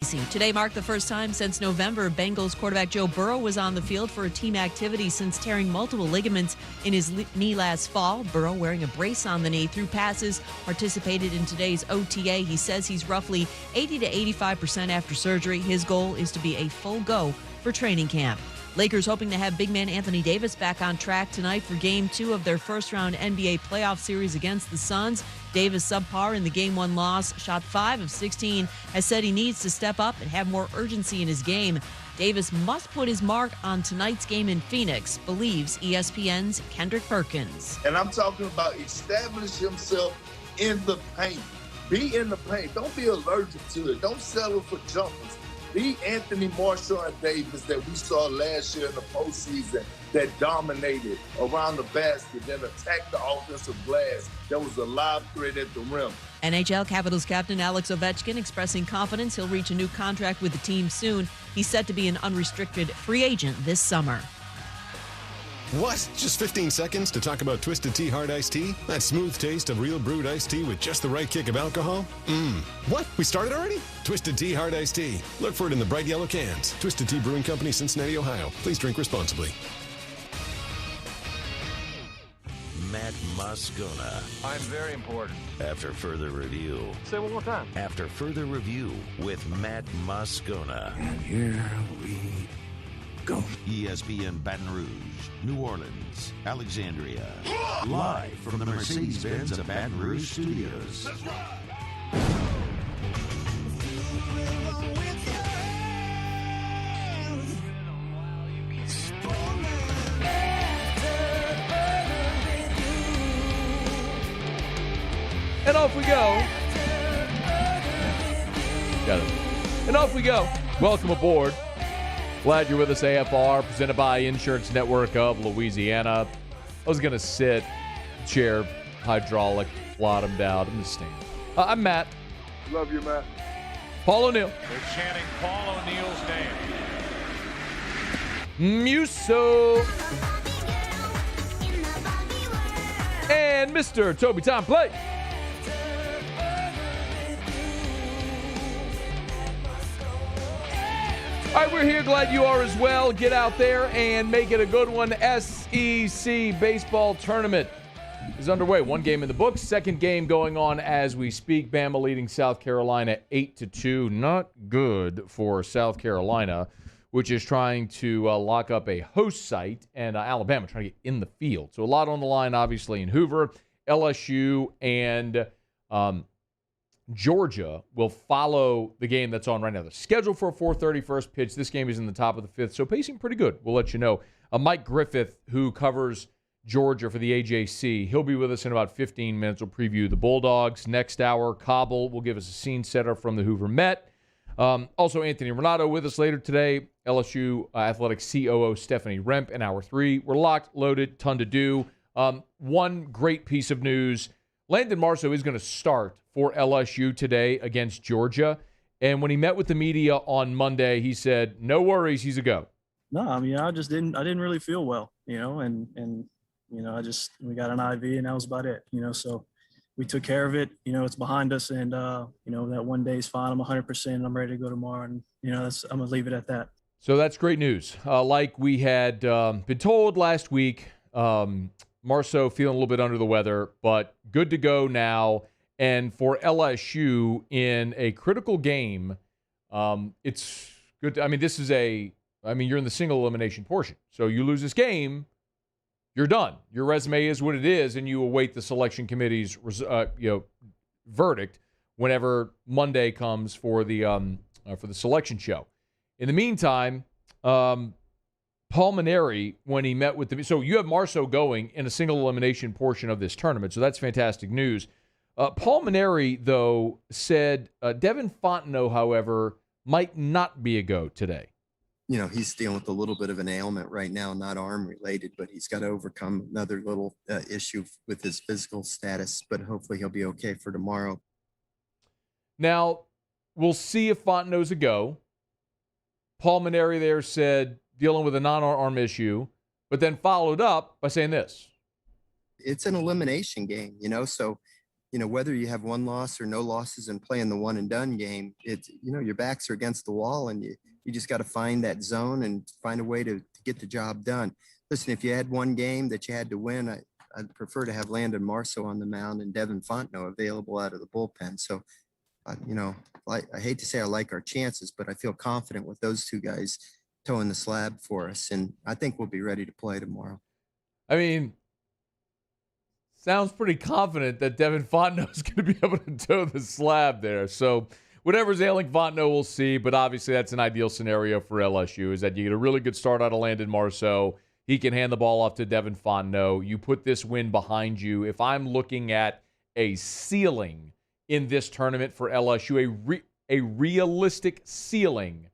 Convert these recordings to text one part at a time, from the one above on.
Today marked the first time since November Bengals quarterback Joe Burrow was on the field for a team activity since tearing multiple ligaments in his knee last fall. Burrow, wearing a brace on the knee, threw passes, participated in today's OTA. He says he's roughly 80 to 85% after surgery. His goal is to be a full go for training camp. Lakers hoping to have big man Anthony Davis back on track tonight for Game 2 of their first-round NBA playoff series against the Suns. Davis, subpar in the Game 1 loss, shot 5 of 16, has said he needs to step up and have more urgency in his game. Davis must put his mark on tonight's game in Phoenix, believes ESPN's Kendrick Perkins. And I'm talking about establish himself in the paint. Be in the paint. Don't be allergic to it. Don't settle for jumpers. Be Anthony Marceaux and Davis that we saw last year in the postseason that dominated around the basket, then attacked the offensive glass. There was a live threat at the rim. NHL Capitals captain Alex Ovechkin expressing confidence he'll reach a new contract with the team soon. He's set to be an unrestricted free agent this summer. What? Just 15 seconds to talk about Twisted Tea Hard Iced Tea? That smooth taste of real brewed iced tea with just the right kick of alcohol? What? We started already? Twisted Tea Hard Iced Tea. Look for it in the bright yellow cans. Twisted Tea Brewing Company, Cincinnati, Ohio. Please drink responsibly. Matt Moscoona. I'm very important. After further review. Say it one more time. After further review with Matt Moscoona. And here we go. ESPN Baton Rouge, New Orleans, Alexandria. Live from the Mercedes-Benz of Baton Rouge studios. That's right. And off we go. Got it. And off we go. Welcome aboard. Glad you're with us, AFR, presented by Insurance Network of Louisiana. I was going to sit, chair, hydraulic, bottomed out. I'm going to stand. I'm Matt. Love you, Matt. Paul O'Neill. They're chanting Paul O'Neill's name. Musso. And Mr. Toby Tom Play. All right, we're here. Glad you are as well. Get out there and make it a good one. SEC baseball tournament is underway. One game in the books. Second game going on as we speak. Bama leading South Carolina 8-2. Not good for South Carolina, which is trying to lock up a host site, and Alabama trying to get in the field. So a lot on the line, obviously, in Hoover. LSU and Georgia will follow the game that's on right now. The schedule for a 4:30 first pitch. This game is in the top of the fifth, so pacing pretty good. We'll let you know. Mike Griffith, who covers Georgia for the AJC, he'll be with us in about 15 minutes. We'll preview the Bulldogs. Next hour, Cauble will give us a scene setter from the Hoover Met. Also, Anthony Ranaudo with us later today. LSU Athletics COO Stephanie Rempe in hour 3. We're locked, loaded, ton to do. One great piece of news. Landon Marceaux is going to start for LSU today against Georgia. And when he met with the media on Monday, he said, no worries, he's a go. No, I mean, I didn't really feel well, and we got an IV and that was about it, so we took care of it, it's behind us and, that one day is fine. I'm 100%. I'm ready to go tomorrow. And, I'm going to leave it at that. So that's great news. Like we had been told last week, Marceaux feeling a little bit under the weather, but good to go now. And for LSU in a critical game, it's good. You're in the single elimination portion. So you lose this game, you're done. Your resume is what it is, and you await the selection committee's verdict whenever Monday comes for the selection show. In the meantime, Paul Mainieri, when he met with so you have Marceaux going in a single elimination portion of this tournament, so that's fantastic news. Paul Mainieri, though, said Devin Fontenot, however, might not be a go today. He's dealing with a little bit of an ailment right now, not arm related, but he's got to overcome another little issue with his physical status, but hopefully he'll be okay for tomorrow. Now, we'll see if Fontenot's a go. Paul Mainieri there said dealing with a non-arm issue, but then followed up by saying this. It's an elimination game, so whether you have one loss or no losses and play in the one and done game, it's, your backs are against the wall and you just got to find that zone and find a way to get the job done. Listen, if you had one game that you had to win, I'd prefer to have Landon Marceaux on the mound and Devin Fontenot available out of the bullpen. So, I hate to say I like our chances, but I feel confident with those two guys towing the slab for us. And I think we'll be ready to play tomorrow. I mean, sounds pretty confident that Devin Fontenot is going to be able to tow the slab there. So whatever's ailing Fontenot, we'll see. But obviously that's an ideal scenario for LSU, is that you get a really good start out of Landon Marceaux. He can hand the ball off to Devin Fontenot. You put this win behind you. If I'm looking at a ceiling in this tournament for LSU, a realistic ceiling,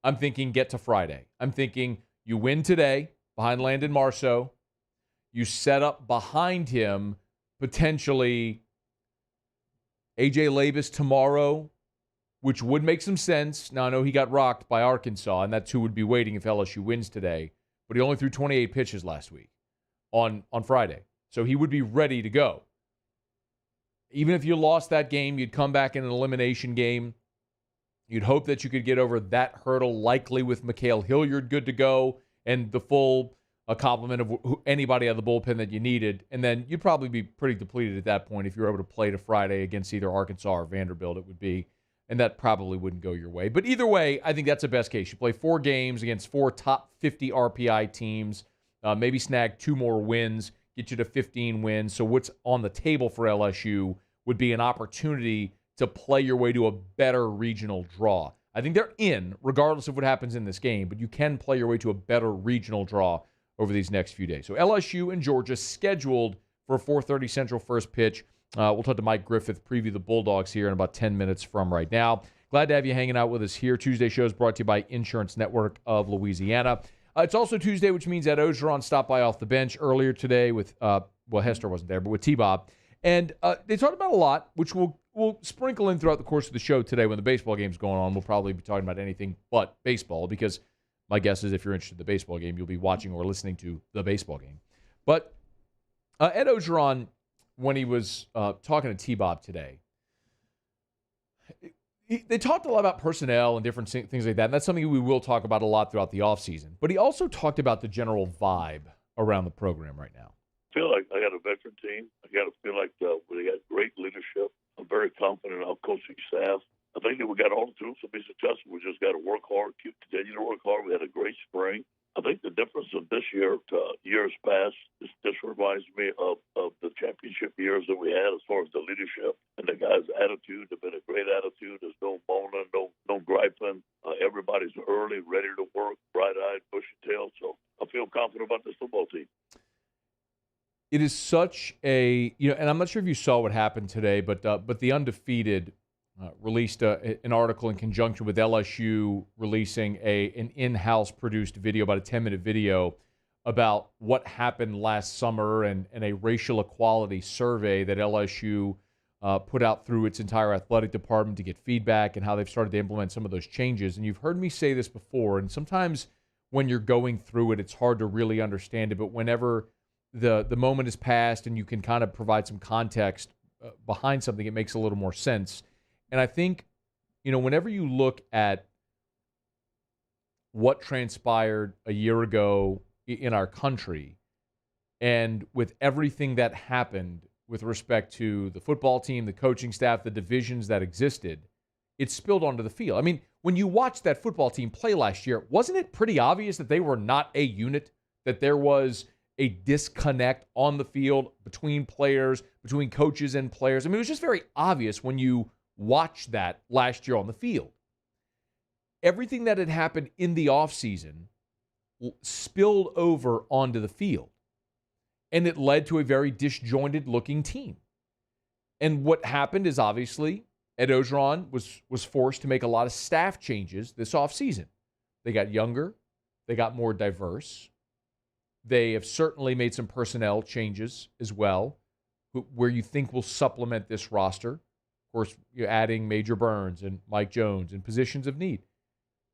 I'm thinking get to Friday. I'm thinking you win today behind Landon Marceaux. You set up behind him potentially A.J. Labus tomorrow, which would make some sense. Now, I know he got rocked by Arkansas, and that's who would be waiting if LSU wins today. But he only threw 28 pitches last week on Friday. So he would be ready to go. Even if you lost that game, you'd come back in an elimination game. You'd hope that you could get over that hurdle, likely with Mikhail Hilliard good to go and the full complement of anybody out of the bullpen that you needed. And then you'd probably be pretty depleted at that point if you were able to play to Friday against either Arkansas or Vanderbilt, it would be. And that probably wouldn't go your way. But either way, I think that's the best case. You play 4 games against 4 top 50 RPI teams, maybe snag 2 more wins, get you to 15 wins. So what's on the table for LSU would be an opportunity to play your way to a better regional draw. I think they're in, regardless of what happens in this game, but you can play your way to a better regional draw over these next few days. So LSU and Georgia scheduled for a 4:30 Central first pitch. We'll talk to Mike Griffith, preview the Bulldogs here in about 10 minutes from right now. Glad to have you hanging out with us here. Tuesday show is brought to you by Insurance Network of Louisiana. It's also Tuesday, which means Ed Orgeron stopped by off the bench earlier today with, Hester wasn't there, but with T-Bob. And they talked about a lot, which we'll sprinkle in throughout the course of the show today. When the baseball game's going on, we'll probably be talking about anything but baseball, because my guess is if you're interested in the baseball game, you'll be watching or listening to the baseball game. But Ed Orgeron, when he was talking to T-Bob today, they talked a lot about personnel and different things like that, and that's something we will talk about a lot throughout the offseason. But he also talked about the general vibe around the program right now. I feel like I got a veteran team. I got to feel like they got great leadership. I'm very confident in our coaching staff. I think that we got all the tools to be successful. We just got to work hard, continue to work hard. We had a great spring. I think the difference of this year to years past, this reminds me of the championship years that we had as far as the leadership and the guys' attitude. They've been a great attitude. There's no moaning, no griping. Everybody's early, ready to work, bright-eyed, bushy-tailed. So I feel confident about this football team. It is such a, and I'm not sure if you saw what happened today, but the Undefeated released an article in conjunction with LSU releasing an in-house produced video, about a 10-minute video, about what happened last summer and a racial equality survey that LSU put out through its entire athletic department to get feedback and how they've started to implement some of those changes. And you've heard me say this before, and sometimes when you're going through it, it's hard to really understand it, but whenever the moment is passed and you can kind of provide some context behind something, it makes a little more sense. And I think, whenever you look at what transpired a year ago in our country, and with everything that happened with respect to the football team, the coaching staff, the divisions that existed, it spilled onto the field. I mean, when you watched that football team play last year, wasn't it pretty obvious that they were not a unit, that there was a disconnect on the field between players, between coaches and players? I mean, it was just very obvious when you watched that last year on the field. Everything that had happened in the offseason spilled over onto the field, and it led to a very disjointed-looking team. And what happened is, obviously, Ed Orgeron was forced to make a lot of staff changes this offseason. They got younger. They got more diverse. They have certainly made some personnel changes as well, where you think will supplement this roster. Of course, you're adding Major Burns and Mike Jones in positions of need.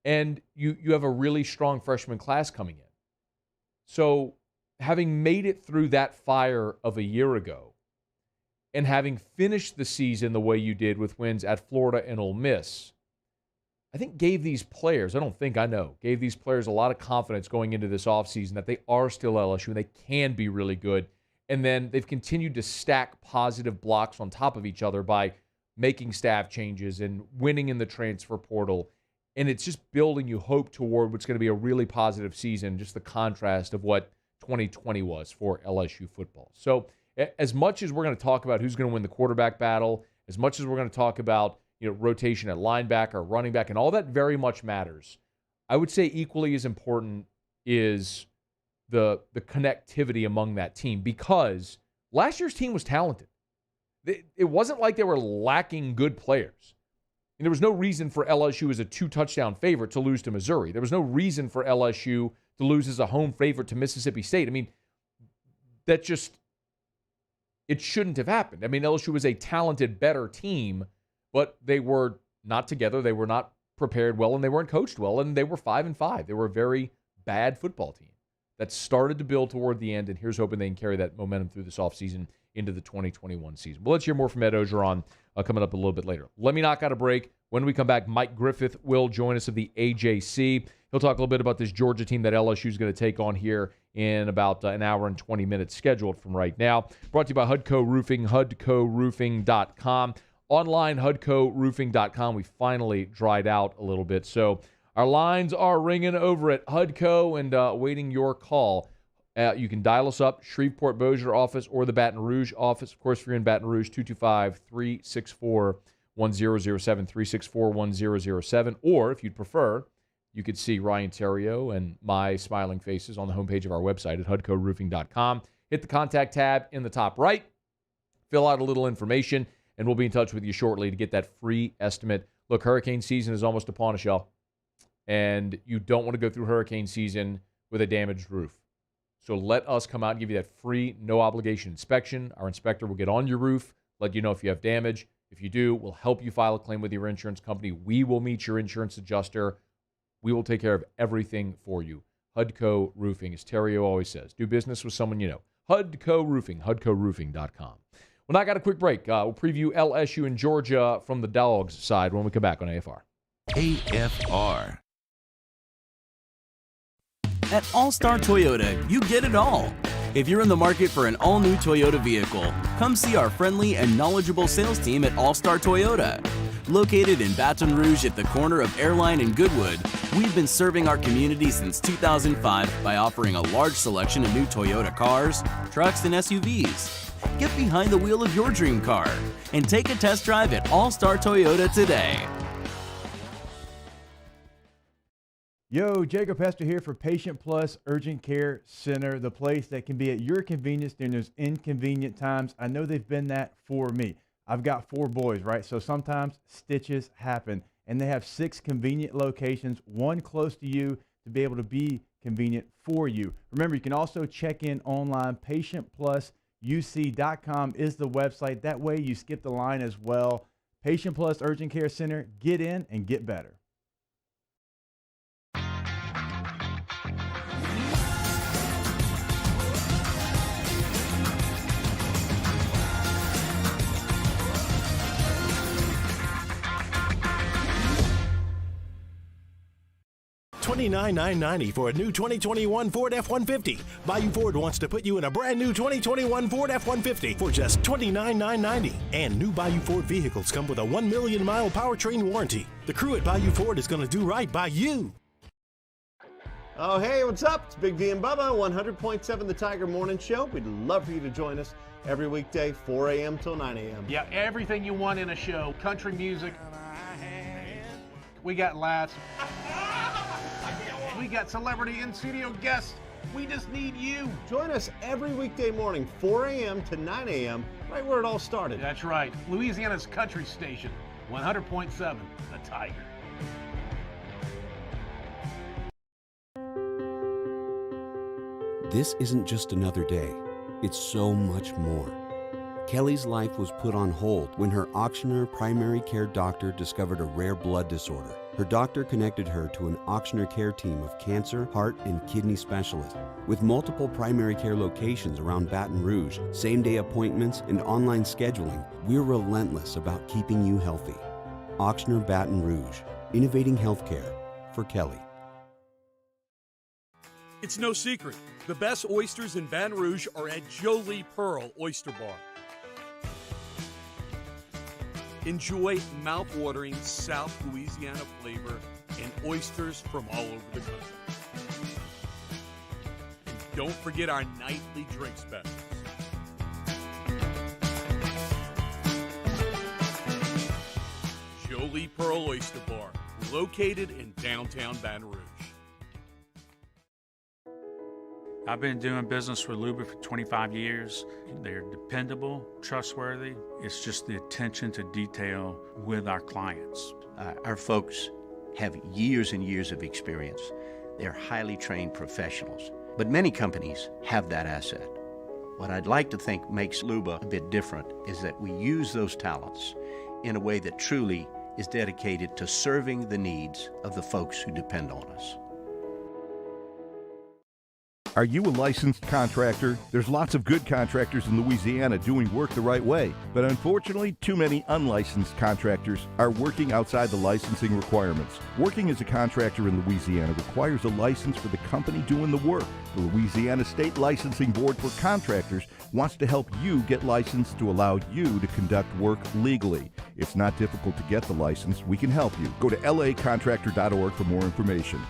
And you have a really strong freshman class coming in. So having made it through that fire of a year ago, and having finished the season the way you did with wins at Florida and Ole Miss, I think gave these players a lot of confidence going into this offseason that they are still LSU and they can be really good. And then they've continued to stack positive blocks on top of each other by making staff changes and winning in the transfer portal. And it's just building you hope toward what's going to be a really positive season, just the contrast of what 2020 was for LSU football. So as much as we're going to talk about who's going to win the quarterback battle, as much as we're going to talk about rotation at linebacker, running back, and all that very much matters, I would say equally as important is the connectivity among that team, because last year's team was talented. It wasn't like they were lacking good players. And there was no reason for LSU as a 2-touchdown favorite to lose to Missouri. There was no reason for LSU to lose as a home favorite to Mississippi State. I mean, it shouldn't have happened. I mean, LSU was a talented, better team, but they were not together. They were not prepared well, and they weren't coached well, and they were 5-5. They were a very bad football team that started to build toward the end, and here's hoping they can carry that momentum through this offseason into the 2021 season. Well, let's hear more from Ed Orgeron coming up a little bit later. Let me knock out a break. When we come back, Mike Griffith will join us of the AJC. He'll talk a little bit about this Georgia team that LSU is going to take on here in about an hour and 20 minutes scheduled from right now. Brought to you by Hudco Roofing, HudcoRoofing.com. Online, HudcoRoofing.com. We finally dried out a little bit, so our lines are ringing over at Hudco and awaiting your call. You can dial us up, Shreveport-Bossier office or the Baton Rouge office. Of course, if you're in Baton Rouge, 225-364-1007, 364-1007. Or if you'd prefer, you could see Ryan Terrio and my smiling faces on the homepage of our website at HudcoRoofing.com. Hit the contact tab in the top right, fill out a little information, and we'll be in touch with you shortly to get that free estimate. Look, hurricane season is almost upon us, y'all. And you don't want to go through hurricane season with a damaged roof. So let us come out and give you that free, no-obligation inspection. Our inspector will get on your roof, let you know if you have damage. If you do, we'll help you file a claim with your insurance company. We will meet your insurance adjuster. We will take care of everything for you. Hudco Roofing, as Terrio always says. Do business with someone you know. Hudco Roofing, HudcoRoofing.com. Well, now I got a quick break. We'll preview LSU and Georgia from the Dogs side when we come back on AFR. AFR. At All-Star Toyota, you get it all. If you're in the market for an all-new Toyota vehicle, come see our friendly and knowledgeable sales team at All-Star Toyota. Located in Baton Rouge at the corner of Airline and Goodwood, we've been serving our community since 2005 by offering a large selection of new Toyota cars, trucks, and SUVs. Get behind the wheel of your dream car and take a test drive at All-Star Toyota today. Yo, Jacob Hester here for Patient Plus Urgent Care Center, the place that can be at your convenience during those inconvenient times. I know they've been that for me. I've got 4 boys, right? So sometimes stitches happen, and they have 6 convenient locations, one close to you to be able to be convenient for you. Remember, you can also check in online. PatientPlusUC.com is the website. That way you skip the line as well. Patient Plus Urgent Care Center, get in and get better. 29,990 for a new 2021 Ford F-150. Bayou Ford wants to put you in a brand new 2021 Ford F-150 for just $29,990. And new Bayou Ford vehicles come with a 1 million mile powertrain warranty. The crew at Bayou Ford is going to do right by you. Oh, hey, what's up? It's Big V and Bubba, 100.7 The Tiger Morning Show. We'd love for you to join us every weekday, 4 a.m. till 9 a.m. Yeah, everything you want in a show. Country music. We got laughs. We got celebrity in-studio guests. We just need you. Join us every weekday morning, 4 a.m. to 9 a.m., right where it all started. That's right. Louisiana's country station, 100.7 The Tiger. This isn't just another day. It's so much more. Kelly's life was put on hold when her auctioneer primary care doctor discovered a rare blood disorder. Her doctor connected her to an Ochsner Care team of cancer, heart, and kidney specialists. With multiple primary care locations around Baton Rouge, same-day appointments, and online scheduling, we're relentless about keeping you healthy. Ochsner Baton Rouge, innovating healthcare for Kelly. It's no secret. The best oysters in Baton Rouge are at Jolie Pearl Oyster Bar. Enjoy mouth-watering South Louisiana flavor and oysters from all over the country. And don't forget our nightly drink specials. Jolie Pearl Oyster Bar, located in downtown Baton Rouge. I've been doing business with Luba for 25 years. They're dependable, trustworthy. It's just the attention to detail with our clients. Our folks have years and years of experience. They're highly trained professionals, but many companies have that asset. What I'd like to think makes Luba a bit different is that we use those talents in a way that truly is dedicated to serving the needs of the folks who depend on us. Are you a licensed contractor? There's lots of good contractors in Louisiana doing work the right way, but unfortunately, too many unlicensed contractors are working outside the licensing requirements. Working as a contractor in Louisiana requires a license for the company doing the work. The Louisiana State Licensing Board for Contractors wants to help you get licensed to allow you to conduct work legally. It's not difficult to get the license. We can help you. Go to lacontractor.org for more information.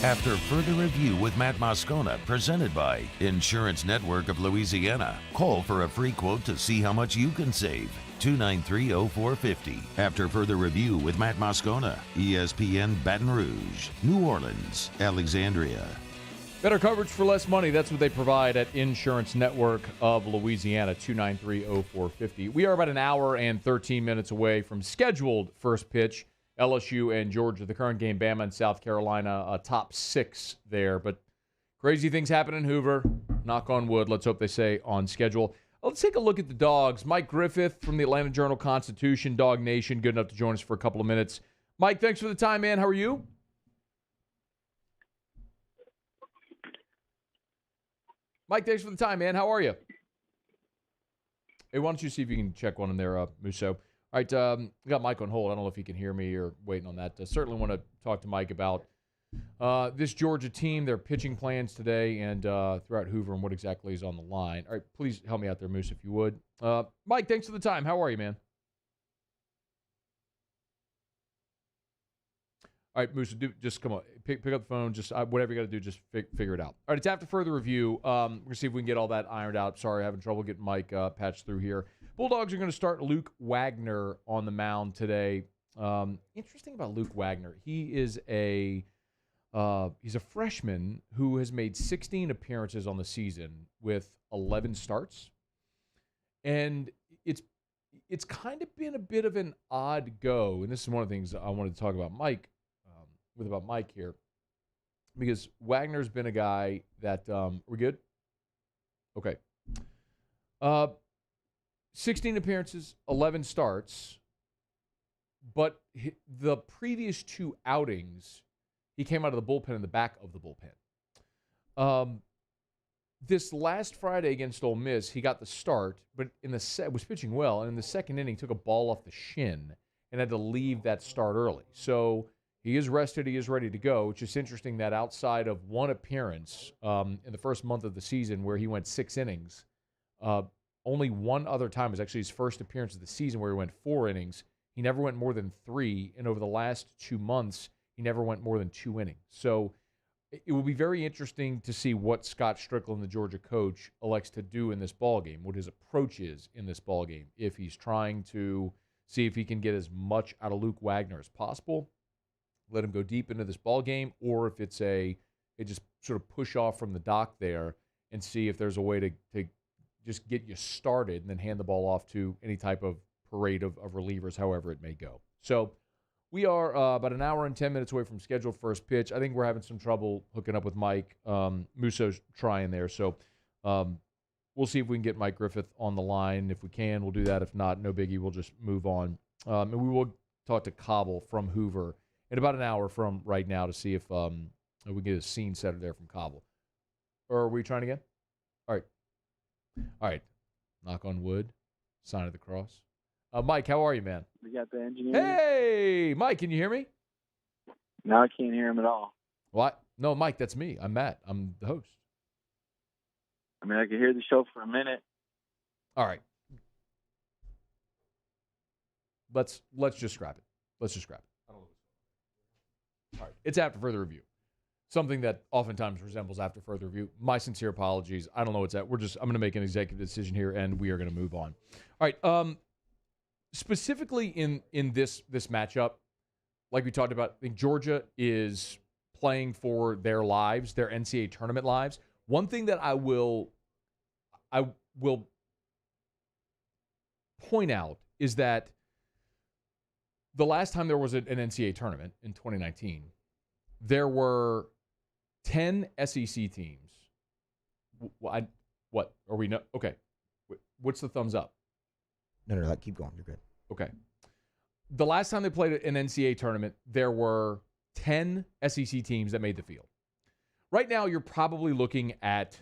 After further review with Matt Moscoona, presented by Insurance Network of Louisiana. Call for a free quote to see how much you can save. 293-0450. After further review with Matt Moscoona, ESPN Baton Rouge, New Orleans, Alexandria. Better coverage for less money. That's what they provide at Insurance Network of Louisiana, 293-0450. We are about an hour and 13 minutes away from scheduled first pitch. LSU and Georgia, the current game, Bama and South Carolina, top 6 there. But crazy things happen in Hoover. Knock on wood. Let's hope they stay on schedule. Let's take a look at the Dogs. Mike Griffith from the Atlanta Journal-Constitution, Dog Nation, good enough to join us for a couple of minutes. Mike, thanks for the time, man. How are you? Mike, thanks for the time, man. How are you? Hey, why don't you see if you can check one in there, Musso. All right, we got Mike on hold. I don't know if he can hear me or waiting on that. Certainly want to talk to Mike about this Georgia team, their pitching plans today, and throughout Hoover and what exactly is on the line. All right, please help me out there, Moose, if you would. Mike, thanks for the time. How are you, man? All right, Moose, just come on. Pick up the phone. Just whatever you got to do, just figure it out. All right, it's after further review. We're going to see if we can get all that ironed out. Sorry, having trouble getting Mike patched through here. Bulldogs are going to start Luke Wagner on the mound today. Interesting about Luke Wagner. He is he's a freshman who has made 16 appearances on the season with 11 starts. And it's kind of been a bit of an odd go. And this is one of the things I wanted to talk about Mike here. Because Wagner's been a guy that we're good? Okay. 16 appearances, 11 starts, but the previous 2 outings, he came out of the bullpen in the back of the bullpen. This last Friday against Ole Miss, he got the start, but was pitching well, and in the second inning, took a ball off the shin and had to leave that start early. So he is rested, he is ready to go. It's just interesting that outside of one appearance in the first month of the season where he went 6 innings, only one other time was actually his first appearance of the season where he went 4 innings. He never went more than 3, and over the last 2 months, he never went more than 2 innings. So it will be very interesting to see what Scott Strickland, the Georgia coach, elects to do in this ballgame, what his approach is in this ballgame, if he's trying to see if he can get as much out of Luke Wagner as possible, let him go deep into this ballgame, or if it's they just sort of push off from the dock there and see if there's a way to just get you started and then hand the ball off to any type of parade of relievers, however it may go. So We are about an hour and 10 minutes away from scheduled first pitch. I think we're having some trouble hooking up with Mike. Musso's trying there. So we'll see if we can get Mike Griffith on the line. If we can, we'll do that. If not, no biggie. We'll just move on. And we will talk to Cauble from Hoover in about an hour from right now to see if we can get a scene setter there from Cauble. Or are we trying again? All right. Knock on wood. Sign of the cross. Mike, how are you, man? We got the engineer. Hey, Mike, can you hear me? No, I can't hear him at all. What? No, Mike, that's me. I'm Matt. I'm the host. I mean, I could hear the show for a minute. All right. Let's just scrap it. Let's just scrap it. I don't know what's going on. All right. It's after further review. Something that oftentimes resembles after further review. My sincere apologies. I don't know what's at. I'm going to make an executive decision here, and we are going to move on. All right. Specifically in this matchup, like we talked about, I think Georgia is playing for their lives, their NCAA tournament lives. One thing that I will point out is that the last time there was an NCAA tournament in 2019, there were 10 SEC teams. What are we? Okay. What's the thumbs up? No, keep going. You're good. Okay. The last time they played an NCAA tournament, there were 10 SEC teams that made the field. Right now, you're probably looking at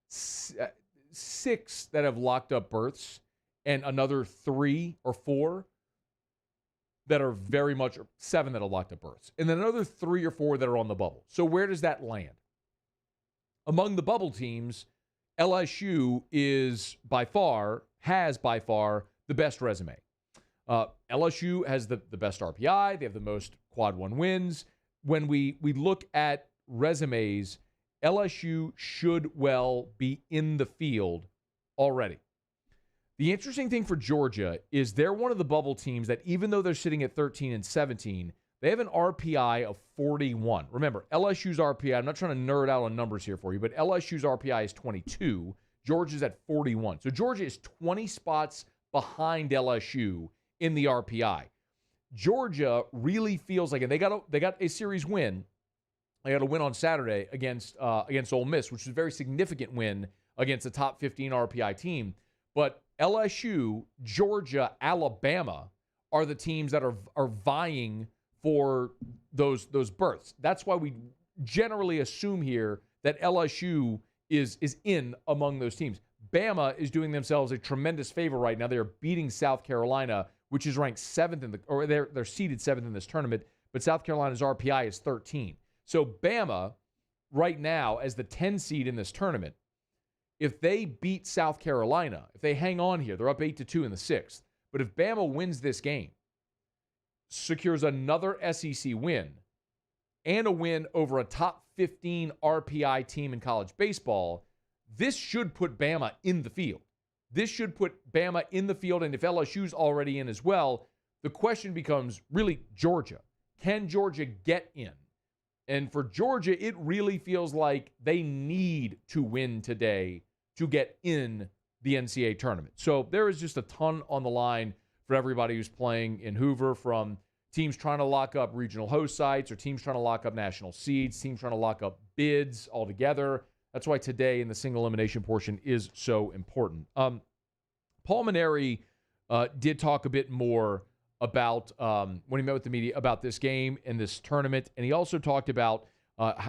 6 that have locked up berths and another 3 or 4 that are very much, 7 that have locked up berths, and then another 3 or 4 that are on the bubble. So where does that land? Among the bubble teams, LSU has by far the best resume. LSU has the best RPI. They have the most quad 1 wins. When we look at resumes, LSU should well be in the field already. The interesting thing for Georgia is they're one of the bubble teams that, even though they're sitting at 13 and 17, they have an RPI of 41. Remember, LSU's RPI, I'm not trying to nerd out on numbers here for you, but LSU's RPI is 22. Georgia's at 41. So Georgia is 20 spots behind LSU in the RPI. Georgia really feels like, and they got a series win. They got a win on Saturday against Ole Miss, which is a very significant win against a top 15 RPI team. But LSU, Georgia, Alabama are the teams that are vying for those berths. That's why we generally assume here that LSU is in among those teams. Bama is doing themselves a tremendous favor right now. They are beating South Carolina, which is ranked 7th they're seeded 7th in this tournament, but South Carolina's RPI is 13. So Bama right now as the 10 seed in this tournament, if they beat South Carolina, if they hang on here, they're up 8-2 in the 6th. But if Bama wins this game, secures another SEC win, and a win over a top 15 RPI team in college baseball, this should put Bama in the field. This should put Bama in the field, and if LSU's already in as well, the question becomes really Georgia. Can Georgia get in? And for Georgia, it really feels like they need to win today to get in the NCAA tournament. So there is just a ton on the line for everybody who's playing in Hoover, from teams trying to lock up regional host sites or teams trying to lock up national seeds, teams trying to lock up bids altogether. That's why today in the single elimination portion is so important. Paul Mainieri did talk a bit more about, when he met with the media, about this game and this tournament. And he also talked about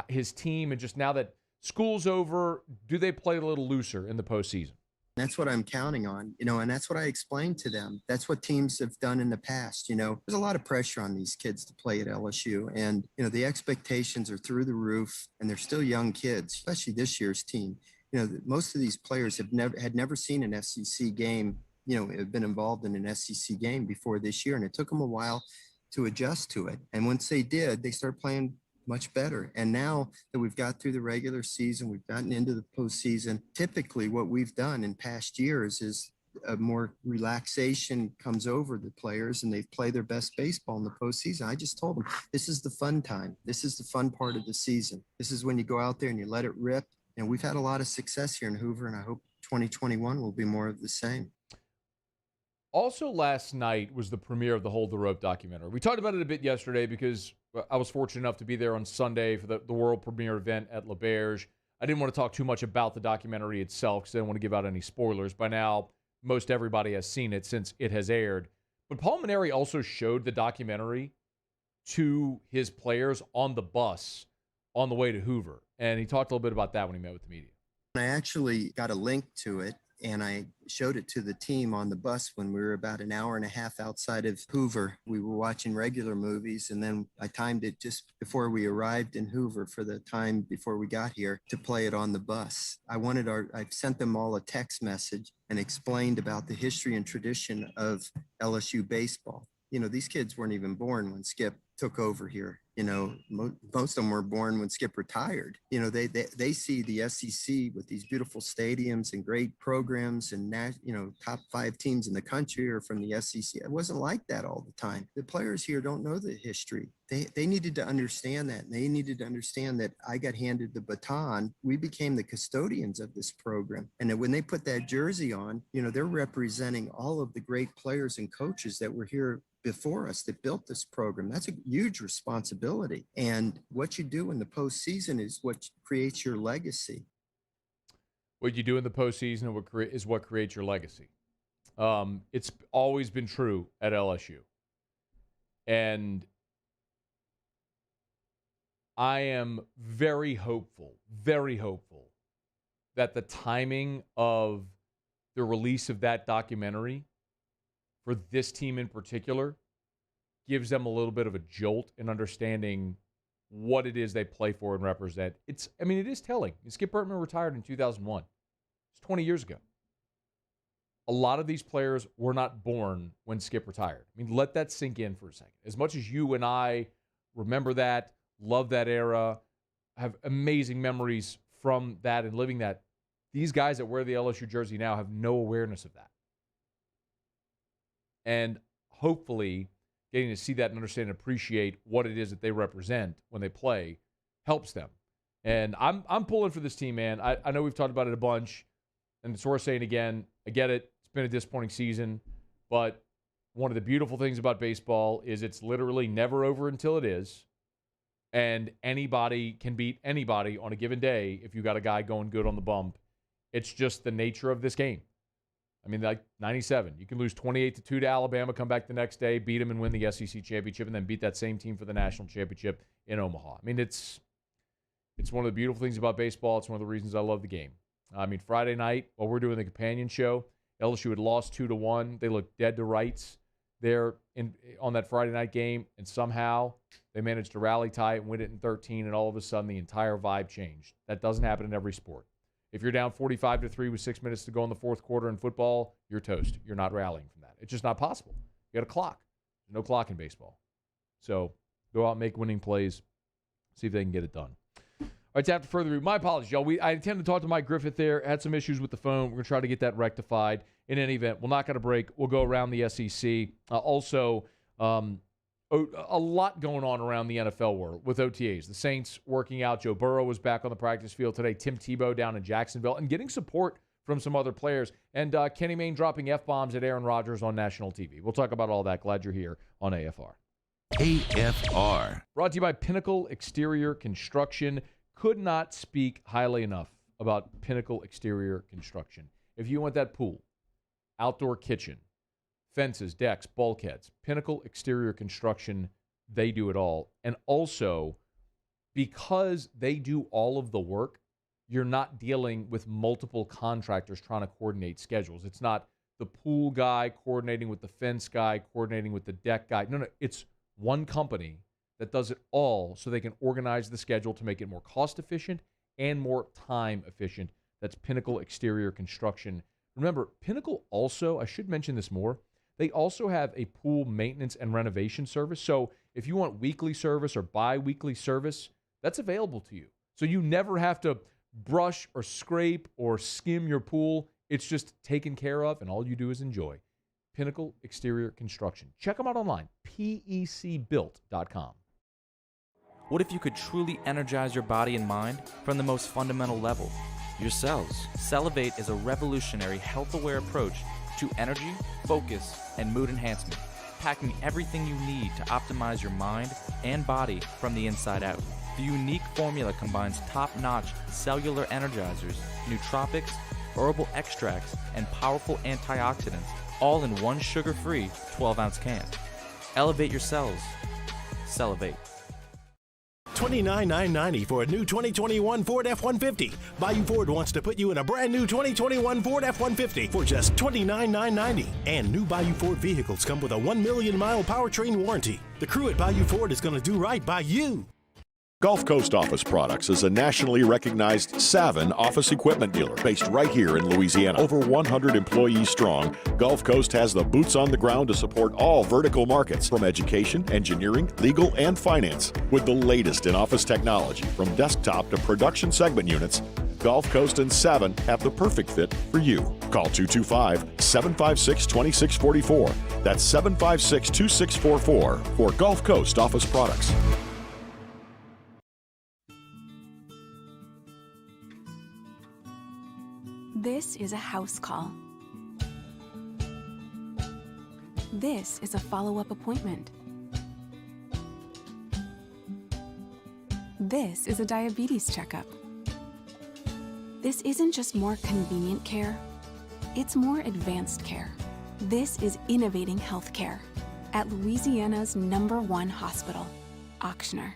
his team, and just now that school's over, do they play a little looser in the postseason? That's what I'm counting on, and that's what I explained to them. That's what teams have done in the past. There's a lot of pressure on these kids to play at LSU, and, the expectations are through the roof, and they're still young kids, especially this year's team. Most of these players had never seen an SEC game, have been involved in an SEC game before this year, and it took them a while to adjust to it. And once they did, they started playing much better. And now that we've got through the regular season, we've gotten into the postseason, typically what we've done in past years is a more relaxation comes over the players, and they play their best baseball in the postseason. I just told them, this is the fun time. This is the fun part of the season. This is when you go out there and you let it rip. And we've had a lot of success here in Hoover, and I hope 2021 will be more of the same. Also last night was the premiere of the Hold the Rope documentary. We talked about it a bit yesterday because I was fortunate enough to be there on Sunday for the world premiere event at L'Auberge. I didn't want to talk too much about the documentary itself because I didn't want to give out any spoilers. By now, most everybody has seen it since it has aired. But Paul Mainieri also showed the documentary to his players on the bus on the way to Hoover. And he talked a little bit about that when he met with the media. I actually got a link to it, and I showed it to the team on the bus when we were about an hour and a half outside of Hoover. We were watching regular movies, and then I timed it just before we arrived in Hoover for the time before we got here to play it on the bus. I sent them all a text message and explained about the history and tradition of LSU baseball. You know, these kids weren't even born when Skip took over here. You know, most of them were born when Skip retired. You know, they see the SEC with these beautiful stadiums and great programs and, top 5 teams in the country are from the SEC. It wasn't like that all the time. The players here don't know the history. They needed to understand that. And they needed to understand that I got handed the baton. We became the custodians of this program. And that when they put that jersey on, you know, they're representing all of the great players and coaches that were here before us that built this program. That's a huge responsibility. And what you do in the postseason is what creates your legacy. What you do in the postseason is what creates your legacy. It's always been true at LSU. And I am very hopeful that the timing of the release of that documentary for this team in particular gives them a little bit of a jolt in understanding what it is they play for and represent. It is telling. Skip Bertman retired in 2001. It's 20 years ago. A lot of these players were not born when Skip retired. I mean, let that sink in for a second. As much as you and I remember that, love that era, have amazing memories from that and living that, these guys that wear the LSU jersey now have no awareness of that. And hopefully getting to see that and understand and appreciate what it is that they represent when they play helps them. And I'm pulling for this team, man. I know we've talked about it a bunch, and it's worth saying again, I get it. It's been a disappointing season, but one of the beautiful things about baseball is it's literally never over until it is, and anybody can beat anybody on a given day if you got a guy going good on the bump. It's just the nature of this game. I mean, like 97, you can lose 28-2 to Alabama, come back the next day, beat them and win the SEC championship, and then beat that same team for the national championship in Omaha. I mean, it's one of the beautiful things about baseball. It's one of the reasons I love the game. I mean, Friday night, while we're doing the companion show, LSU had lost 2-1. They looked dead to rights there on that Friday night game, and somehow they managed to rally, tie it, and win it in 13, and all of a sudden the entire vibe changed. That doesn't happen in every sport. If you're down 45-3 with 6 minutes to go in the fourth quarter in football, you're toast. You're not rallying from that. It's just not possible. You got a clock. There's no clock in baseball. So go out and make winning plays, see if they can get it done. All right, after further review, my apologies, y'all. I intended to talk to Mike Griffith there. Had some issues with the phone. We're going to try to get that rectified. In any event, we'll not get a break. We'll go around the SEC. A lot going on around the NFL world with OTAs. The Saints working out. Joe Burrow was back on the practice field today. Tim Tebow down in Jacksonville and getting support from some other players. And Kenny Mayne dropping F-bombs at Aaron Rodgers on national TV. We'll talk about all that. Glad you're here on AFR. AFR. Brought to you by Pinnacle Exterior Construction. Could not speak highly enough about Pinnacle Exterior Construction. If you want that pool, outdoor kitchen, fences, decks, bulkheads, Pinnacle Exterior Construction, they do it all. And also, because they do all of the work, you're not dealing with multiple contractors trying to coordinate schedules. It's not the pool guy coordinating with the fence guy, coordinating with the deck guy. No, it's one company that does it all so they can organize the schedule to make it more cost efficient and more time efficient. That's Pinnacle Exterior Construction. Remember, Pinnacle also, I should mention this more, they also have a pool maintenance and renovation service. So if you want weekly service or bi-weekly service, that's available to you. So you never have to brush or scrape or skim your pool. It's just taken care of, and all you do is enjoy. Pinnacle Exterior Construction. Check them out online, pecbuilt.com. What if you could truly energize your body and mind from the most fundamental level, your cells? Cellivate is a revolutionary health-aware approach to energy, focus, and mood enhancement, packing everything you need to optimize your mind and body from the inside out. The unique formula combines top-notch cellular energizers, nootropics, herbal extracts, and powerful antioxidants, all in one sugar-free 12-ounce can. Elevate your cells. Salivate. $29,990 for a new 2021 Ford F-150. Bayou Ford wants to put you in a brand new 2021 Ford F-150 for just $29,990. And new Bayou Ford vehicles come with a 1 million mile powertrain warranty. The crew at Bayou Ford is going to do right by you. Gulf Coast Office Products is a nationally recognized Saban office equipment dealer based right here in Louisiana. Over 100 employees strong, Gulf Coast has the boots on the ground to support all vertical markets from education, engineering, legal, and finance. With the latest in office technology from desktop to production segment units, Gulf Coast and Saban have the perfect fit for you. Call 225-756-2644. That's 756-2644 for Gulf Coast Office Products. This is a house call. This is a follow-up appointment. This is a diabetes checkup. This isn't just more convenient care, it's more advanced care. This is innovating healthcare at Louisiana's #1 hospital, Ochsner.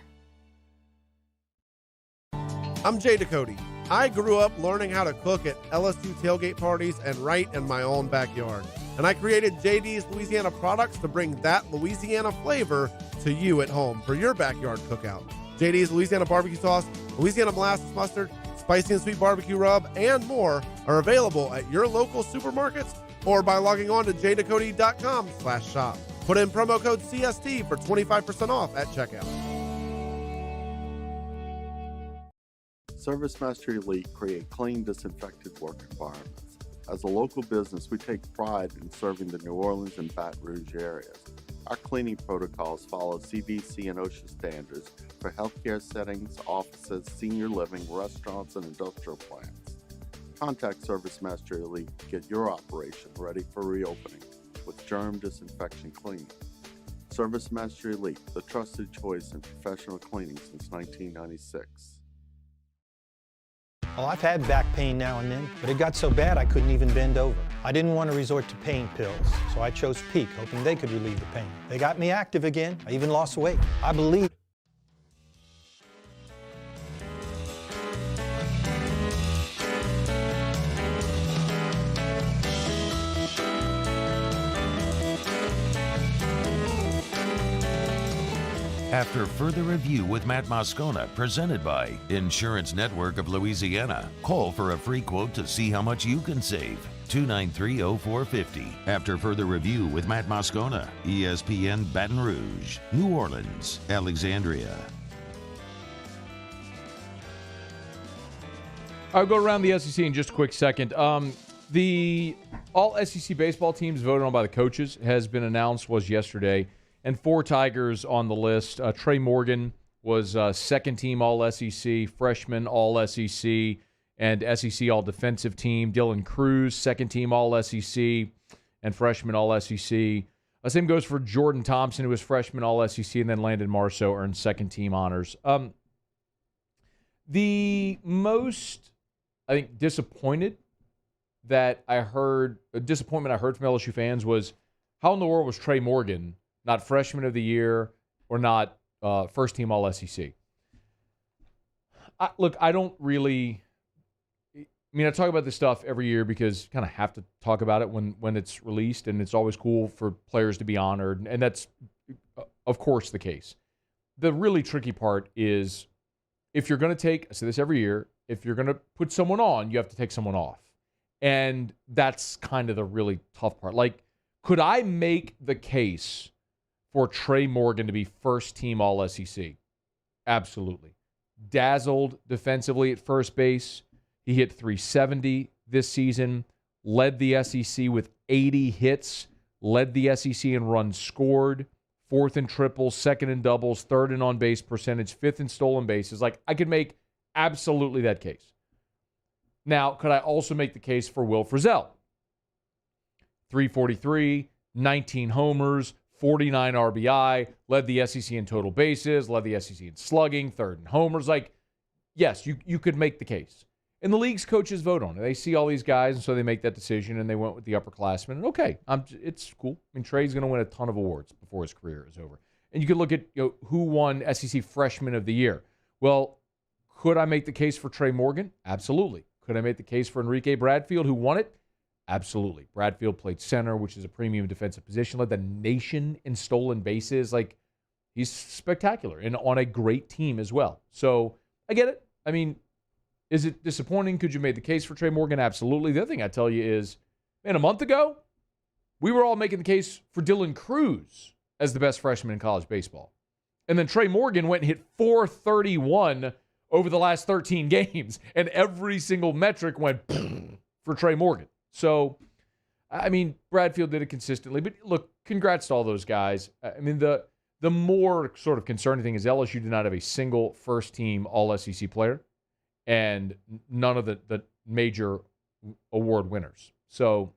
I'm Jay Ducote. I grew up learning how to cook at LSU tailgate parties and right in my own backyard. And I created JD's Louisiana Products to bring that Louisiana flavor to you at home for your backyard cookout. JD's Louisiana Barbecue Sauce, Louisiana Molasses Mustard, Spicy and Sweet Barbecue Rub, and more are available at your local supermarkets or by logging on to jducote.com/shop. Put in promo code CST for 25% off at checkout. ServiceMaster Elite create clean, disinfected work environments. As a local business, we take pride in serving the New Orleans and Baton Rouge areas. Our cleaning protocols follow CDC and OSHA standards for healthcare settings, offices, senior living, restaurants, and industrial plants. Contact ServiceMaster Elite to get your operation ready for reopening with germ disinfection cleaning. ServiceMaster Elite, the trusted choice in professional cleaning since 1996. Well, I've had back pain now and then, but it got so bad I couldn't even bend over. I didn't want to resort to pain pills, so I chose Peak, hoping they could relieve the pain. They got me active again. I even lost weight. I believe. After further review with Matt Moscoona, presented by Insurance Network of Louisiana. Call for a free quote to see how much you can save. 293-0450. After further review with Matt Moscoona, ESPN Baton Rouge, New Orleans, Alexandria. I'll go around the SEC in just a quick second. The all SEC baseball teams voted on by the coaches has been announced, was yesterday. And 4 Tigers on the list. Trey Morgan was second team All-SEC, freshman All-SEC, and SEC All-Defensive Team. Dylan Cruz, second team All-SEC, and freshman All-SEC. Same goes for Jordan Thompson, who was freshman All-SEC, and then Landon Marceaux earned second team honors. The most, I think, disappointment I heard from LSU fans was, how in the world was Trey Morgan not freshman of the year or not first team All-SEC? Look, I don't really – I mean, I talk about this stuff every year because you kind of have to talk about it when it's released, and it's always cool for players to be honored, and that's, of course, the case. The really tricky part is if you're going to take – I say this every year – if you're going to put someone on, you have to take someone off. And that's kind of the really tough part. Like, could I make the case – for Trey Morgan to be first team All-SEC? Absolutely. Dazzled defensively at first base. He hit .370 this season, led the SEC with 80 hits, led the SEC in runs scored, 4th in triples, 2nd in doubles, 3rd in on-base percentage, 5th in stolen bases. Like, I could make absolutely that case. Now, could I also make the case for Will Frizzell? 343, 19 homers, 49 RBI, led the SEC in total bases, led the SEC in slugging, third in homers. Like, yes, you could make the case. And the league's coaches vote on it. They see all these guys, and so they make that decision, and they went with the upperclassmen. And okay, it's cool. I mean, Trey's going to win a ton of awards before his career is over. And you could look at who won SEC Freshman of the Year. Well, could I make the case for Trey Morgan? Absolutely. Could I make the case for Enrique Bradfield, who won it? Absolutely. Bradfield played center, which is a premium defensive position, led the nation in stolen bases. Like, he's spectacular and on a great team as well. So I get it. I mean, is it disappointing? Could you make the case for Trey Morgan? Absolutely. The other thing I tell you is, man, a month ago, we were all making the case for Dylan Cruz as the best freshman in college baseball. And then Trey Morgan went and hit .431 over the last 13 games, and every single metric went for Trey Morgan. So, I mean, Bradfield did it consistently. But look, congrats to all those guys. I mean, the more sort of concerning thing is LSU did not have a single first-team All-SEC player and none of the major award winners. So,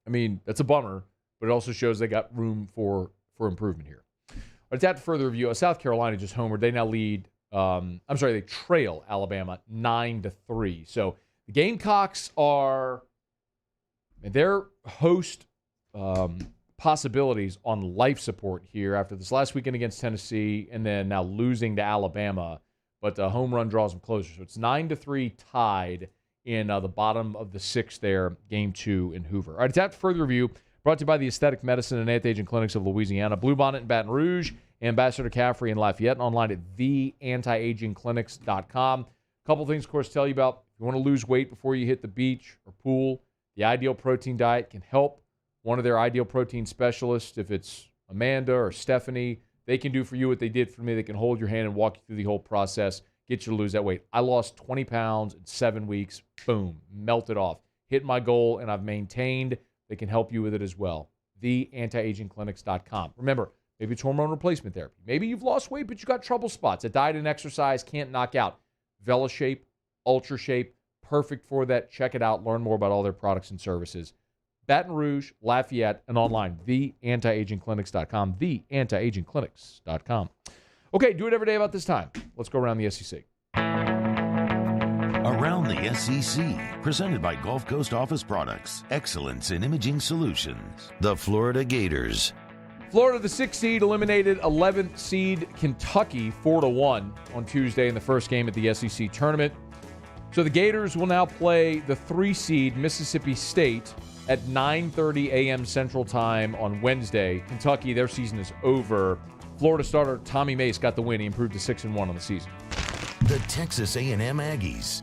I mean, that's a bummer, but it also shows they got room for improvement here. But after further review, South Carolina just homered. They now lead, they trail Alabama 9-3. So the Gamecocks are, and their host possibilities on life support here after this last weekend against Tennessee and then now losing to Alabama. But the home run draws them closer. So it's 9-3 tied in the bottom of the sixth there, game 2 in Hoover. All right, it's after further review. Brought to you by the Aesthetic Medicine and Anti-Aging Clinics of Louisiana, Bluebonnet in Baton Rouge, Ambassador Caffrey in Lafayette, and online at theantiagingclinics.com. A couple things, of course, tell you about if you want to lose weight before you hit the beach or pool, the Ideal Protein Diet can help. One of their Ideal Protein specialists, if it's Amanda or Stephanie, they can do for you what they did for me. They can hold your hand and walk you through the whole process, get you to lose that weight. I lost 20 pounds in 7 weeks. Boom, melted off. Hit my goal, and I've maintained. They can help you with it as well. TheAntiAgingClinics.com. Remember, maybe it's hormone replacement therapy. Maybe you've lost weight, but you got trouble spots. A diet and exercise can't knock out. VeloShape, UltraShape, perfect for that. Check it out. Learn more about all their products and services. Baton Rouge, Lafayette, and online, TheAntiAgingClinics.com. TheAntiAgingClinics.com. Okay, do it every day about this time. Let's go around the SEC. Around the SEC, presented by Gulf Coast Office Products, excellence in imaging solutions. The Florida Gators. Florida, the 6th seed, eliminated 11th seed Kentucky 4-1 on Tuesday in the first game at the SEC tournament. So the Gators will now play the 3 seed Mississippi State at 9:30 a.m. Central Time on Wednesday. Kentucky, their season is over. Florida starter Tommy Mace got the win. He improved to 6-1 on the season. The Texas A&M Aggies.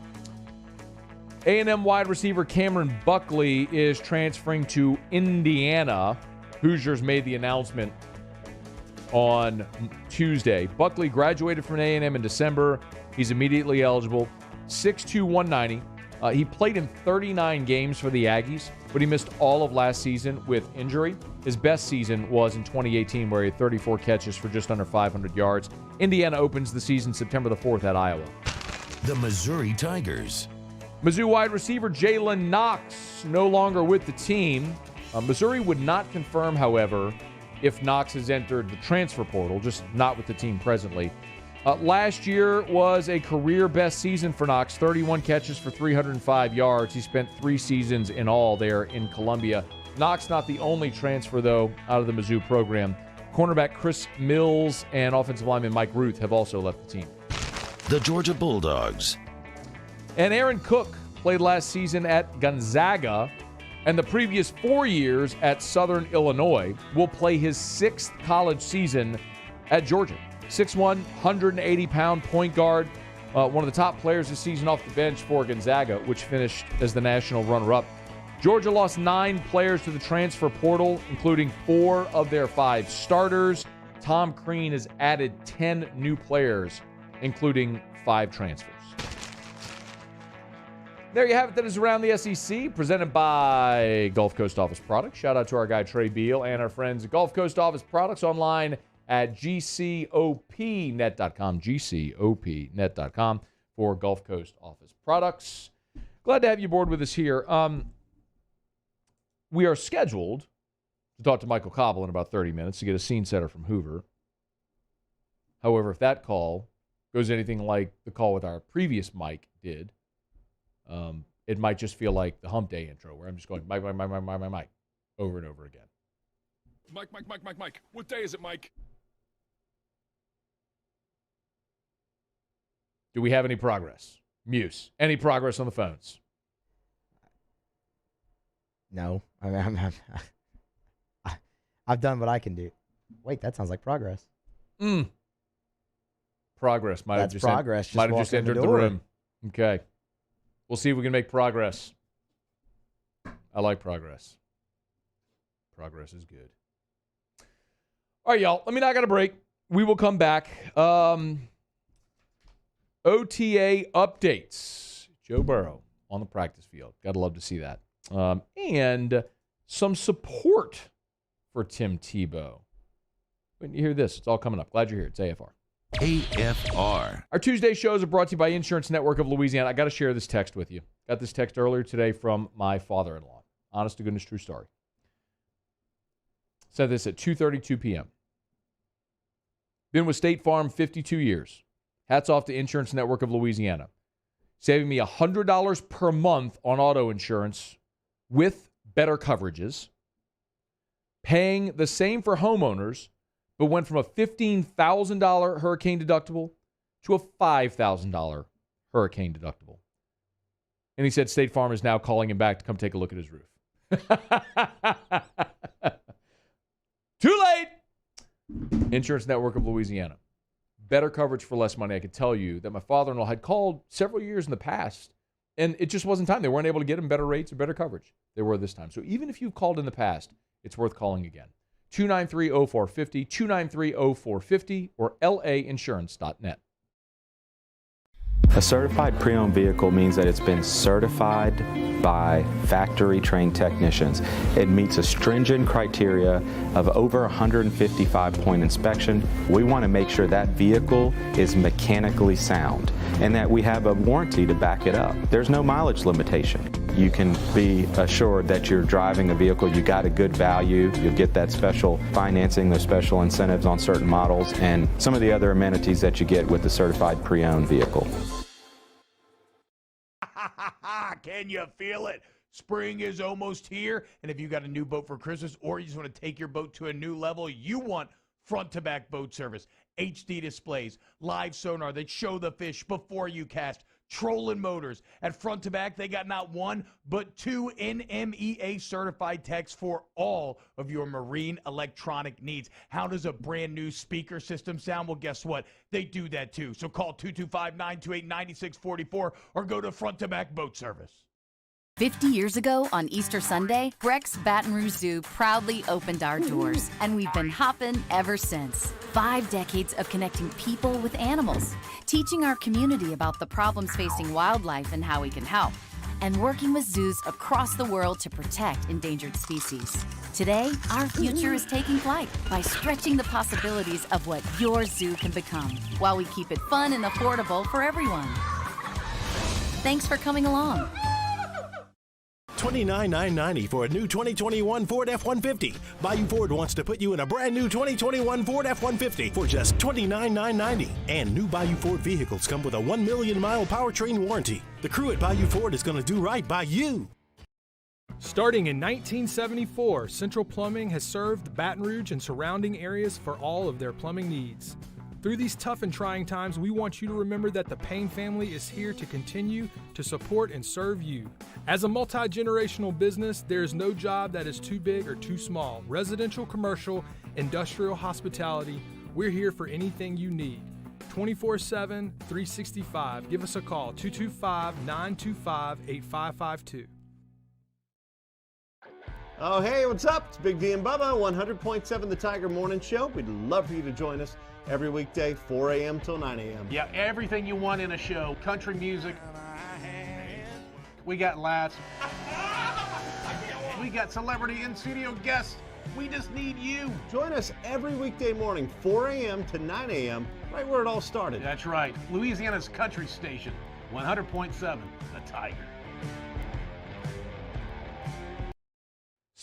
A&M wide receiver Cameron Buckley is transferring to Indiana. Hoosiers made the announcement on Tuesday. Buckley graduated from A&M in December. He's immediately eligible. 6'2", 190. He played in 39 games for the Aggies, but he missed all of last season with injury. His best season was in 2018, where he had 34 catches for just under 500 yards. Indiana opens the season September the 4th at Iowa. The Missouri Tigers. Mizzou wide receiver Jalen Knox no longer with the team. Missouri would not confirm, however, if Knox has entered the transfer portal, just not with the team presently. Last year was a career best season for Knox, 31 catches for 305 yards. He spent 3 seasons in all there in Columbia. Knox not the only transfer, though, out of the Mizzou program. Cornerback Chris Mills and offensive lineman Mike Ruth have also left the team. The Georgia Bulldogs. And Aaron Cook played last season at Gonzaga, and the previous 4 years at Southern Illinois. Will play his 6th college season at Georgia. 6'1", 180-pound point guard, one of the top players this season off the bench for Gonzaga, which finished as the national runner-up. Georgia lost 9 players to the transfer portal, including 4 of their 5 starters. Tom Crean has added 10 new players, including 5 transfers. There you have it. That is Around the SEC, presented by Gulf Coast Office Products. Shout out to our guy Trey Beal and our friends at Gulf Coast Office Products, online at gcopnet.com, gcopnet.com for Gulf Coast Office Products. Glad to have you aboard with us here. we are scheduled to talk to Michael Cauble in about 30 minutes to get a scene setter from Hoover. However, if that call goes anything like the call with our previous Mike did, it might just feel like the Hump Day intro where I'm just going, Mike, over and over again. Mike. What day is it, Mike? Do we have any progress? Muse, any progress on the phones? No. I mean, I've done what I can do. Wait, that sounds like progress. Progress. Might have just entered the room. Okay. We'll see if we can make progress. I like progress. Progress is good. All right, y'all. Let me knock out a break. We will come back. OTA updates. Joe Burrow on the practice field. Gotta love to see that. And some support for Tim Tebow. When you hear this, it's all coming up. Glad you're here. It's AFR. AFR. Our Tuesday shows are brought to you by Insurance Network of Louisiana. I got to share this text with you. Got this text earlier today from my father-in-law. Honest to goodness, true story. Said this at 2:32 p.m. Been with State Farm 52 years. Hats off to Insurance Network of Louisiana. Saving me $100 per month on auto insurance with better coverages. Paying the same for homeowners, but went from a $15,000 hurricane deductible to a $5,000 hurricane deductible. And he said State Farm is now calling him back to come take a look at his roof. Too late! Insurance Network of Louisiana. Better coverage for less money. I can tell you that my father-in-law had called several years in the past, and it just wasn't time. They weren't able to get him better rates or better coverage. They were this time. So even if you've called in the past, it's worth calling again. 293-0450, 293-0450, or lainsurance.net. A certified pre-owned vehicle means that it's been certified by factory-trained technicians. It meets a stringent criteria of over 155-point inspection. We want to make sure that vehicle is mechanically sound and that we have a warranty to back it up. There's no mileage limitation. You can be assured that you're driving a vehicle, you got a good value, you'll get that special financing, those special incentives on certain models, and some of the other amenities that you get with the certified pre-owned vehicle. Can you feel it? Spring is almost here, and if you got a new boat for Christmas or you just want to take your boat to a new level, you want front-to-back boat service, HD displays, live sonar that show the fish before you cast, trolling motors. At front to back, they got not one, but two NMEA certified techs for all of your marine electronic needs. How does a brand new speaker system sound? Well, guess what? They do that too. So call 225-928-9644 or go to front to back boat service. 50 years ago on Easter Sunday, Breck's Baton Rouge Zoo proudly opened our doors, and we've been hopping ever since. 5 decades of connecting people with animals, teaching our community about the problems facing wildlife and how we can help, and working with zoos across the world to protect endangered species. Today, our future is taking flight by stretching the possibilities of what your zoo can become, while we keep it fun and affordable for everyone. Thanks for coming along. $29,990 for a new 2021 Ford F-150. Bayou Ford wants to put you in a brand new 2021 Ford F-150 for just $29,990. And new Bayou Ford vehicles come with a 1 million mile powertrain warranty. The crew at Bayou Ford is going to do right by you. Starting in 1974, Central Plumbing has served Baton Rouge and surrounding areas for all of their plumbing needs. Through these tough and trying times, we want you to remember that the Payne family is here to continue to support and serve you. As a multi-generational business, there is no job that is too big or too small. Residential, commercial, industrial, hospitality, we're here for anything you need. 24/7, 365. Give us a call, 225-925-8552. Oh, hey, what's up? It's Big D and Bubba, 100.7 The Tiger Morning Show. We'd love for you to join us every weekday, 4 a.m. till 9 a.m. Yeah, everything you want in a show. Country music. We got laughs. We got celebrity in-studio guests. We just need you. Join us every weekday morning, 4 a.m. to 9 a.m., right where it all started. That's right. Louisiana's country station, 100.7 The Tiger.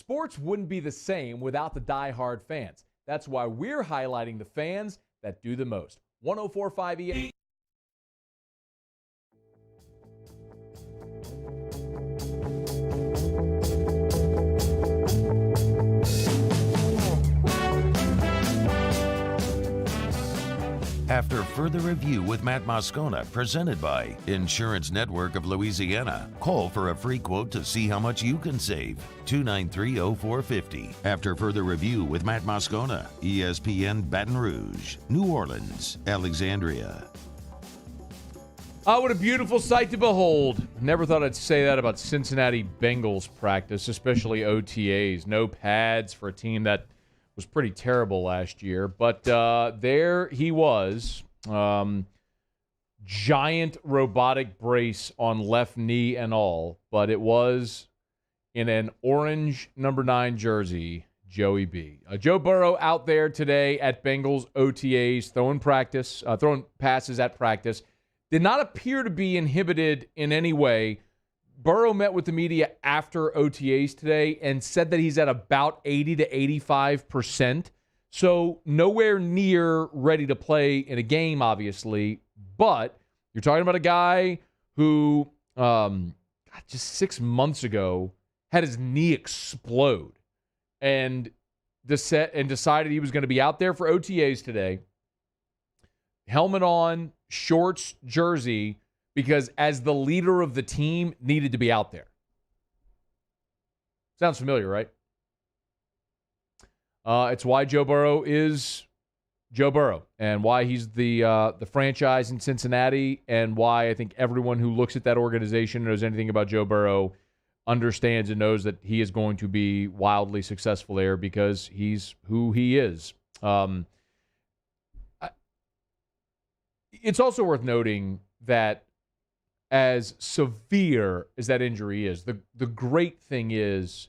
Sports wouldn't be the same without the die-hard fans. That's why we're highlighting the fans that do the most. 104.5 ESPN. After further review with Matt Moscoona, presented by Insurance Network of Louisiana. Call for a free quote to see how much you can save. 293-0450. After further review with Matt Moscoona, ESPN Baton Rouge, New Orleans, Alexandria. Oh, what a beautiful sight to behold. Never thought I'd say that about Cincinnati Bengals practice, especially OTAs. No pads for a team that was pretty terrible last year. But there he was. Giant robotic brace on left knee and all. But it was in an orange number 9 jersey, Joey B. Joe Burrow out there today at Bengals OTAs, throwing passes at practice. Did not appear to be inhibited in any way. Burrow met with the media after OTAs today and said that he's at about 80 to 85%. So nowhere near ready to play in a game, obviously. But you're talking about a guy who just 6 months ago had his knee explode and decided he was going to be out there for OTAs today. Helmet on, shorts, jersey, because as the leader of the team, needed to be out there. Sounds familiar, right? It's why Joe Burrow is Joe Burrow and why he's the franchise in Cincinnati and why I think everyone who looks at that organization and knows anything about Joe Burrow understands and knows that he is going to be wildly successful there because he's who he is. It's also worth noting that as severe as that injury is, the great thing is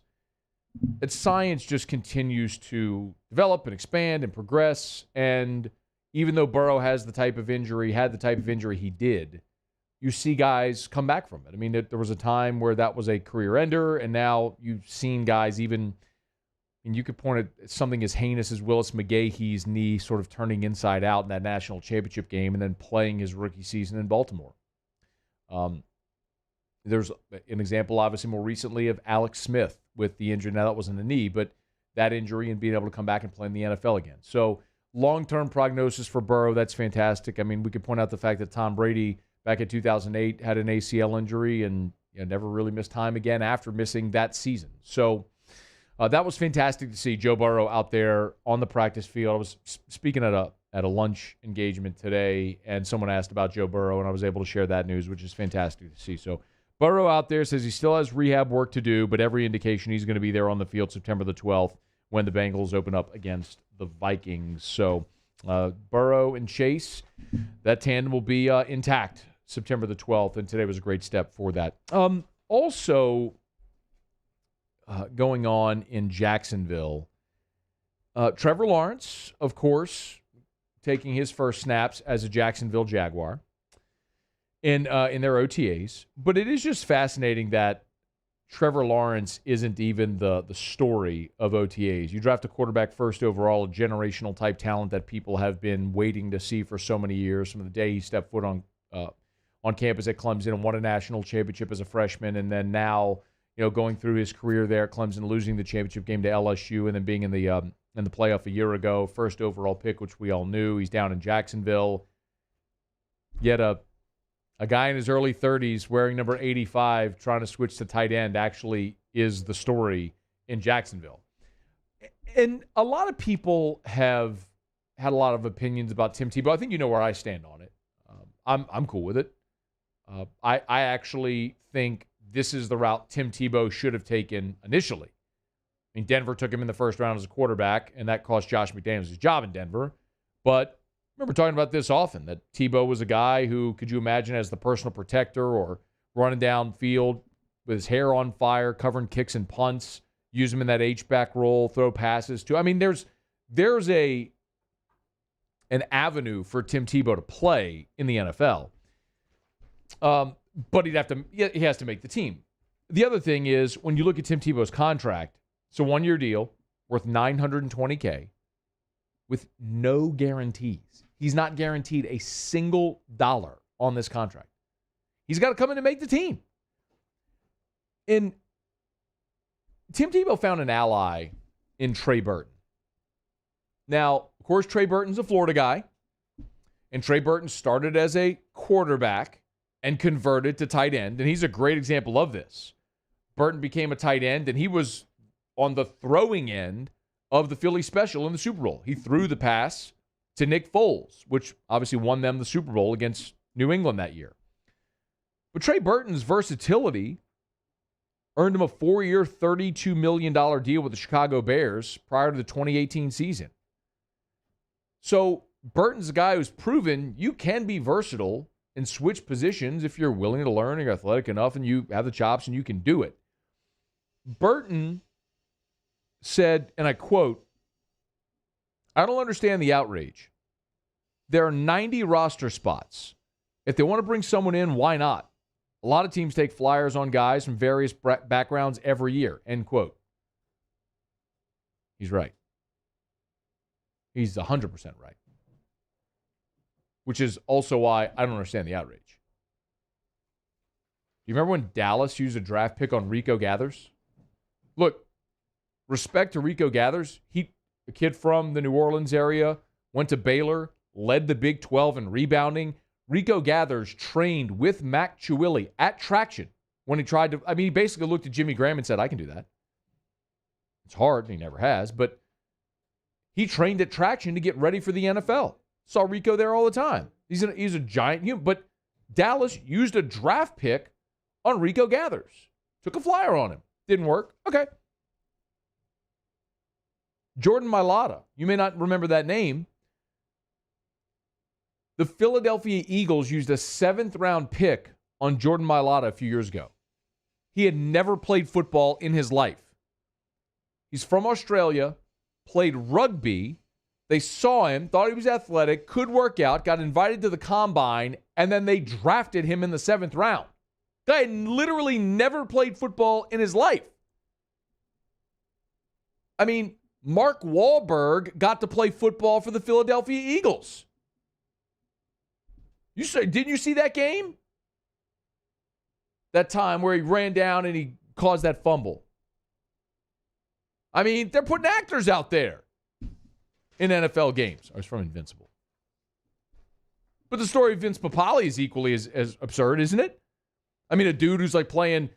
that science just continues to develop and expand and progress. And even though Burrow had the type of injury he did, you see guys come back from it. I mean, there was a time where that was a career ender, and now you've seen guys even, and you could point at something as heinous as Willis McGahee's knee sort of turning inside out in that national championship game and then playing his rookie season in Baltimore. There's an example, obviously, more recently of Alex Smith with the injury. Now, that wasn't a knee, but that injury and being able to come back and play in the NFL again. So long-term prognosis for Burrow, that's fantastic. I mean, we could point out the fact that Tom Brady back in 2008 had an ACL injury and never really missed time again after missing that season. So that was fantastic to see Joe Burrow out there on the practice field. I was speaking at a lunch engagement today, and someone asked about Joe Burrow, and I was able to share that news, which is fantastic to see. So Burrow out there says he still has rehab work to do, but every indication he's going to be there on the field September the 12th when the Bengals open up against the Vikings. So Burrow and Chase, that tandem will be intact September the 12th, and today was a great step for that. Also going on in Jacksonville, Trevor Lawrence, of course, taking his first snaps as a Jacksonville Jaguar in their OTAs. But it is just fascinating that Trevor Lawrence isn't even the story of OTAs. You draft a quarterback first overall, a generational type talent that people have been waiting to see for so many years. From the day he stepped foot on campus at Clemson and won a national championship as a freshman, and then now going through his career there at Clemson, losing the championship game to LSU, and then being in the playoff a year ago, first overall pick, which we all knew. He's down in Jacksonville. Yet a guy in his early 30s wearing number 85 trying to switch to tight end actually is the story in Jacksonville. And a lot of people have had a lot of opinions about Tim Tebow. I think you know where I stand on it. I'm cool with it. I actually think this is the route Tim Tebow should have taken initially. I mean, Denver took him in the first round as a quarterback, and that cost Josh McDaniels his job in Denver. But I remember talking about this often, that Tebow was a guy who, could you imagine, as the personal protector or running downfield with his hair on fire, covering kicks and punts, use him in that H-back role, throw passes to. I mean, there's an avenue for Tim Tebow to play in the NFL. But he has to make the team. The other thing is, when you look at Tim Tebow's contract, It's a 1-year deal worth $920K with no guarantees. He's not guaranteed a single dollar on this contract. He's got to come in and make the team. And Tim Tebow found an ally in Trey Burton. Now, of course, Trey Burton's a Florida guy, and Trey Burton started as a quarterback and converted to tight end, and he's a great example of this. Burton became a tight end, and he was on the throwing end of the Philly special in the Super Bowl. He threw the pass to Nick Foles, which obviously won them the Super Bowl against New England that year. But Trey Burton's versatility earned him a 4-year, $32 million deal with the Chicago Bears prior to the 2018 season. So Burton's a guy who's proven you can be versatile and switch positions if you're willing to learn, you're athletic enough, and you have the chops and you can do it. Burton said, and I quote, "I don't understand the outrage. There are 90 roster spots. If they want to bring someone in, why not? A lot of teams take flyers on guys from various backgrounds every year," end quote. He's right. He's 100% right. Which is also why I don't understand the outrage. Do you remember when Dallas used a draft pick on Rico Gathers? Look, respect to Rico Gathers. A kid from the New Orleans area, went to Baylor, led the Big 12 in rebounding. Rico Gathers trained with Mac Chiuili at Traction when he tried to, he basically looked at Jimmy Graham and said, I can do that. It's hard, and he never has, but he trained at Traction to get ready for the NFL. Saw Rico there all the time. He's a giant human, but Dallas used a draft pick on Rico Gathers. Took a flyer on him. Didn't work. Okay. Jordan Mailata. You may not remember that name. The Philadelphia Eagles used a 7th-round pick on Jordan Mailata a few years ago. He had never played football in his life. He's from Australia, played rugby. They saw him, thought he was athletic, could work out, got invited to the combine, and then they drafted him in the 7th round. Guy had literally never played football in his life. Mark Wahlberg got to play football for the Philadelphia Eagles. Didn't you see that game? That time where he ran down and he caused that fumble. They're putting actors out there in NFL games. I was from Invincible. But the story of Vince Papale is equally as absurd, isn't it? A dude who's playing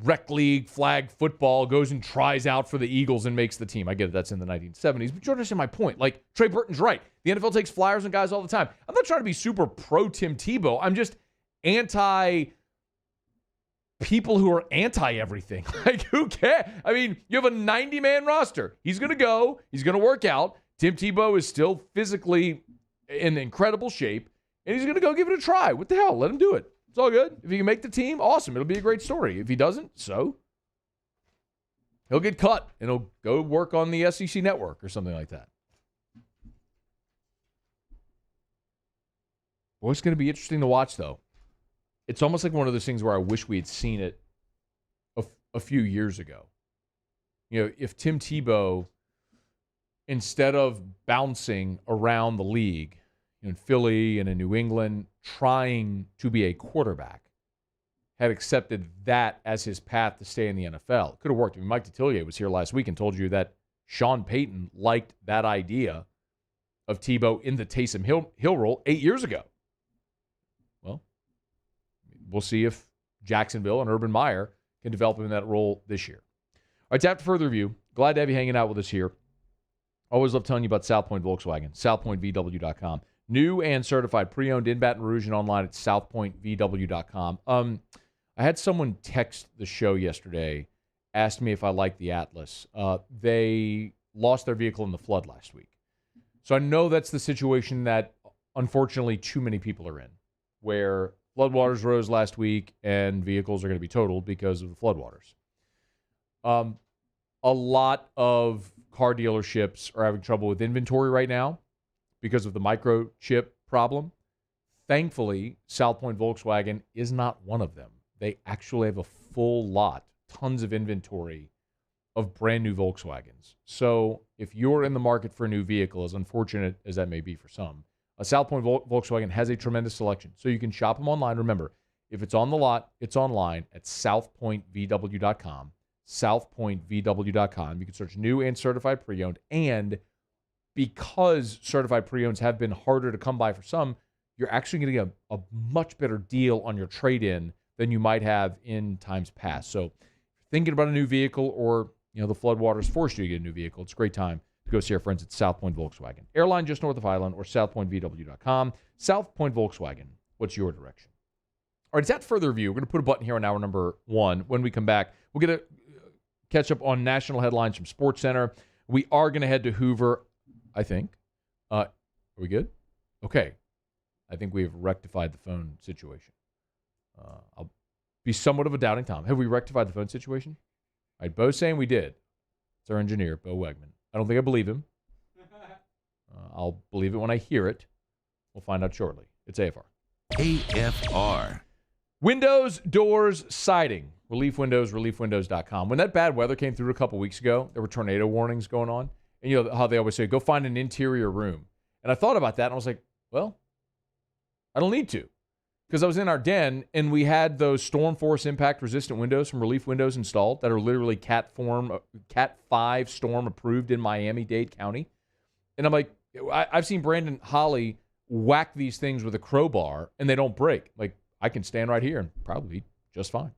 rec league, flag football, goes and tries out for the Eagles and makes the team. I get it, that's in the 1970s, but you understand my point. Trey Burton's right. The NFL takes flyers on guys all the time. I'm not trying to be super pro Tim Tebow. I'm just anti people who are anti-everything. Who cares? You have a 90-man roster. He's going to go. He's going to work out. Tim Tebow is still physically in incredible shape, and he's going to go give it a try. What the hell? Let him do it. It's all good. If he can make the team, awesome. It'll be a great story. If he doesn't, so he'll get cut, and he'll go work on the SEC network or something like that. Boy, it's going to be interesting to watch, though. It's almost like one of those things where I wish we had seen it a few years ago. If Tim Tebow, instead of bouncing around the league in Philly and in New England, trying to be a quarterback, had accepted that as his path to stay in the NFL. It could have worked. Mike Detillier was here last week and told you that Sean Payton liked that idea of Tebow in the Taysom Hill role 8 years ago. Well, we'll see if Jacksonville and Urban Meyer can develop him in that role this year. All right, after further review, glad to have you hanging out with us here. Always love telling you about South Point Volkswagen, southpointvw.com. New and certified pre-owned in Baton Rouge and online at southpointvw.com. I had someone text the show yesterday, asked me if I liked the Atlas. They lost their vehicle in the flood last week. So I know that's the situation that, unfortunately, too many people are in, where floodwaters rose last week and vehicles are going to be totaled because of the floodwaters. A lot of car dealerships are having trouble with inventory right now because of the microchip problem. Thankfully, South Point Volkswagen is not one of them. They actually have a full lot, tons of inventory of brand new Volkswagens. So if you're in the market for a new vehicle, as unfortunate as that may be for some, South Point Volkswagen has a tremendous selection. So you can shop them online. Remember, if it's on the lot, it's online at southpointvw.com. southpointvw.com. You can search new and certified pre-owned. And because certified pre-owns have been harder to come by for some, you're actually getting a much better deal on your trade-in than you might have in times past. So if you're thinking about a new vehicle, or the floodwaters forced you to get a new vehicle, it's a great time to go see our friends at South Point Volkswagen. Airline just north of Highland, or southpointvw.com. South Point Volkswagen, what's your direction? All right, it's that further review. We're going to put a button here on hour number 1. When we come back, we'll get a catch up on national headlines from SportsCenter. We are going to head to Hoover, I think. Are we good? Okay. I think we've rectified the phone situation. I'll be somewhat of a doubting Tom. Have we rectified the phone situation? All right, Bo's saying we did. It's our engineer, Bo Wegman. I don't think I believe him. I'll believe it when I hear it. We'll find out shortly. It's AFR. AFR. Windows, doors, siding. Relief Windows, reliefwindows.com. When that bad weather came through a couple weeks ago, there were tornado warnings going on. And you know how they always say, go find an interior room. And I thought about that, and I was like, well, I don't need to. Because I was in our den, and we had those Storm Force impact resistant windows from Relief Windows installed that are literally Cat 5 storm approved in Miami-Dade County. And I'm like, I've seen Brandon Holly whack these things with a crowbar, and they don't break. Like, I can stand right here and probably be just fine.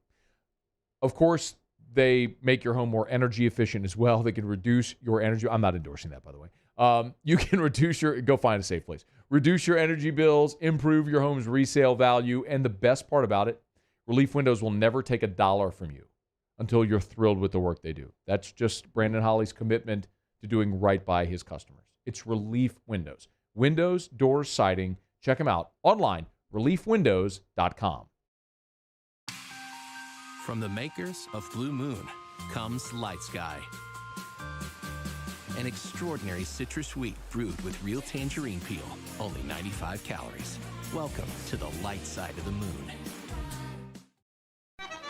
Of course, they make your home more energy efficient as well. They can reduce your energy. I'm not endorsing that, by the way. You can go find a safe place. Reduce your energy bills, improve your home's resale value, and the best part about it, Relief Windows will never take $1 from you until you're thrilled with the work they do. That's just Brandon Holly's commitment to doing right by his customers. It's Relief Windows. Windows, doors, siding. Check them out online, reliefwindows.com. From the makers of Blue Moon comes Light Sky. An extraordinary citrus sweet brewed with real tangerine peel, only 95 calories. Welcome to the light side of the moon.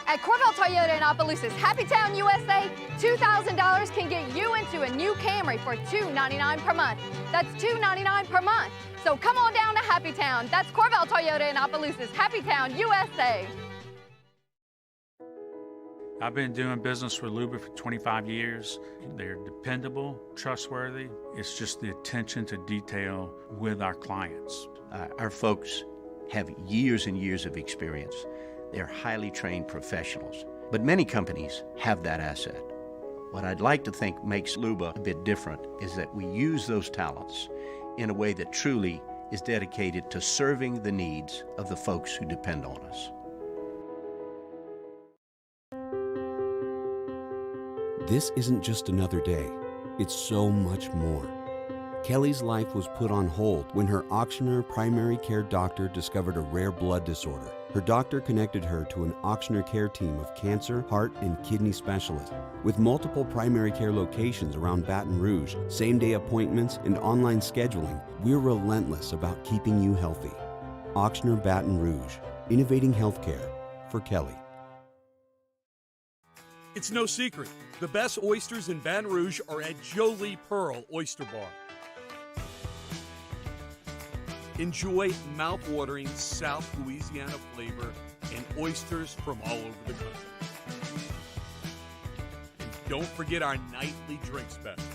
At Corvell Toyota in Opelousas, Happy Town, USA, $2,000 can get you into a new Camry for $299 per month. That's $299 per month. So come on down to Happy Town. That's Corvell Toyota in Opelousas, Happy Town, USA. I've been doing business with Luba for 25 years. They're dependable, trustworthy. It's just the attention to detail with our clients. Our folks have years and years of experience. They're highly trained professionals, but many companies have that asset. What I'd like to think makes Luba a bit different is that we use those talents in a way that truly is dedicated to serving the needs of the folks who depend on us. This isn't just another day. It's so much more. Kelly's life was put on hold when her Auctioner primary care doctor discovered a rare blood disorder. Her doctor connected her to an Auctioner care team of cancer, heart, and kidney specialists. With multiple primary care locations around Baton Rouge, same-day appointments, and online scheduling, we're relentless about keeping you healthy. Auctioner Baton Rouge, innovating healthcare for Kelly. It's no secret. The best oysters in Baton Rouge are at Jolie Pearl Oyster Bar. Enjoy mouth-watering South Louisiana flavor and oysters from all over the country. And don't forget our nightly drink specials.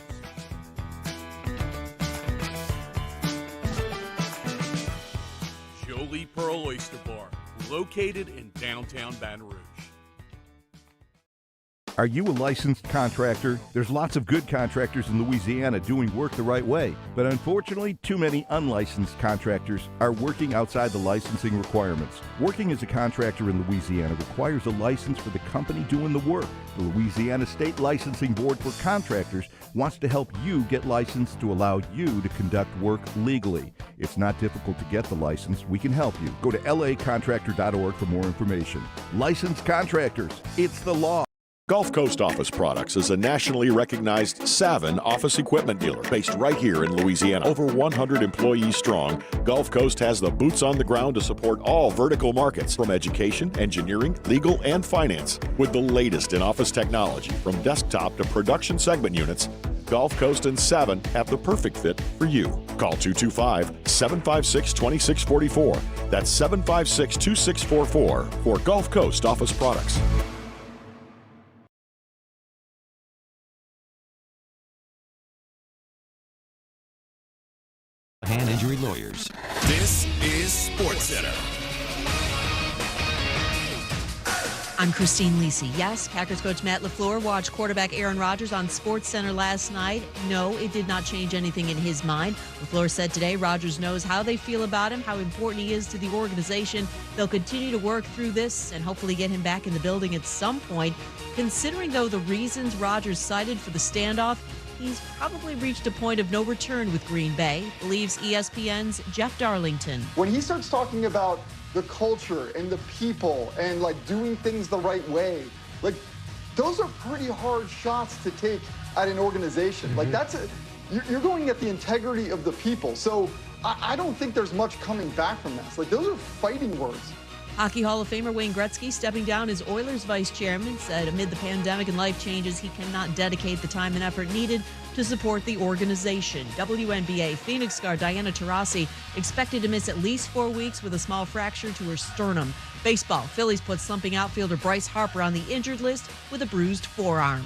Jolie Pearl Oyster Bar, located in downtown Baton Rouge. Are you a licensed contractor? There's lots of good contractors in Louisiana doing work the right way, but unfortunately, too many unlicensed contractors are working outside the licensing requirements. Working as a contractor in Louisiana requires a license for the company doing the work. The Louisiana State Licensing Board for Contractors wants to help you get licensed to allow you to conduct work legally. It's not difficult to get the license. We can help you. Go to lacontractor.org for more information. Licensed contractors, it's the law. Gulf Coast Office Products is a nationally recognized Saban office equipment dealer based right here in Louisiana. Over 100 employees strong, Gulf Coast has the boots on the ground to support all vertical markets from education, engineering, legal, and finance. With the latest in office technology from desktop to production segment units, Gulf Coast and Saban have the perfect fit for you. Call 225-756-2644. That's 756-2644 for Gulf Coast Office Products. Hand injury lawyers. This is SportsCenter. I'm Christine Lisi. Yes, Packers coach Matt LaFleur watched quarterback Aaron Rodgers on SportsCenter last night. No, it did not change anything in his mind. LaFleur said today Rodgers knows how they feel about him, how important he is to the organization. They'll continue to work through this and hopefully get him back in the building at some point. Considering, though, the reasons Rodgers cited for the standoff, he's probably reached a point of no return with Green Bay, believes ESPN's Jeff Darlington. When he starts talking about the culture and the people and like doing things the right way, like those are pretty hard shots to take at an organization. Like you're going at the integrity of the people. So I don't think there's much coming back from this. Like those are fighting words. Hockey Hall of Famer Wayne Gretzky stepping down as Oilers vice chairman said amid the pandemic and life changes, he cannot dedicate the time and effort needed to support the organization. WNBA Phoenix star Diana Taurasi expected to miss at least 4 weeks with a small fracture to her sternum. Baseball, Phillies put slumping outfielder Bryce Harper on the injured list with a bruised forearm.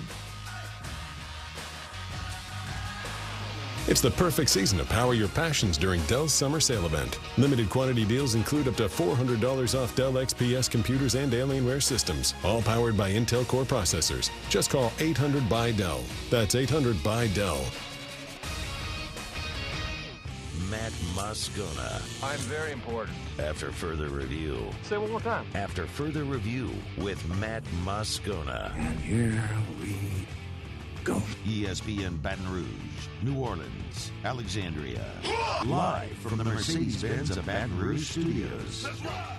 It's the perfect season to power your passions during Dell's summer sale event. Limited quantity deals include up to $400 off Dell XPS computers and Alienware systems, all powered by Intel Core processors. Just call 800-BUY-DELL. That's 800-BUY-DELL. Matt Moscoona. I'm very important. After further review. Say it one more time. After further review with Matt Moscoona. And here we go. ESPN Baton Rouge, New Orleans, Alexandria. Live from the Mercedes-Benz of Baton Rouge studios. Let's ride.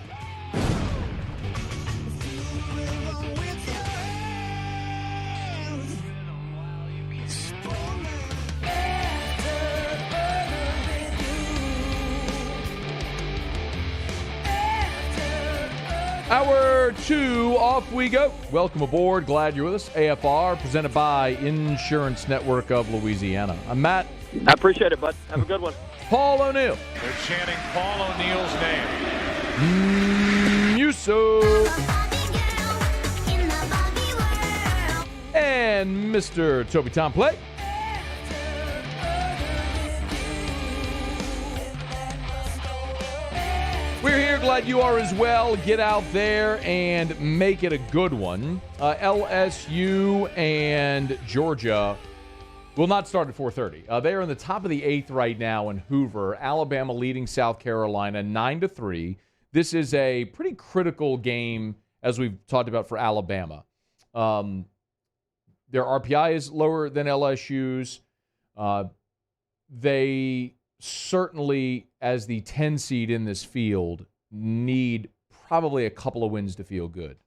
Hour 2, off we go. Welcome aboard. Glad you're with us. AFR, presented by Insurance Network of Louisiana. I'm Matt. I appreciate it, bud. Have a good one. Paul O'Neill. They're chanting Paul O'Neill's name. Musso. And Mr. Toby Tom Play. We're here. Glad you are as well. Get out there and make it a good one. LSU and Georgia will not start at 4:30. They are in the top of the 8th right now in Hoover. Alabama leading South Carolina 9-3. This is a pretty critical game, as we've talked about, for Alabama. Their RPI is lower than LSU's. They certainly, as the 10 seed in this field, need probably a couple of wins to feel good.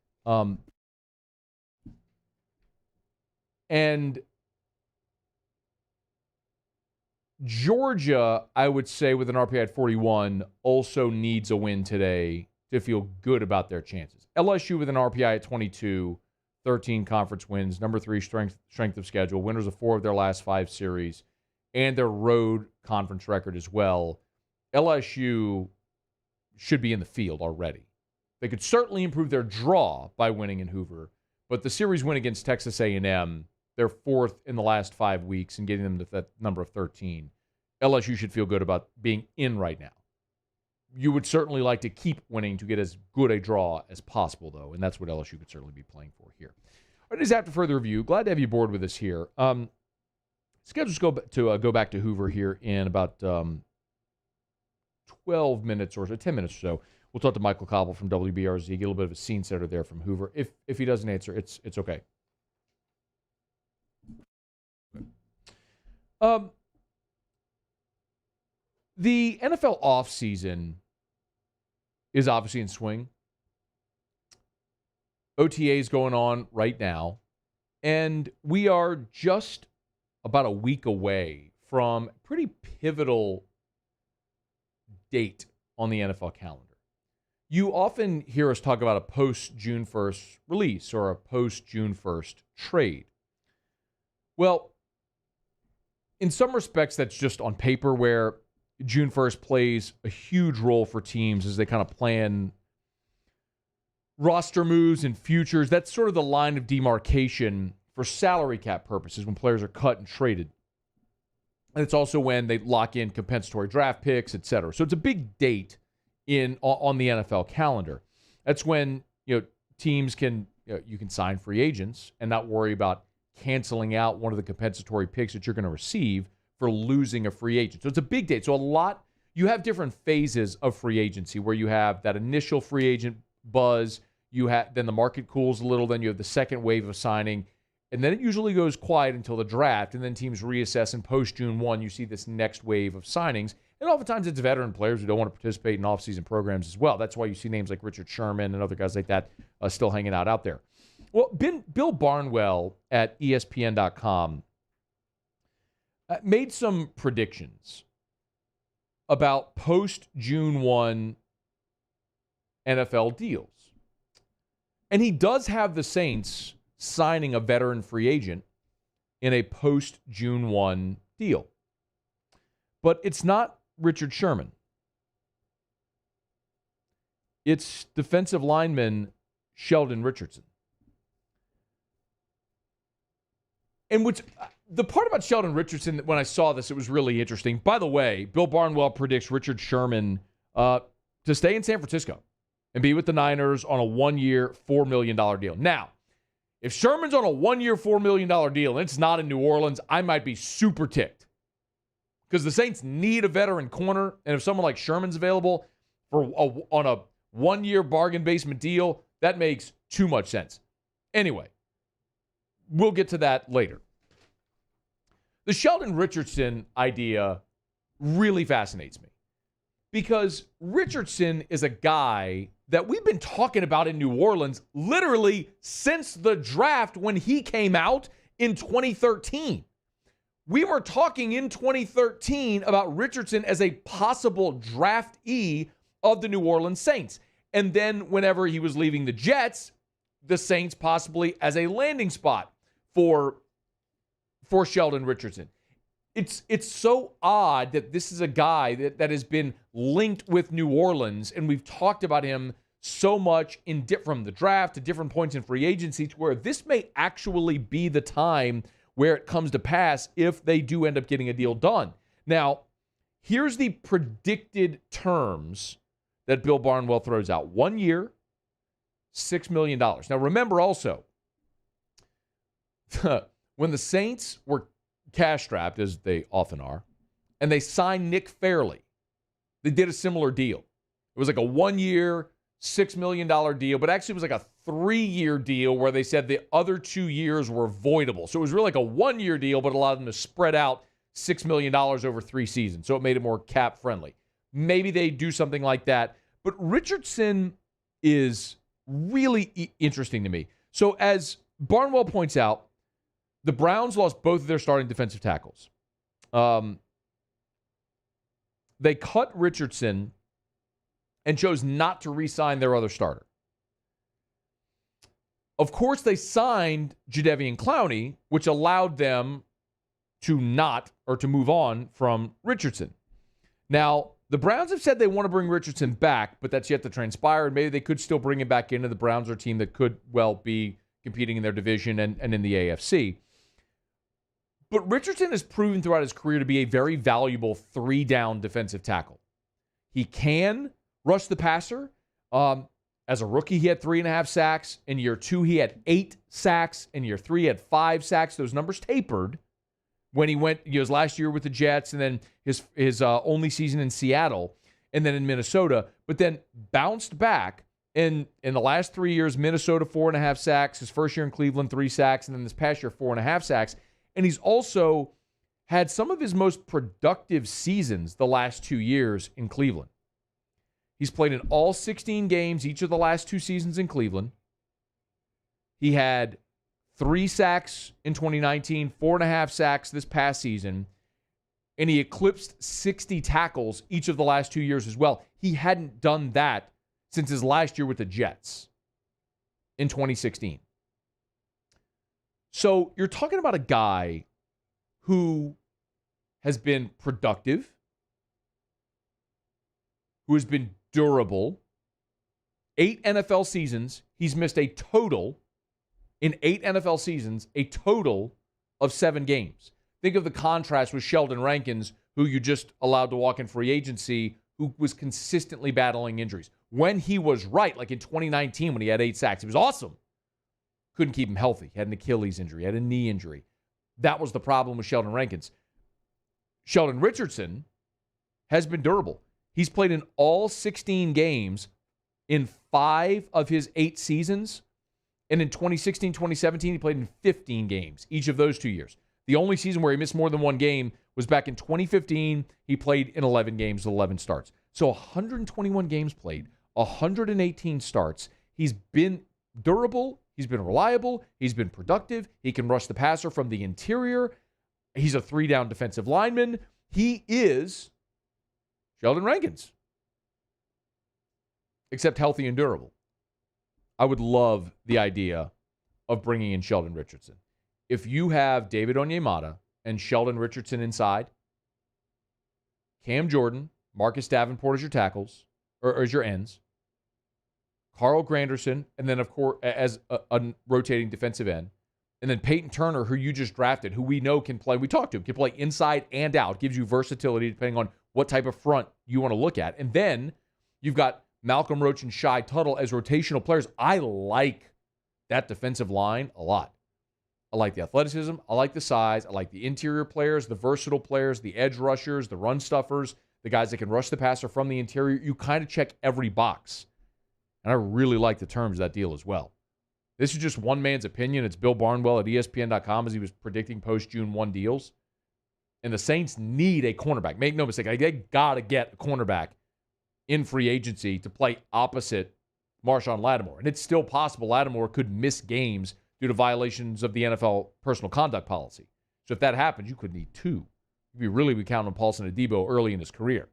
And Georgia, I would say, with an RPI at 41, also needs a win today to feel good about their chances. LSU with an RPI at 22, 13 conference wins, number 3 strength of schedule, winners of 4 of their last 5 series, and their road conference record as well. LSU should be in the field already. They could certainly improve their draw by winning in Hoover, but the series win against Texas A&M, they're 4th in the last 5 weeks and getting them to that number of 13. LSU should feel good about being in right now. You would certainly like to keep winning to get as good a draw as possible, though, and that's what LSU could certainly be playing for here. It is after further review. Glad to have you aboard with us here. Schedules go back to Hoover here in about 12 minutes or so, 10 minutes or so. We'll talk to Michael Cauble from WBRZ, get a little bit of a scene setter there from Hoover. If he doesn't answer, it's okay. The NFL offseason is obviously in swing. OTA is going on right now. And we are just about a week away from a pretty pivotal date on the NFL calendar. You often hear us talk about a post-June 1st release or a post-June 1st trade. Well, in some respects, that's just on paper, where June 1st plays a huge role for teams as they kind of plan roster moves and futures. That's sort of the line of demarcation for salary cap purposes when players are cut and traded. And it's also when they lock in compensatory draft picks, et cetera. So it's a big date on the NFL calendar. That's when teams can you can sign free agents and not worry about canceling out one of the compensatory picks that you're going to receive for losing a free agent. So it's a big date. So you have different phases of free agency where you have that initial free agent buzz, then the market cools a little, then you have the second wave of signing, and then it usually goes quiet until the draft, and then teams reassess, and post-June 1, you see this next wave of signings. And oftentimes it's veteran players who don't want to participate in off-season programs as well. That's why you see names like Richard Sherman and other guys like that still hanging out there. Well, Bill Barnwell at ESPN.com made some predictions about post-June 1 NFL deals. And he does have the Saints signing a veteran free agent in a post-June 1 deal. But it's not Richard Sherman. It's defensive lineman Sheldon Richardson. And the part about Sheldon Richardson, when I saw this, it was really interesting. By the way, Bill Barnwell predicts Richard Sherman to stay in San Francisco and be with the Niners on a 1-year, $4 million deal. Now, if Sherman's on a 1-year, $4 million deal and it's not in New Orleans, I might be super ticked. Because the Saints need a veteran corner, and if someone like Sherman's available on a 1-year bargain basement deal, that makes too much sense. Anyway, we'll get to that later. The Sheldon Richardson idea really fascinates me because Richardson is a guy that we've been talking about in New Orleans literally since the draft when he came out in 2013. We were talking in 2013 about Richardson as a possible draftee of the New Orleans Saints. And then whenever he was leaving the Jets, the Saints possibly as a landing spot for Sheldon Richardson. It's so odd that this is a guy that has been linked with New Orleans, and we've talked about him so much from the draft to different points in free agency to where this may actually be the time where it comes to pass if they do end up getting a deal done. Now, here's the predicted terms that Bill Barnwell throws out. 1 year, $6 million. Now, remember also, when the Saints were cash-strapped, as they often are, and they signed Nick Fairley, they did a similar deal. It was like a 1-year, $6 million deal, but actually it was like a 3-year deal where they said the other 2 years were voidable. So it was really like a 1-year deal, but allowed them to spread out $6 million over 3 seasons. So it made it more cap-friendly. Maybe they do something like that. But Richardson is really interesting to me. So as Barnwell points out, the Browns lost both of their starting defensive tackles. They cut Richardson and chose not to re-sign their other starter. Of course, they signed Jadeveon Clowney, which allowed them to move on from Richardson. Now, the Browns have said they want to bring Richardson back, but that's yet to transpire, and maybe they could still bring him back into the Browns are a team that could well be competing in their division and in the AFC. But Richardson has proven throughout his career to be a very valuable 3-down defensive tackle. He can rush the passer. As a rookie, he had 3.5 sacks. In year 2, he had 8 sacks. In year 3, he had 5 sacks. Those numbers tapered when he went his last year with the Jets and then his only season in Seattle and then in Minnesota, but then bounced back. In the last 3 years, Minnesota, 4.5 sacks. His first year in Cleveland, 3 sacks. And then this past year, 4.5 sacks. And he's also had some of his most productive seasons the last 2 years in Cleveland. He's played in all 16 games each of the last 2 seasons in Cleveland. He had 3 sacks in 2019, 4.5 sacks this past season, and he eclipsed 60 tackles each of the last 2 years as well. He hadn't done that since his last year with the Jets in 2016. So you're talking about a guy who has been productive, who has been durable. 8 NFL seasons, he's missed a total, in 8 NFL seasons, a total of 7 games. Think of the contrast with Sheldon Rankins, who you just allowed to walk in free agency, who was consistently battling injuries. When he was right, like in 2019 when he had 8 sacks, it was awesome. Couldn't keep him healthy. He had an Achilles injury, had a knee injury. That was the problem with Sheldon Rankins. Sheldon Richardson has been durable. He's played in all 16 games in 5 of his 8 seasons. And in 2016, 2017, he played in 15 games, each of those 2 years. The only season where he missed more than 1 game was back in 2015. He played in 11 games, 11 starts. So 121 games played, 118 starts. He's been durable. He's been reliable. He's been productive. He can rush the passer from the interior. He's a 3-down defensive lineman. He is Sheldon Rankins, except healthy and durable. I would love the idea of bringing in Sheldon Richardson. If you have David Onyemata and Sheldon Richardson inside, Cam Jordan, Marcus Davenport as your tackles, or as your ends, Carl Granderson, and then, of course, as a rotating defensive end, and then Peyton Turner, who you just drafted, who we know can play. We talked to him, can play inside and out, gives you versatility depending on what type of front you want to look at. And then you've got Malcolm Roach and Shai Tuttle as rotational players. I like that defensive line a lot. I like the athleticism. I like the size. I like the interior players, the versatile players, the edge rushers, the run stuffers, the guys that can rush the passer from the interior. You kind of check every box. And I really like the terms of that deal as well. This is just one man's opinion. It's Bill Barnwell at ESPN.com as he was predicting post-June 1 deals. And the Saints need a cornerback. Make no mistake, they got to get a cornerback in free agency to play opposite Marshawn Lattimore. And it's still possible Lattimore could miss games due to violations of the NFL personal conduct policy. So if that happens, you could need 2. You'd really be counting on Paulson Adebo early in his career.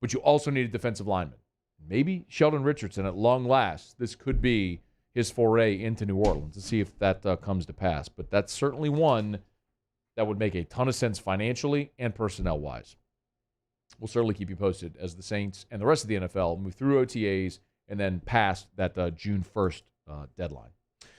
But you also need a defensive lineman. Maybe Sheldon Richardson, at long last, this could be his foray into New Orleans. Let's see if that comes to pass. But that's certainly one that would make a ton of sense financially and personnel-wise. We'll certainly keep you posted as the Saints and the rest of the NFL move through OTAs and then past that June 1st deadline. All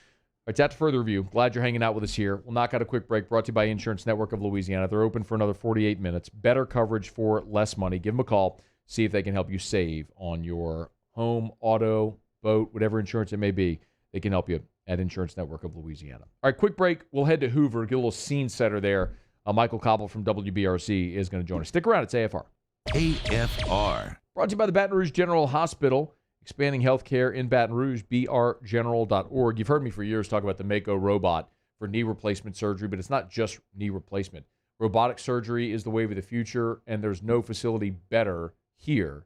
right, that's further review. Glad you're hanging out with us here. We'll knock out a quick break brought to you by Insurance Network of Louisiana. They're open for another 48 minutes. Better coverage for less money. Give them a call. See if they can help you save on your home, auto, boat, whatever insurance it may be. They can help you at Insurance Network of Louisiana. All right, quick break. We'll head to Hoover, get a little scene setter there. Michael Cauble from WBRC is going to join us. Stick around. It's AFR. AFR. Brought to you by the Baton Rouge General Hospital. Expanding healthcare in Baton Rouge, brgeneral.org. You've heard me for years talk about the Mako robot for knee replacement surgery, but it's not just knee replacement. Robotic surgery is the wave of the future, and there's no facility better here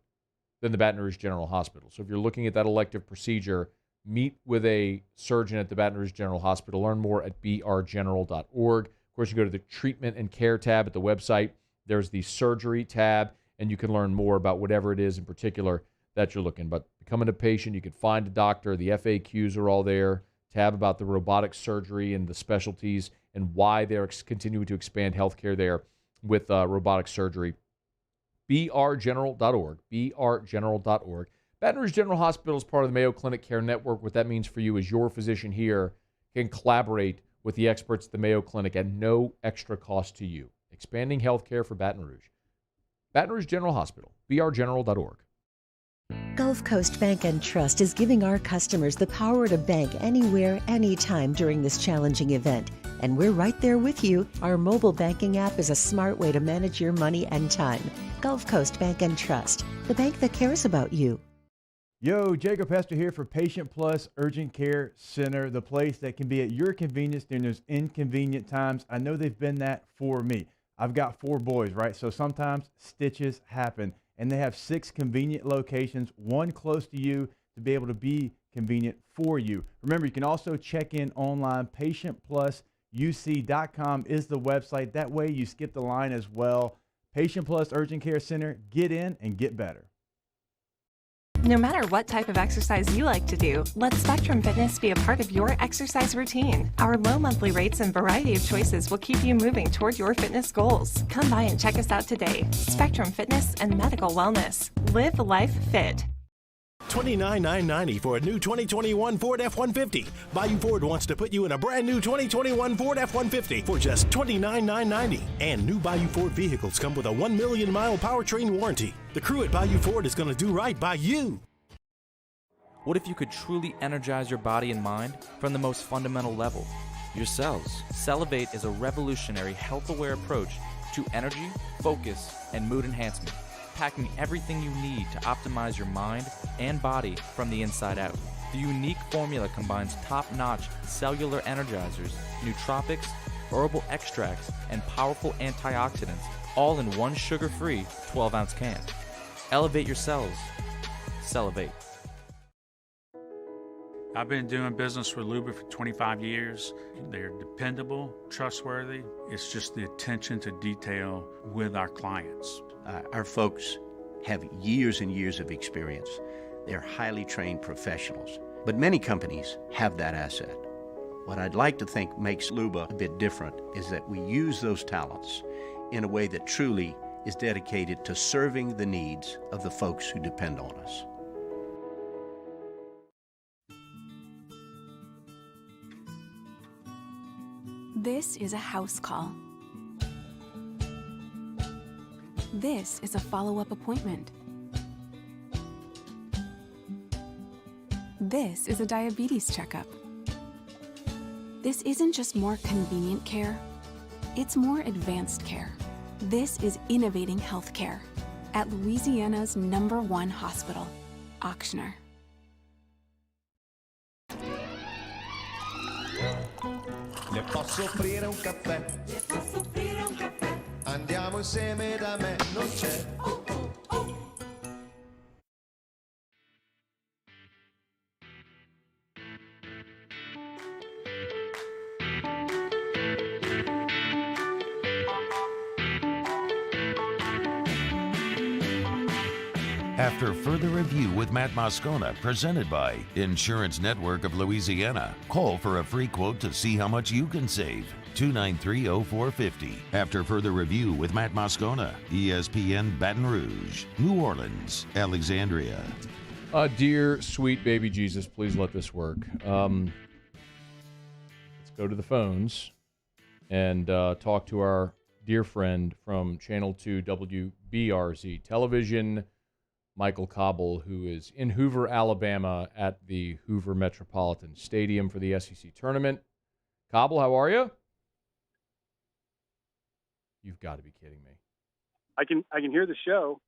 than the Baton Rouge General Hospital. So if you're looking at that elective procedure, meet with a surgeon at the Baton Rouge General Hospital. Learn more at brgeneral.org. Of course, you go to the treatment and care tab at the website. There's the surgery tab, and you can learn more about whatever it is in particular that you're looking. But becoming a patient, you can find a doctor. The FAQs are all there. Tab about the robotic surgery and the specialties and why they're continuing to expand healthcare there with robotic surgery. brgeneral.org, brgeneral.org. Baton Rouge General Hospital is part of the Mayo Clinic Care Network. What that means for you is your physician here can collaborate with the experts at the Mayo Clinic at no extra cost to you. Expanding healthcare for Baton Rouge. Baton Rouge General Hospital, brgeneral.org. Gulf Coast Bank and Trust is giving our customers the power to bank anywhere, anytime during this challenging event. And we're right there with you. Our mobile banking app is a smart way to manage your money and time. Gulf Coast Bank and Trust, the bank that cares about you. Yo, Jacob Hester here for Patient Plus Urgent Care Center, the place that can be at your convenience during those inconvenient times. I know they've been that for me. I've got 4 boys, right? So sometimes stitches happen. And they have 6 convenient locations, one close to you to be able to be convenient for you. Remember, you can also check in online. PatientPlusUC.com is the website. That way you skip the line as well. Patient Plus Urgent Care Center. Get in and get better. No matter what type of exercise you like to do, let Spectrum Fitness be a part of your exercise routine. Our low monthly rates and variety of choices will keep you moving toward your fitness goals. Come by and check us out today. Spectrum Fitness and Medical Wellness. Live life fit. $29,990 for a new 2021 Ford F-150. Bayou Ford wants to put you in a brand new 2021 Ford F-150 for just $29,990. And new Bayou Ford vehicles come with a 1 million mile powertrain warranty. The crew at Bayou Ford is going to do right by you. What if you could truly energize your body and mind from the most fundamental level? Your cells. Cellivate is a revolutionary health-aware approach to energy, focus, and mood enhancement, packing everything you need to optimize your mind and body from the inside out. The unique formula combines top-notch cellular energizers, nootropics, herbal extracts, and powerful antioxidants, all in one sugar-free 12-ounce can. Elevate your cells. Cellivate. I've been doing business with Hoover for 25 years. They're dependable, trustworthy. It's just the attention to detail with our clients. Our folks have years and years of experience. They're highly trained professionals. But many companies have that asset. What I'd like to think makes Luba a bit different is that we use those talents in a way that truly is dedicated to serving the needs of the folks who depend on us. This is a house call. This is a follow-up appointment. This is a diabetes checkup. This isn't just more convenient care, it's more advanced care. This is innovating healthcare at Louisiana's #1 hospital, Auctioner. Le posso offrire un caffè? Le posso offrire un caffè? Andiamo insieme da me, non c'è. After further review with Matt Moscoona, presented by Insurance Network of Louisiana. Call for a free quote to see how much you can save. 293-0450. After further review with Matt Moscoona, ESPN Baton Rouge, New Orleans, Alexandria. Dear sweet baby Jesus, please let this work. Let's go to the phones and talk to our dear friend from Channel 2 WBRZ Television, Michael Cauble, who is in Hoover, Alabama at the Hoover Metropolitan Stadium for the SEC tournament. Cauble, how are you? You've got to be kidding me. I can hear the show.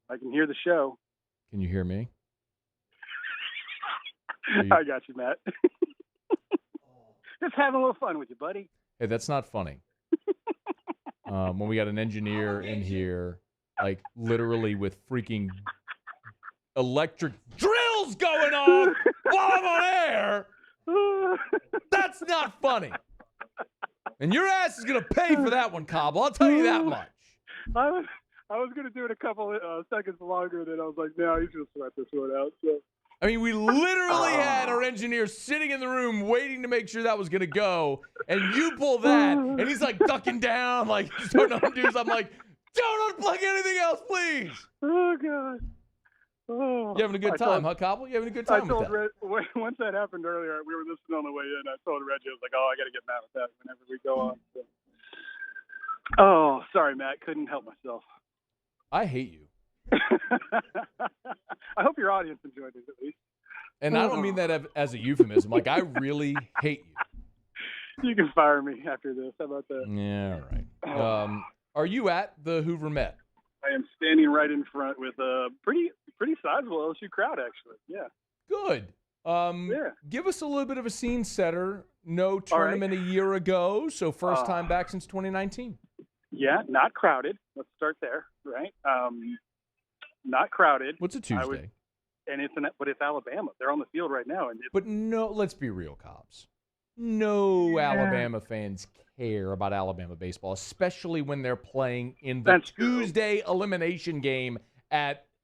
I can hear the show. Can you hear me? I got you, Matt. Just having a little fun with you, buddy. Hey, that's not funny. When we got an engineer in here, like literally with freaking electric drills going on while I'm on air, that's not funny. And your ass is going to pay for that one, Cauble. I'll tell you that much. I was going to do it a couple seconds longer, then I was like, no, he's going to sweat this one out. So. I mean, we literally had our engineer sitting in the room waiting to make sure that was going to go, and you pull that, and he's like ducking down, like starting to undo. I'm like, don't unplug anything else, please. Oh, God. Oh. You having a good time, huh, Cauble? You having a good time with that? Once that happened earlier, we were listening on the way in. I told Reggie, I was like, oh, I got to get Matt with that whenever we go on. So. Oh, sorry, Matt. Couldn't help myself. I hate you. I hope your audience enjoyed it at least. And I don't mean that as a euphemism. Like, I really hate you. You can fire me after this. How about that? Yeah, all right. Are you at the Hoover Met? I am standing right in front with a pretty sizable LSU crowd, actually. Yeah. Good. Give us a little bit of a scene setter. No tournament a year ago, so first time back since 2019. Yeah, not crowded. Let's start there, right? Not crowded. What's a Tuesday? and it's Alabama. They're on the field right now. But no, let's be real, Cobbs. No Alabama fans care about Alabama baseball, especially when they're playing in the Tuesday elimination game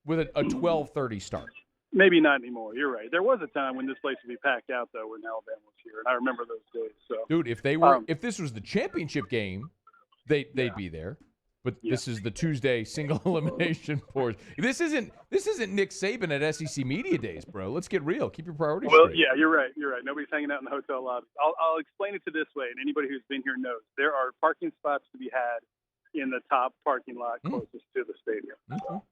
with a 12:30 start. Maybe not anymore. You're right. There was a time when this place would be packed out, though, when Alabama was here, and I remember those days. So, dude, if this was the championship game, they'd be there. But this is the Tuesday single elimination portion. This isn't Nick Saban at SEC Media Days, bro. Let's get real. Keep your priorities straight. Yeah, you're right. You're right. Nobody's hanging out in the hotel lobby. I'll explain it to this way, and anybody who's been here knows there are parking spots to be had in the top parking lot closest to the stadium. Okay.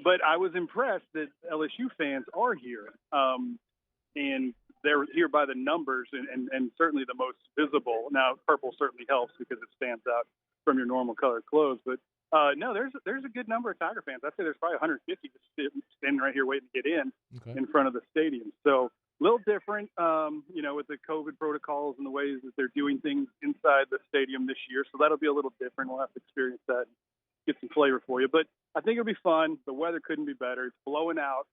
But I was impressed that LSU fans are here, and they're here by the numbers and certainly the most visible. Now, purple certainly helps because it stands out from your normal colored clothes. But, no, there's a good number of Tiger fans. I'd say there's probably 150 just standing right here waiting to get in front of the stadium. So a little different, with the COVID protocols and the ways that they're doing things inside the stadium this year. So that'll be a little different. We'll have to experience that and get some flavor for you. But I think it'll be fun. The weather couldn't be better. It's blowing out.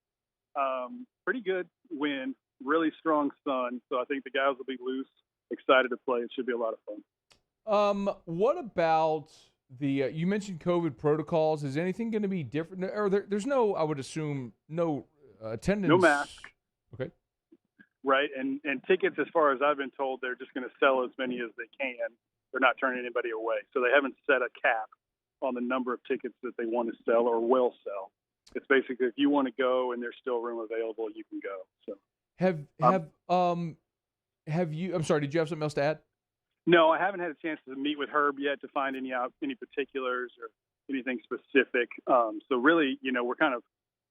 Pretty good wind, really strong sun. So I think the guys will be loose, excited to play. It should be a lot of fun. What about the you mentioned COVID protocols? Is anything going to be different? Or there's no, I would assume, no attendance. No mask. Okay. Right, and tickets, as far as I've been told, they're just going to sell as many as they can. They're not turning anybody away. So they haven't set a cap on the number of tickets that they want to sell or will sell. It's basically if you want to go and there's still room available, you can go. So have you? I'm sorry. Did you have something else to add? No, I haven't had a chance to meet with Herb yet to find any particulars or anything specific. So really, we're kind of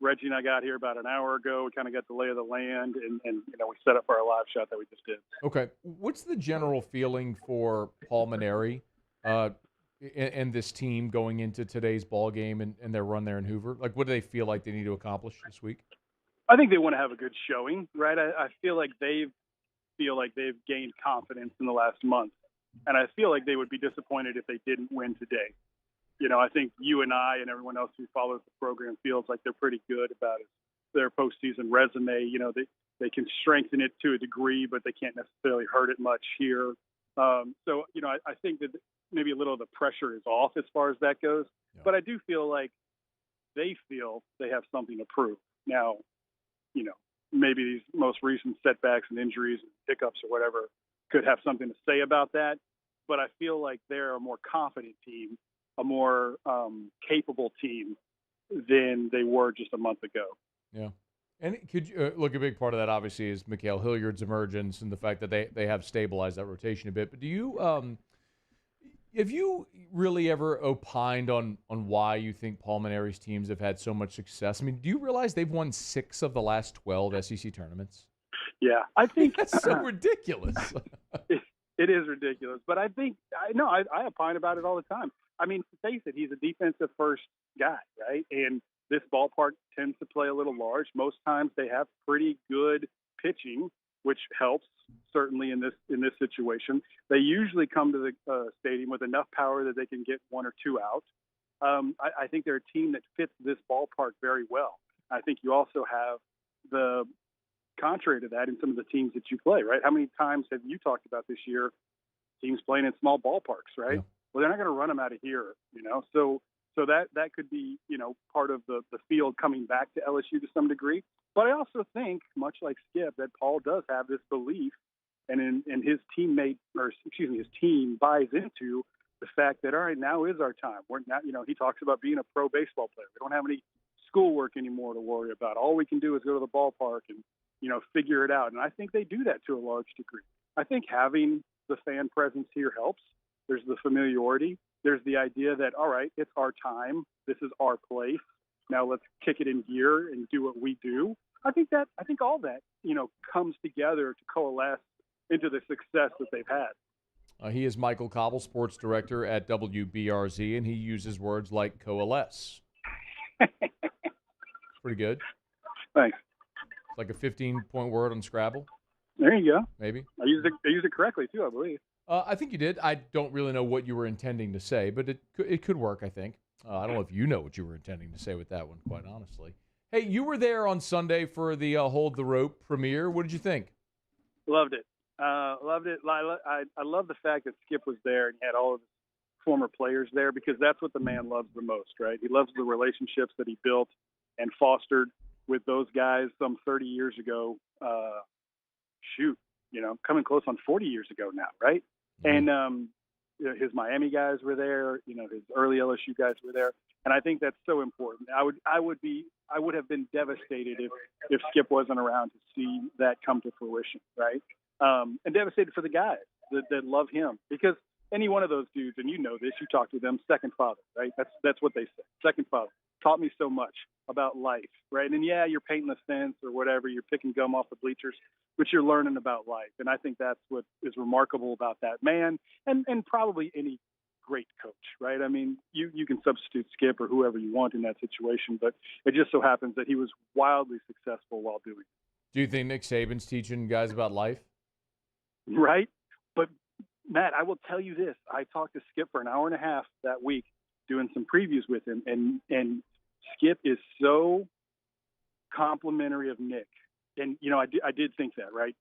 Reggie and I got here about an hour ago. We kind of got the lay of the land, and we set up our live shot that we just did. Okay, what's the general feeling for Paul Mainieri and this team going into today's ball game and their run there in Hoover? Like, what do they feel like they need to accomplish this week? I think they want to have a good showing, right? I feel like they've gained confidence in the last month, and I feel like they would be disappointed if they didn't win today. I think you and I and everyone else who follows the program feels like they're pretty good about their postseason resume. They can strengthen it to a degree, but they can't necessarily hurt it much here. I think that maybe a little of the pressure is off as far as that goes. Yeah. But I do feel like they feel they have something to prove. Now, maybe these most recent setbacks and injuries and hiccups or whatever could have something to say about that. But I feel like they're a more confident team, a more capable team than they were just a month ago. Yeah. And could you look, a big part of that obviously is Mikal Hilliard's emergence and the fact that they have stabilized that rotation a bit. But do you have you really ever opined on why you think Paul Mainieri's teams have had so much success? I mean, do you realize they've won 6 of the last 12 SEC tournaments? Yeah, I think that's so ridiculous. It is ridiculous, but I think I opine about it all the time. I mean, to face it, he's a defensive first guy, right? And this ballpark tends to play a little large. Most times they have pretty good pitching, which helps certainly in this situation. They usually come to the stadium with enough power that they can get 1 or 2 out. I think they're a team that fits this ballpark very well. I think you also have the contrary to that in some of the teams that you play, right? How many times have you talked about this year teams playing in small ballparks, right? Yeah. Well, they're not going to run them out of here, So that could be, part of the field coming back to LSU to some degree. But I also think, much like Skip, that Paul does have this belief, and his his team buys into the fact that, all right, now is our time. We're not, he talks about being a pro baseball player. We don't have any schoolwork anymore to worry about. All we can do is go to the ballpark and, figure it out. And I think they do that to a large degree. I think having the fan presence here helps. There's the familiarity. There's the idea that, all right, it's our time. This is our place. Now let's kick it in gear and do what we do. I think all that, comes together to coalesce into the success that they've had. He is Michael Cauble, sports director at WBRZ, and he uses words like coalesce. Pretty good. Thanks. It's like a 15-point word on Scrabble. There you go. Maybe. I used it correctly, too, I believe. I think you did. I don't really know what you were intending to say, but it could work, I think. I don't know if you know what you were intending to say with that one, quite honestly. Hey, you were there on Sunday for the Hold the Rope premiere. What did you think? Loved it. Loved it. I love the fact that Skip was there and had all of his former players there, because that's what the man loves the most, right? He loves the relationships that he built and fostered with those guys some 30 years ago. Coming close on 40 years ago now, right? Mm-hmm. And his Miami guys were there. His early LSU guys were there, and I think that's so important. I would have been devastated if Skip wasn't around to see that come to fruition, right? And devastated for the guys that love him, because any one of those dudes, and you know this, you talk to them, second father, right? That's what they say. Second father taught me so much about life, right? And yeah, you're painting the fence or whatever, you're picking gum off the bleachers, but you're learning about life. And I think that's what is remarkable about that man, and probably any great coach, right? I mean, you can substitute Skip or whoever you want in that situation, but it just so happens that he was wildly successful while doing it. Do you think Nick Saban's teaching guys about life? Right. But Matt, I will tell you this. I talked to Skip for an hour and a half that week doing some previews with him, and Skip is so complimentary of Nick. And, I did think that, right?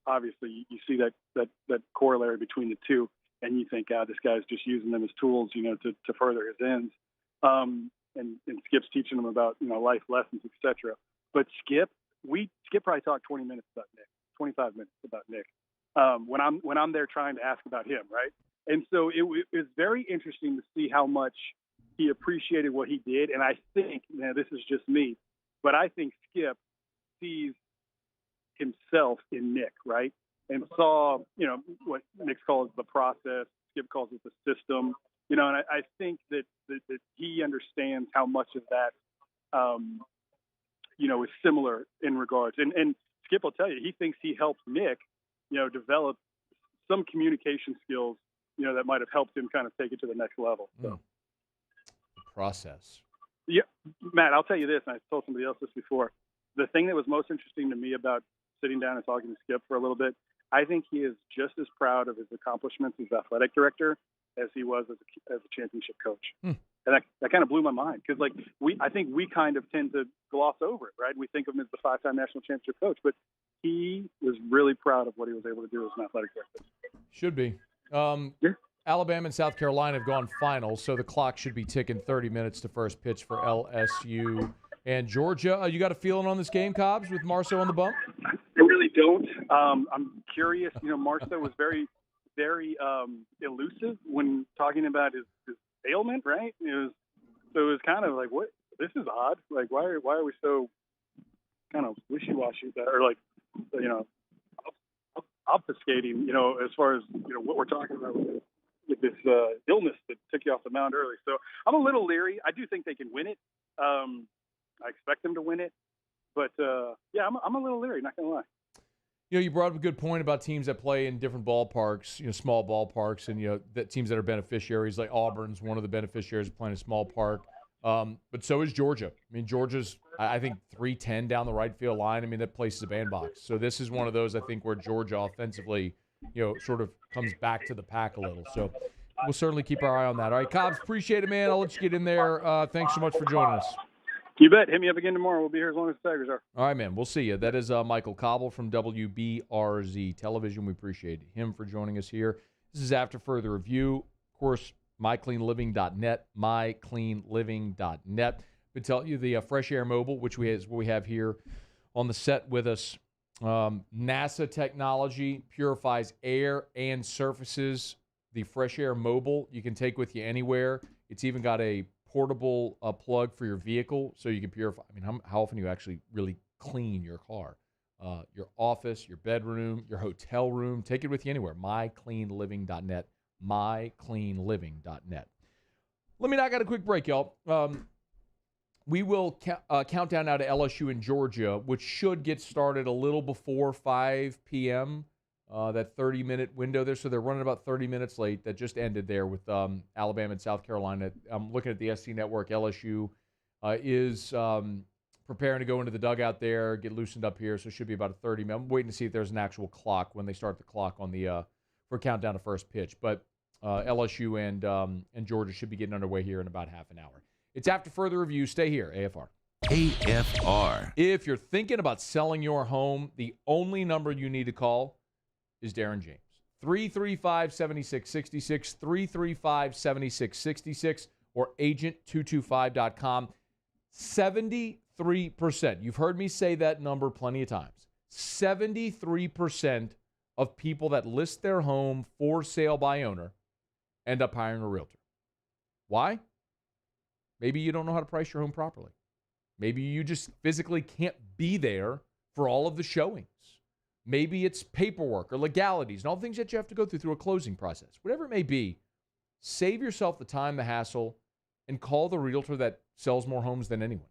Obviously you see that corollary between the two, and you think, this guy's just using them as tools, to further his ends. And Skip's teaching them about, life lessons, etc. But Skip probably talked 20 minutes about Nick, 25 minutes about Nick. When I'm there trying to ask about him, right? And so it was very interesting to see how much he appreciated what he did. And I think, this is just me, but I think Skip sees himself in Nick, right? And saw, what Nick calls the process, Skip calls it the system, and I think that he understands how much of that, is similar in regards. And Skip will tell you, he thinks he helped Nick, develop some communication skills, that might have helped him kind of take it to the next level. So. Process. Yeah, Matt, I'll tell you this, and I told somebody else this before. The thing that was most interesting to me about sitting down and talking to Skip for a little bit, I think he is just as proud of his accomplishments as athletic director as he was as a championship coach. And that kind of blew my mind, because I think we kind of tend to gloss over it, right? We think of him as the 5-time national championship coach, but he was really proud of what he was able to do as an athletic director. Should be. Alabama and South Carolina have gone final, so the clock should be ticking 30 minutes to first pitch for LSU and Georgia. You got a feeling on this game, Cobbs, with Marceaux on the bump? I really don't. I'm curious. Marceaux was very, very elusive when talking about his ailment, right? It was kind of like, what? This is odd. Like, why are we so kind of wishy-washy or obfuscating, as far as, what we're talking about with this illness that took you off the mound early. So I'm a little leery. I do think they can win it. I expect them to win it. But, I'm a little leery, not going to lie. You brought up a good point about teams that play in different ballparks, small ballparks, and, that teams that are beneficiaries, like Auburn's one of the beneficiaries of playing a small park. But so is Georgia. I mean, Georgia's, I think, 310 down the right field line. I mean, that place is a bandbox. So this is one of those, I think, where Georgia offensively, sort of comes back to the pack a little. So we'll certainly keep our eye on that. All right, Cobbs, appreciate it, man. I'll let you get in there. Thanks so much for joining us. You bet. Hit me up again tomorrow. We'll be here as long as the Tigers are. All right, man. We'll see you. That is Michael Cauble from WBRZ Television. We appreciate him for joining us here. This is After Further Review. Of course, mycleanliving.net, mycleanliving.net. We tell you the Fresh Air Mobile, which we have here on the set with us. NASA technology purifies air and surfaces. The Fresh Air Mobile you can take with you anywhere. It's even got a portable plug for your vehicle, so you can purify. I mean, how often do you actually really clean your car? Your office, your bedroom, your hotel room. Take it with you anywhere. mycleanliving.net, mycleanliving.net. Let me knock out a quick break, y'all. We will count down now to LSU and Georgia, which should get started a little before 5 p.m., that 30-minute window there. So they're running about 30 minutes late. That just ended there with Alabama and South Carolina. I'm looking at the SC Network. LSU is preparing to go into the dugout there, get loosened up here. So it should be about a 30 minute. I'm waiting to see if there's an actual clock when they start the clock on the for countdown to first pitch. But LSU and Georgia should be getting underway here in about half an hour. It's After Further Review. Stay here, AFR. AFR. If you're thinking about selling your home, the only number you need to call is Darren James. 335-7666, 335-7666, or agent225.com. 73%. You've heard me say that number plenty of times. 73% of people that list their home for sale by owner end up hiring a realtor. Why? Maybe you don't know how to price your home properly. Maybe you just physically can't be there for all of the showings. Maybe it's paperwork or legalities and all the things that you have to go through a closing process. Whatever it may be, save yourself the time, the hassle, and call the realtor that sells more homes than anyone.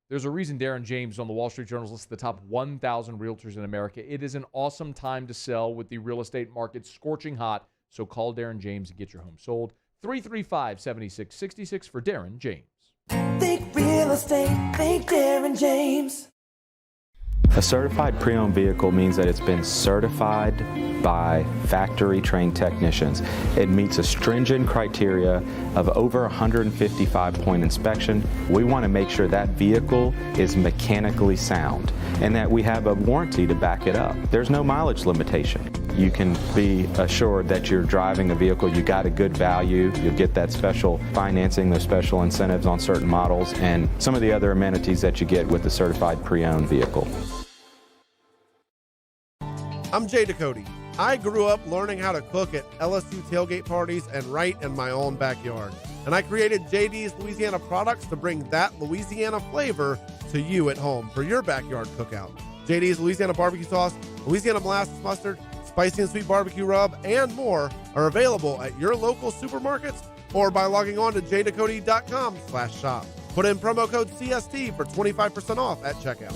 There's a reason Darren James on the Wall Street Journal lists the top 1,000 realtors in America. It is an awesome time to sell with the real estate market scorching hot. So call Darren James and get your home sold. 335-7666 for Darren James. Think real estate, think Darren James. A certified pre-owned vehicle means that it's been certified by factory-trained technicians. It meets a stringent criteria of over 155-point inspection. We want to make sure that vehicle is mechanically sound and that we have a warranty to back it up. There's no mileage limitation. You can be assured that you're driving a vehicle, you got a good value, you'll get that special financing, those special incentives on certain models, and some of the other amenities that you get with the certified pre-owned vehicle. I'm Jay Ducote. I grew up learning how to cook at LSU tailgate parties and right in my own backyard. And I created JD's Louisiana products to bring that Louisiana flavor to you at home for your backyard cookout. JD's Louisiana barbecue sauce, Louisiana molasses mustard, spicy and sweet barbecue rub, and more are available at your local supermarkets or by logging on to jducote.com/shop. Put in promo code CST for 25% off at checkout.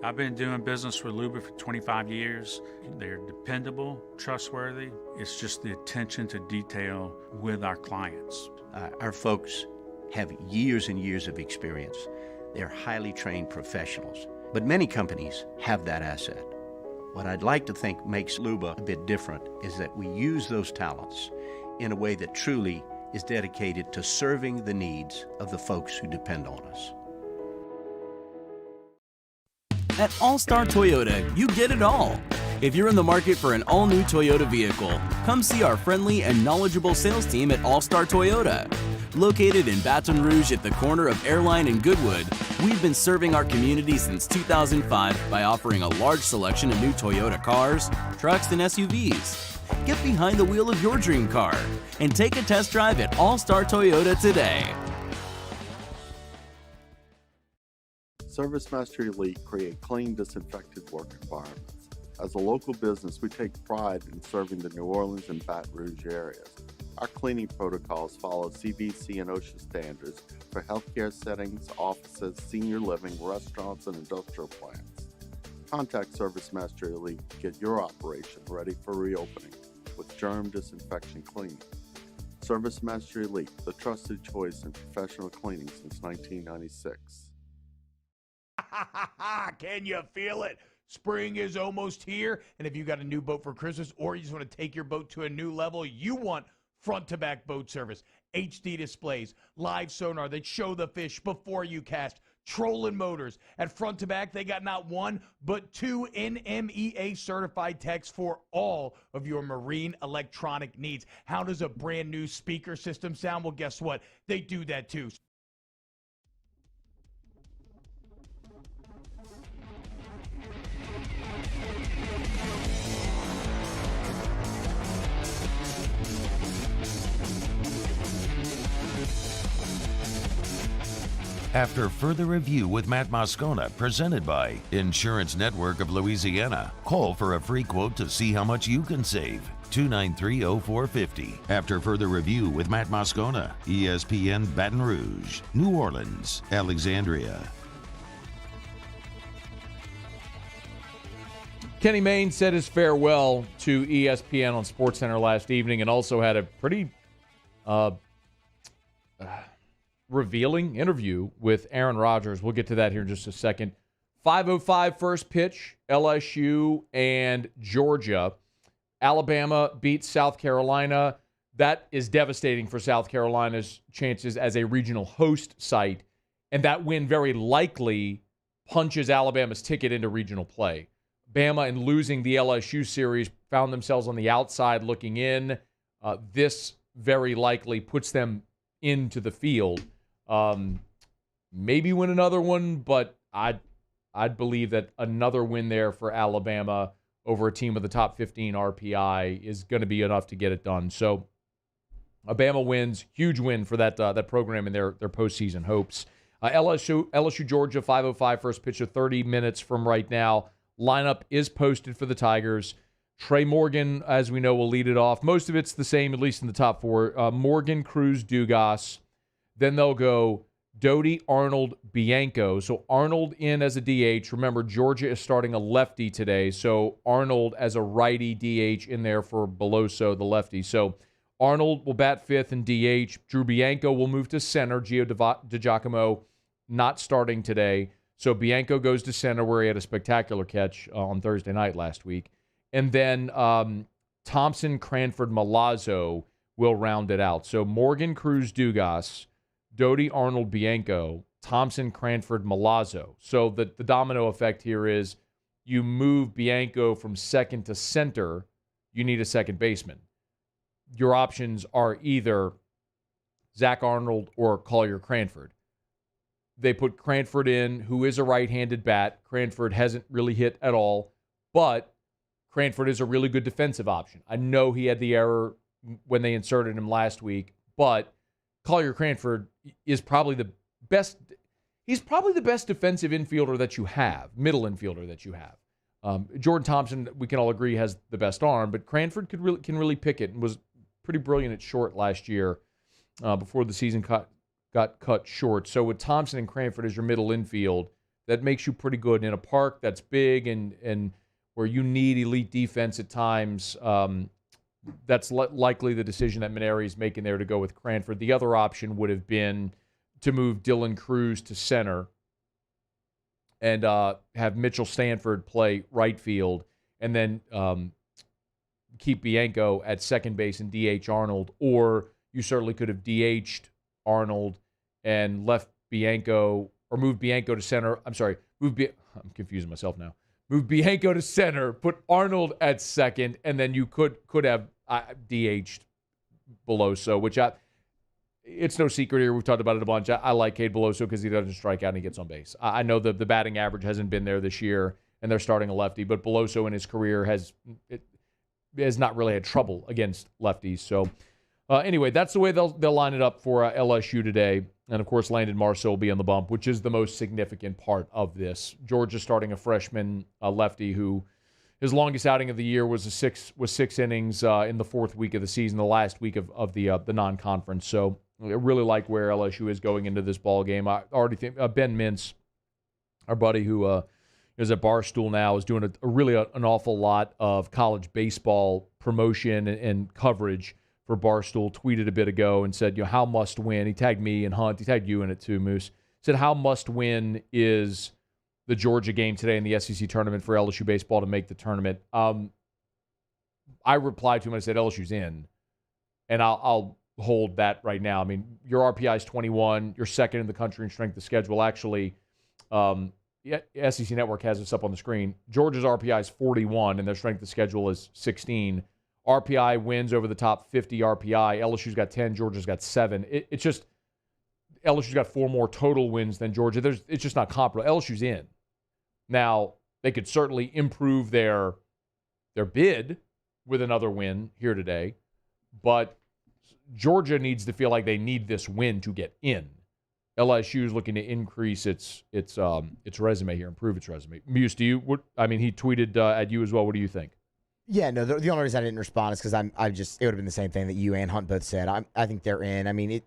I've been doing business with Luba for 25 years. They're dependable, trustworthy. It's just the attention to detail with our clients. Our folks have years and years of experience. They're highly trained professionals. But many companies have that asset. What I'd like to think makes Luba a bit different is that we use those talents in a way that truly is dedicated to serving the needs of the folks who depend on us. At All-Star Toyota, you get it all. If you're in the market for an all-new Toyota vehicle, come see our friendly and knowledgeable sales team at All-Star Toyota. Located in Baton Rouge at the corner of Airline and Goodwood, we've been serving our community since 2005 by offering a large selection of new Toyota cars, trucks, and SUVs. Get behind the wheel of your dream car and take a test drive at All-Star Toyota today. ServiceMaster Elite create clean, disinfected work environments. As a local business, we take pride in serving the New Orleans and Baton Rouge areas. Our cleaning protocols follow CDC and OSHA standards for healthcare settings, offices, senior living, restaurants, and industrial plants. Contact ServiceMaster Elite to get your operation ready for reopening with germ disinfection cleaning. ServiceMaster Elite, the trusted choice in professional cleaning since 1996. Can you feel it? Spring is almost here, and if you got a new boat for Christmas or you just want to take your boat to a new level, you want front-to-back boat service, HD displays, live sonar that show the fish before you cast, trolling motors. At front to back, they got not one, but two NMEA certified techs for all of your marine electronic needs. How does a brand new speaker system sound? Well, guess what? They do that too. After further review with Matt Moscoona, presented by Insurance Network of Louisiana. Call for a free quote to see how much you can save. 293-0450. After further review with Matt Moscoona, ESPN Baton Rouge, New Orleans, Alexandria. Kenny Mayne said his farewell to ESPN on SportsCenter last evening and also had a pretty revealing interview with Aaron Rodgers. We'll get to that here in just a second. 5:05 first pitch, LSU and Georgia. Alabama beats South Carolina. that is devastating for South Carolina's chances as a regional host site, and that win very likely punches Alabama's ticket into regional play. Bama, in losing the LSU series, found themselves on the outside looking in. This very likely puts them into the field. Maybe win another one, but I'd believe that another win there for Alabama over a team with a top 15 RPI is going to be enough to get it done. So Alabama wins, huge win for that program and their postseason hopes. LSU Georgia 5:05 first pitch of 30 minutes from right now. Lineup is posted for the Tigers. Trey Morgan, as we know, will lead it off. Most of it's the same, at least in the top four. Morgan, Cruz, Dugas. Then they'll go Doty, Arnold, Bianco. So Arnold in as a DH. Remember, Georgia is starting a lefty today. So Arnold as a righty DH in there for Beloso, the lefty. So Arnold will bat fifth and DH. Drew Bianco will move to center. Gio DiGiacomo not starting today. So Bianco goes to center where he had a spectacular catch on Thursday night last week. And then Thompson, Cranford, Milazzo will round it out. So Morgan, Cruz, Dugas, Doty, Arnold, Bianco, Thompson, Cranford, Milazzo. So the domino effect here is you move Bianco from second to center, you need a second baseman. Your options are either Zach Arnold or Collier Cranford. They put Cranford in, who is a right-handed bat. Cranford hasn't really hit at all, but Cranford is a really good defensive option. I know he had the error when they inserted him last week, but Collier Cranford is probably the best. He's probably the best defensive infielder that you have, middle infielder that you have. Jordan Thompson, we can all agree, has the best arm, but Cranford can really pick it and was pretty brilliant at short last year before the season got cut short. So with Thompson and Cranford as your middle infield, that makes you pretty good in a park that's big and where you need elite defense at times. That's likely the decision that Mainieri is making there to go with Cranford. The other option would have been to move Dylan Cruz to center and have Mitchell Stanford play right field, and then keep Bianco at second base and DH Arnold. Or you certainly could have DH'd Arnold and left Bianco, or moved Bianco to center. I'm sorry, I'm confusing myself now. Move Bianco to center, put Arnold at second, and then you could have DH'd Beloso, which it's no secret here. We've talked about it a bunch. I like Cade Beloso because he doesn't strike out and he gets on base. I know the batting average hasn't been there this year, and they're starting a lefty, but Beloso in his career has not really had trouble against lefties. So anyway, that's the way they'll line it up for LSU today. And, of course, Landon Marceaux will be on the bump, which is the most significant part of this. Georgia starting a freshman lefty who his longest outing of the year was six innings in the fourth week of the season, the last week of the non-conference. So I really like where LSU is going into this ball game. I already think Ben Mintz, our buddy who is at Barstool now, is doing an awful lot of college baseball promotion and coverage for Barstool, tweeted a bit ago and said, how must win. He tagged me and Hunt. He tagged you in it too, Moose. Said how must win is the Georgia game today in the SEC tournament for LSU baseball to make the tournament. I replied to him and I said LSU's in, and I'll hold that right now. I mean, your RPI is 21. You're second in the country in strength of schedule. Actually, SEC Network has this up on the screen. Georgia's RPI is 41, and their strength of schedule is 16. RPI wins over the top 50 RPI. LSU's got 10. Georgia's got 7. It's just LSU's got 4 more total wins than Georgia. It's just not comparable. LSU's in. Now, they could certainly improve their bid with another win here today, but Georgia needs to feel like they need this win to get in. LSU is looking to increase its resume here, improve its resume. Muse, he tweeted at you as well. What do you think? Yeah, no, the only reason I didn't respond is because it would have been the same thing that you and Hunt both said. I think they're in. I mean,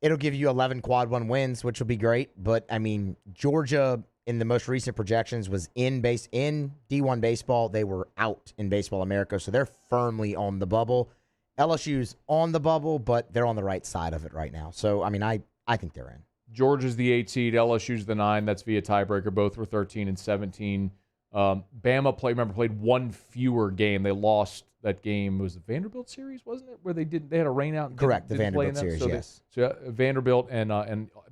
it'll give you 11 quad one wins, which will be great. But I mean, Georgia in the most recent projections was in D1 baseball. They were out in Baseball America, so they're firmly on the bubble. LSU's on the bubble, but they're on the right side of it right now. So I mean, I think they're in. Georgia's the 8 seed, LSU's the 9. That's via tiebreaker. Both were 13 and 17 Bama played one fewer game. They lost that game. It was the Vanderbilt series, wasn't it? Where they had a rain out. And Correct, the didn't play in Vanderbilt that? series, So yes. So Vanderbilt and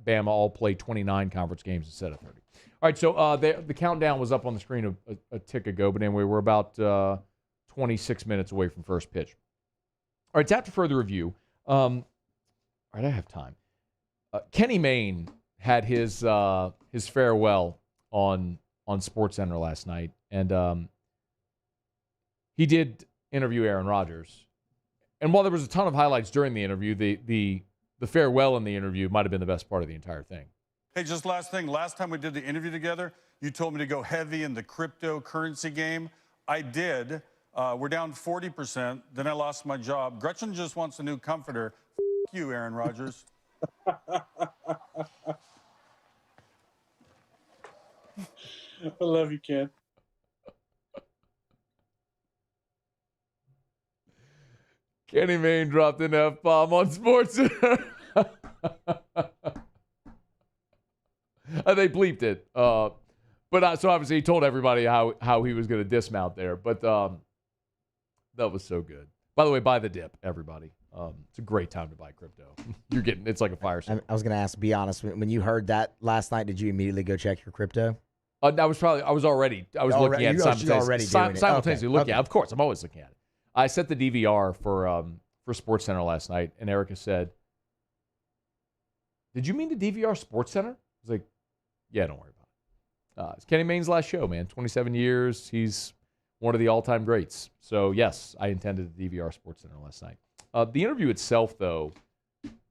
Bama all played 29 conference games instead of 30. All right, so the countdown was up on the screen a tick ago, but anyway, we're about 26 minutes away from first pitch. All right, it's after further review. All right, I have time. Kenny Mayne had his farewell on SportsCenter last night, and he did interview Aaron Rodgers. And while there was a ton of highlights during the interview, the farewell in the interview might have been the best part of the entire thing. Hey, just last thing. Last time we did the interview together, you told me to go heavy in the cryptocurrency game. I did. We're down 40%. Then I lost my job. Gretchen just wants a new comforter. F you, Aaron Rodgers. I love you, Ken. Kenny Mayne dropped an F-bomb on SportsCenter. They bleeped it. So obviously he told everybody how he was going to dismount there. But that was so good. By the way, buy the dip, everybody. It's a great time to buy crypto. It's like a fire sale. I was going to ask, be honest, when you heard that last night, did you immediately go check your crypto? I was already looking at it simultaneously. Looking at it. Of course, I'm always looking at it. I set the DVR for SportsCenter last night, and Erica said, "Did you mean to DVR SportsCenter?" I was like, "Yeah, don't worry about it." It's Kenny Mayne's last show, man. 27 years. He's one of the all-time greats. So yes, I intended to DVR SportsCenter last night. The interview itself, though,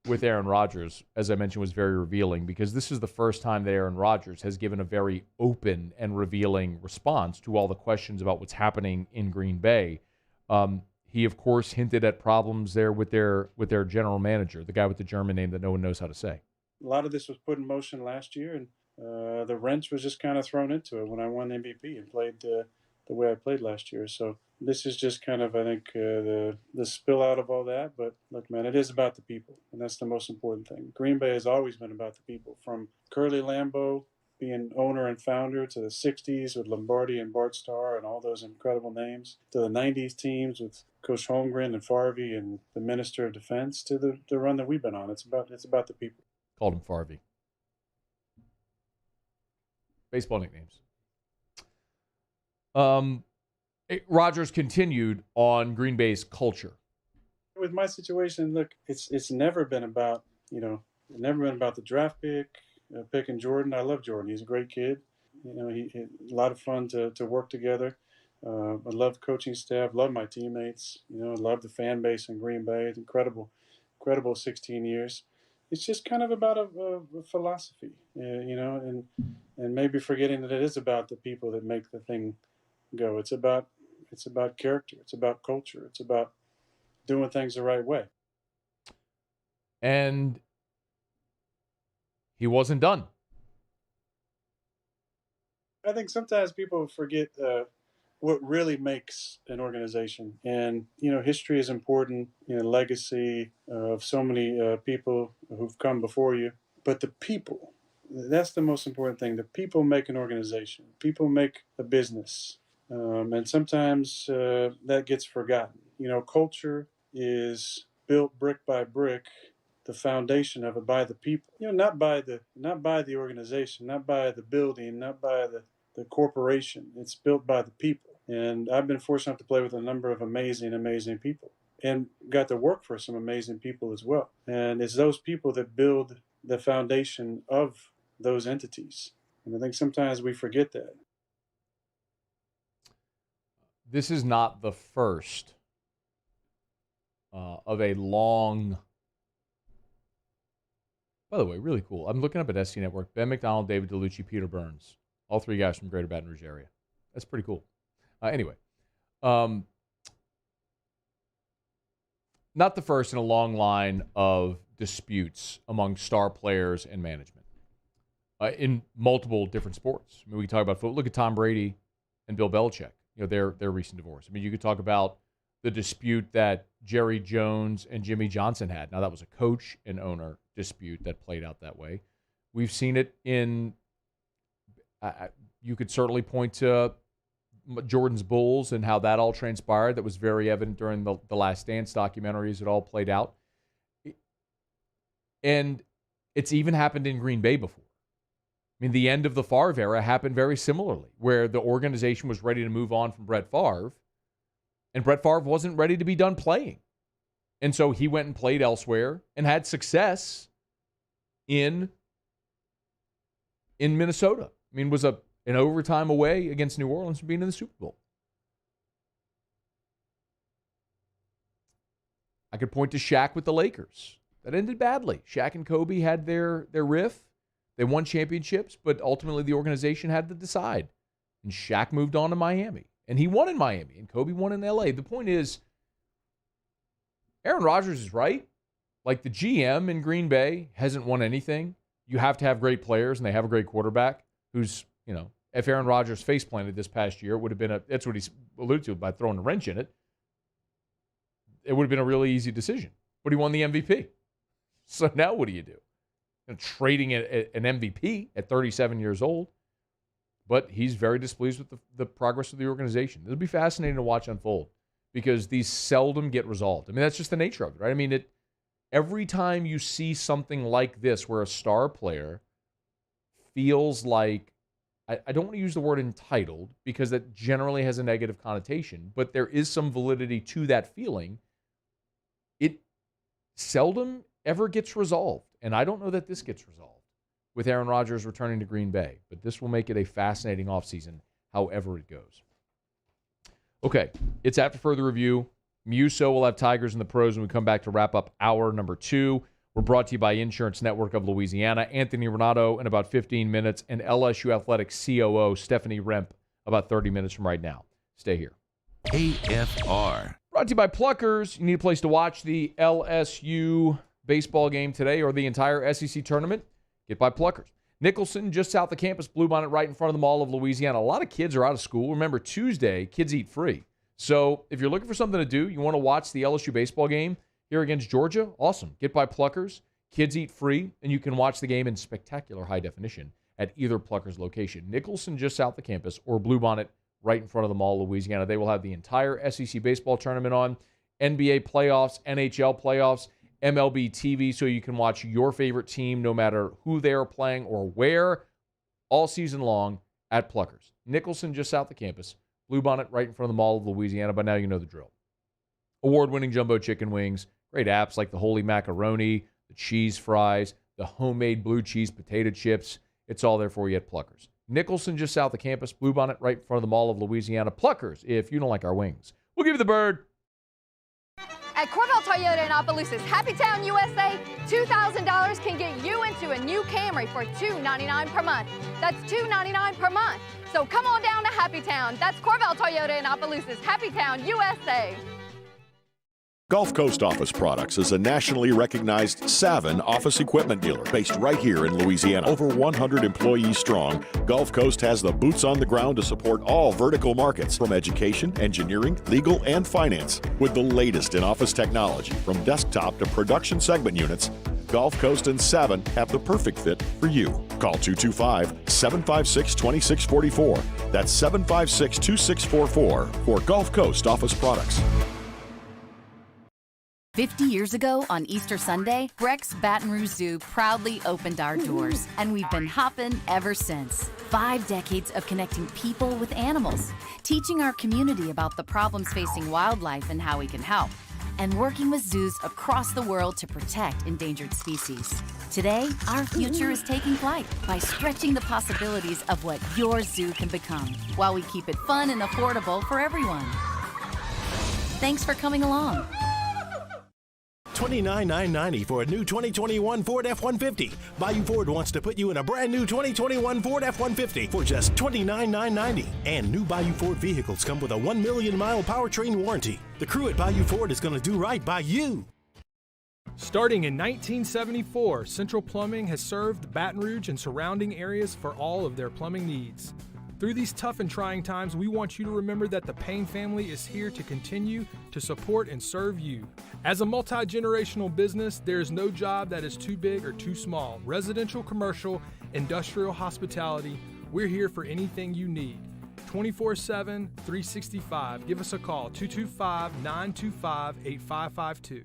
with Aaron Rodgers, as I mentioned, was very revealing because this is the first time that Aaron Rodgers has given a very open and revealing response to all the questions about what's happening in Green Bay. He, of course, hinted at problems there with their general manager, the guy with the German name that no one knows how to say. A lot of this was put in motion last year, and the wrench was just kind of thrown into it when I won MVP and played the way I played last year. So this is just kind of, I think, the spill out of all that. But look, man, it is about the people, and that's the most important thing. Green Bay has always been about the people, from Curly Lambeau being owner and founder to the 60s with Lombardi and Bart Starr and all those incredible names, to the 90s teams with Coach Holmgren and Farvey and the Minister of Defense, to the run that we've been on. It's about the people. Called him Farvey. Baseball nicknames. Rodgers continued on Green Bay's culture. With my situation, look, it's never been about, never been about the draft picking Jordan. I love Jordan. He's a great kid. He a lot of fun to work together. I love the coaching staff, love my teammates, love the fan base in Green Bay. It's incredible 16 years. It's just kind of about a philosophy, and maybe forgetting that it is about the people that make the thing go. It's about character. It's about culture. It's about doing things the right way. And he wasn't done. I think sometimes people forget what really makes an organization. And, history is important, legacy of so many people who've come before you. But the people, that's the most important thing. The people make an organization. People make a business. And sometimes that gets forgotten. Culture is built brick by brick, the foundation of it by the people. Not by the organization, not by the building, not by the corporation. It's built by the people. And I've been fortunate enough to play with a number of amazing, amazing people, and got to work for some amazing people as well. And it's those people that build the foundation of those entities. And I think sometimes we forget that. This is not the first of a long... By the way, really cool. I'm looking up at SC Network. Ben McDonald, David DeLucci, Peter Burns. All three guys from Greater Baton Rouge area. That's pretty cool. Anyway. Not the first in a long line of disputes among star players and management in multiple different sports. I mean, we can talk about football. Look at Tom Brady and Bill Belichick. Their recent divorce. I mean, you could talk about the dispute that Jerry Jones and Jimmy Johnson had. Now, that was a coach and owner dispute that played out that way. We've seen it in, you could certainly point to Jordan's Bulls and how that all transpired. That was very evident during the Last Dance documentary as it all played out. And it's even happened in Green Bay before. I mean, the end of the Favre era happened very similarly, where the organization was ready to move on from Brett Favre, and Brett Favre wasn't ready to be done playing. And so he went and played elsewhere and had success in Minnesota. I mean, was an overtime away against New Orleans from being in the Super Bowl. I could point to Shaq with the Lakers. That ended badly. Shaq and Kobe had their riff. They won championships, but ultimately the organization had to decide. And Shaq moved on to Miami. And he won in Miami, and Kobe won in L.A. The point is, Aaron Rodgers is right. Like, the GM in Green Bay hasn't won anything. You have to have great players, and they have a great quarterback who's, if Aaron Rodgers face planted this past year, it would have been that's what he alluded to by throwing a wrench in it. It would have been a really easy decision. But he won the MVP. So now what do you do? Trading an MVP at 37 years old. But he's very displeased with the progress of the organization. It'll be fascinating to watch unfold because these seldom get resolved. I mean, that's just the nature of it, right? I mean, every time you see something like this where a star player feels like, I don't want to use the word entitled because that generally has a negative connotation, but there is some validity to that feeling. It seldom ever gets resolved. And I don't know that this gets resolved with Aaron Rodgers returning to Green Bay. But this will make it a fascinating offseason, however it goes. Okay, it's after further review. Muso will have Tigers in the pros when we come back to wrap up hour number 2. We're brought to you by Insurance Network of Louisiana. Anthony Ranaudo in about 15 minutes, and LSU Athletics COO Stephanie Rempe about 30 minutes from right now. Stay here. AFR. Brought to you by Pluckers. You need a place to watch the LSU baseball game today or the entire SEC tournament. Get by Pluckers. Nicholson, just south of campus, Bluebonnet right in front of the Mall of Louisiana. A lot of kids are out of school. Remember, Tuesday, kids eat free. So if you're looking for something to do, you want to watch the LSU baseball game here against Georgia, awesome. Get by Pluckers. Kids eat free, and you can watch the game in spectacular high definition at either Pluckers location. Nicholson, just south of campus, or Bluebonnet right in front of the Mall of Louisiana. They will have the entire SEC baseball tournament on, NBA playoffs, NHL playoffs, MLB TV, so you can watch your favorite team no matter who they're playing or where, all season long at Pluckers. Nicholson, just south of campus. Bluebonnet right in front of the Mall of Louisiana. By now you know the drill. Award-winning jumbo chicken wings. Great apps like the Holy Macaroni, the cheese fries, the homemade blue cheese potato chips. It's all there for you at Pluckers. Nicholson, just south of campus. Bluebonnet right in front of the Mall of Louisiana. Pluckers, if you don't like our wings. We'll give you the bird. At Corvell Toyota in Opelousas, Happy Town, USA, $2,000 can get you into a new Camry for $299 per month. That's $299 per month. So come on down to Happy Town. That's Corvell Toyota in Opelousas, Happy Town, USA. Gulf Coast Office Products is a nationally recognized Saban office equipment dealer based right here in Louisiana. Over 100 employees strong, Gulf Coast has the boots on the ground to support all vertical markets from education, engineering, legal, and finance. With the latest in office technology from desktop to production segment units, Gulf Coast and Saban have the perfect fit for you. Call 225-756-2644. That's 756-2644 for Gulf Coast Office Products. 50 years ago on Easter Sunday, Breck's Baton Rouge Zoo proudly opened our doors, and we've been hopping ever since. 5 decades of connecting people with animals, teaching our community about the problems facing wildlife and how we can help, and working with zoos across the world to protect endangered species. Today, our future is taking flight by stretching the possibilities of what your zoo can become, while we keep it fun and affordable for everyone. Thanks for coming along. $29,990 for a new 2021 Ford F-150. Bayou Ford wants to put you in a brand new 2021 Ford F-150 for just $29,990. And new Bayou Ford vehicles come with a 1 million mile powertrain warranty. The crew at Bayou Ford is going to do right by you. Starting in 1974, Central Plumbing has served Baton Rouge and surrounding areas for all of their plumbing needs. Through these tough and trying times, we want you to remember that the Payne family is here to continue to support and serve you. As a multi-generational business, there is no job that is too big or too small. Residential, commercial, industrial, hospitality, we're here for anything you need. 24/7, 365. Give us a call, 225-925-8552.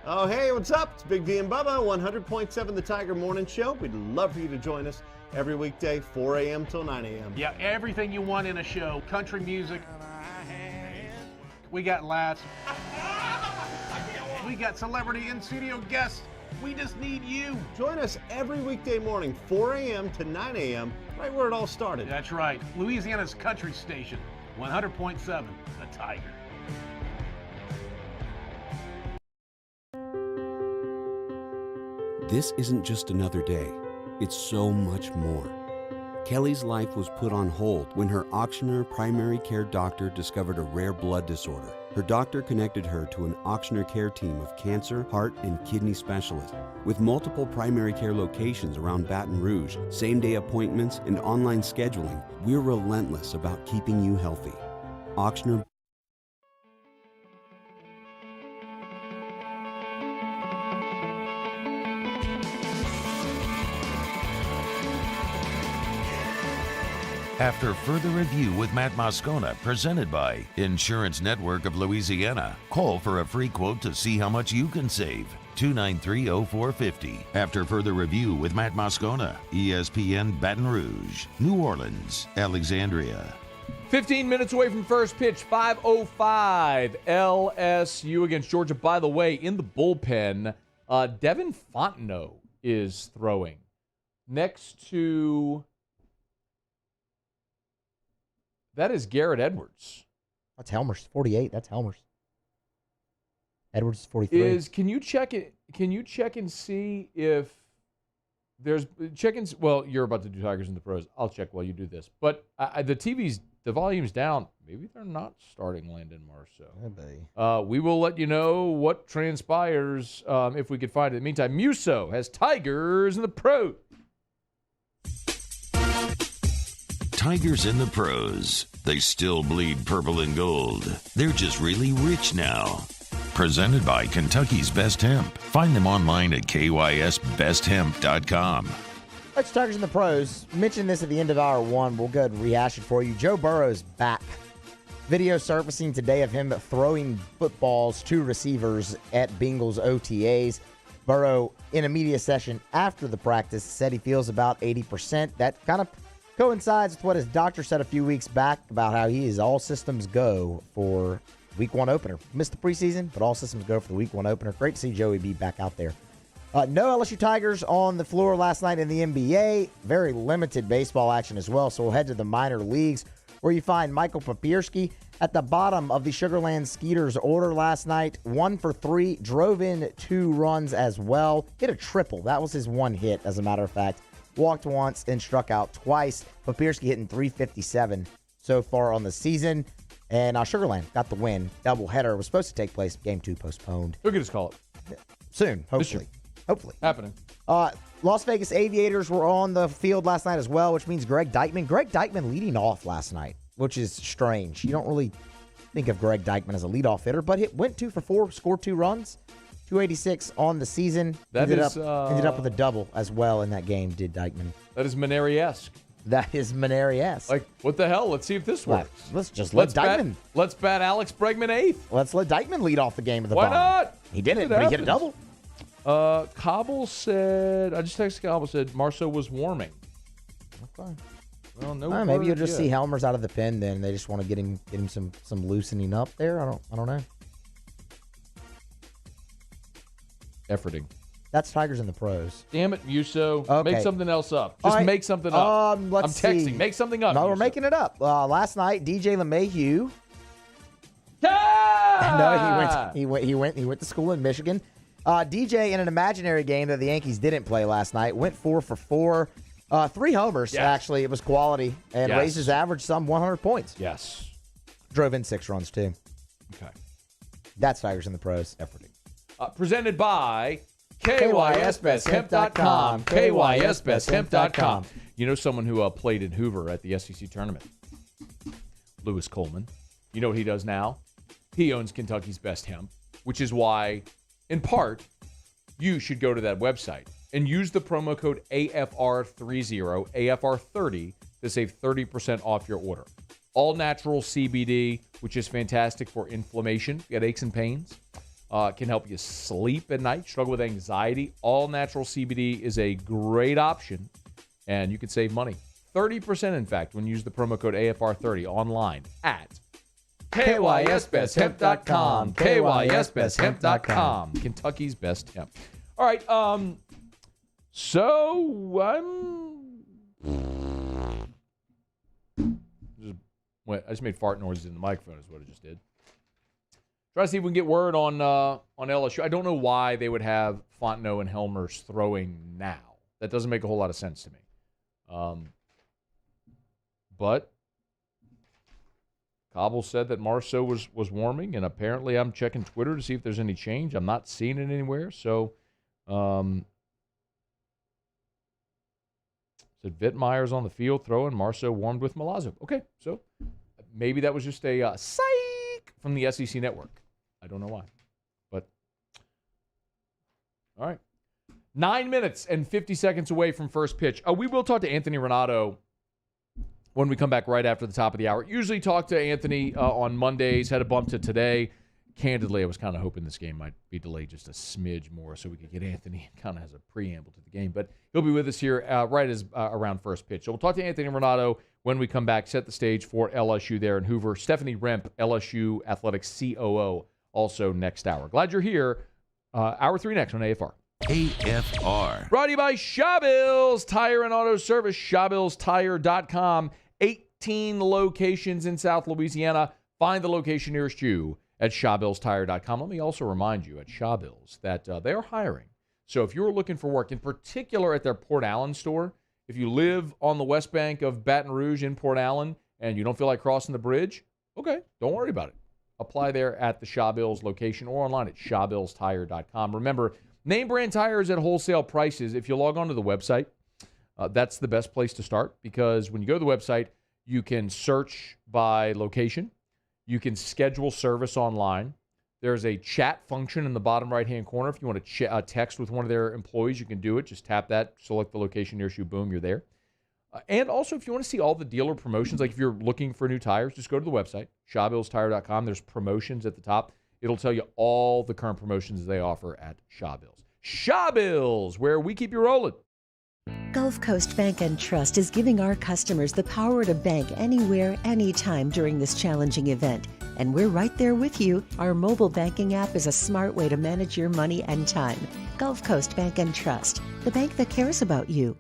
Oh, hey, what's up? It's Big V and Bubba, 100.7 The Tiger Morning Show. We'd love for you to join us every weekday, 4 a.m. till 9 a.m. Yeah, everything you want in a show. Country music. We got laughs. We got celebrity in-studio guests. We just need you. Join us every weekday morning, 4 a.m. to 9 a.m., right where it all started. That's right. Louisiana's country station, 100.7 The Tiger. This isn't just another day. It's so much more. Kelly's life was put on hold when her auctioneer primary care doctor discovered a rare blood disorder. Her doctor connected her to an auctioneer care team of cancer, heart, and kidney specialists. With multiple primary care locations around Baton Rouge, same-day appointments, and online scheduling, we're relentless about keeping you healthy. Auctioneer. After further review with Matt Moscoona, presented by Insurance Network of Louisiana. Call for a free quote to see how much you can save. 293-0450. After further review with Matt Moscoona, ESPN Baton Rouge, New Orleans, Alexandria. 15 minutes away from first pitch, 5:05. LSU against Georgia. By the way, in the bullpen, Devin Fontenot is throwing next to... That is Garrett Edwards. That's Helmer's 48. That's Helmer's. Edwards is 43. Can you check it? Can you check and see if there's check-ins? Well, you're about to do Tigers in the Pros. I'll check while you do this. But the volume's down. Maybe they're not starting Landon Marceaux. We will let you know what transpires if we could find it. In the meantime, Musso has Tigers in the Pros. Tigers in the Pros. They still bleed purple and gold. They're just really rich now. Presented by Kentucky's Best Hemp. Find them online at kysbesthemp.com. Let's Tigers in the Pros. Mentioned this at the end of hour one. We'll go ahead and rehash it for you. Joe Burrow's back. Video surfacing today of him throwing footballs to receivers at Bengals OTAs. Burrow, in a media session after the practice, said he feels about 80%. That kind of coincides with what his doctor said a few weeks back about how he is all systems go for week one opener. Missed the preseason, but all systems go for the week one opener. Great to see Joey B back out there. No LSU Tigers on the floor last night in the NBA. Very limited baseball action as well. So we'll head to the minor leagues where you find Michael Papierski at the bottom of the Sugarland Skeeters order last night. 1 for 3, drove in 2 runs as well. Hit a triple. That was his one hit, as a matter of fact. Walked once and struck out twice. Papierski hitting .357 so far on the season. And Sugarland got the win. Doubleheader was supposed to take place. Game 2 postponed. Who could just call it? Soon, hopefully. Hopefully. Happening. Las Vegas Aviators were on the field last night as well, which means Greg Dykman leading off last night, which is strange. You don't really think of Greg Dykman as a leadoff hitter, but it went 2 for 4, scored 2 runs. 286 on the season. Ended up with a double as well in that game, did Dykman. That is Mainieri-esque. That is Mainieri-esque. Like, what the hell? Let's see if this works. Let's just let Dykman. Let's bat Alex Bregman 8th. Let's let Dykman lead off the game at the Why bottom. not? He did it, but he hit a double. Cauble said, I just texted Cauble, said Marceaux was warming. Okay. Well, no. Maybe you'll just see Helmer's out of the pen then. They just want to get him some loosening up there. I don't know. Efforting. That's Tigers in the Pros. Damn it, Musso. Okay. Make something else up. Just make something up. Let's I'm texting. see. Make something up. No, Musso. we're making it up. Last night, DJ LeMahieu. Ah! No, he went to school in Michigan. DJ in an imaginary game that the Yankees didn't play last night went 4 for 4. 3 homers, actually. It was quality and raised his average some 100 points. Yes. Drove in 6 runs, too. Okay. That's Tigers in the Pros. Efforting. Presented by KYSBestHemp.com. KYSBestHemp.com. You know someone who played in Hoover at the SEC tournament? Lewis Coleman. You know what he does now? He owns Kentucky's Best Hemp, which is why, in part, you should go to that website and use the promo code AFR30, AFR30, to save 30% off your order. All natural CBD, which is fantastic for inflammation. You got aches and pains. Can help you sleep at night, struggle with anxiety. All natural CBD is a great option, and you can save money. 30%, in fact, when you use the promo code AFR30 online at KYSBestHemp.com. KYSBestHemp.com. Kentucky's best hemp. All right, I just made fart noises in the microphone is what I just did. Try to see if we can get word on LSU. I don't know why they would have Fontenot and Helmers throwing now. That doesn't make a whole lot of sense to me. But Cauble said that Marceaux was warming, and apparently I'm checking Twitter to see if there's any change. I'm not seeing it anywhere. So, said Vittmeyer's on the field throwing. Marceaux warmed with Milazzo. Okay, so maybe that was just a psych from the SEC network. I don't know why. But, all right. 9 minutes and 50 seconds away from first pitch. We will talk to Anthony Ranaudo when we come back right after the top of the hour. Usually talk to Anthony on Mondays. Had a bump to today. Candidly, I was kind of hoping this game might be delayed just a smidge more so we could get Anthony kind of as a preamble to the game. But he'll be with us here right as around first pitch. So we'll talk to Anthony Ranaudo when we come back, set the stage for LSU there in Hoover. Stephanie Rempe, LSU Athletics COO, also next hour. Glad you're here. Hour 3 next on AFR. AFR. Brought to you by Shawbills Tire and Auto Service, ShawbillsTire.com. 18 locations in South Louisiana. Find the location nearest you at ShawbillsTire.com. Let me also remind you at Shawbills that they are hiring. So if you're looking for work, in particular at their Port Allen store, if you live on the west bank of Baton Rouge in Port Allen and you don't feel like crossing the bridge, okay, don't worry about it. Apply there at the Shawbills location or online at ShawbillsTire.com. Remember, name brand tires at wholesale prices. If you log on to the website, that's the best place to start because when you go to the website, you can search by location. You can schedule service online. There's a chat function in the bottom right-hand corner. If you want to text with one of their employees, you can do it. Just tap that, select the location nearest you, boom, you're there. And also, if you want to see all the dealer promotions, like if you're looking for new tires, just go to the website, ShawbillsTire.com. There's promotions at the top. It'll tell you all the current promotions they offer at Shawbills. Shawbills, where we keep you rolling. Gulf Coast Bank and Trust is giving our customers the power to bank anywhere, anytime during this challenging event. And we're right there with you. Our mobile banking app is a smart way to manage your money and time. Gulf Coast Bank and Trust, the bank that cares about you.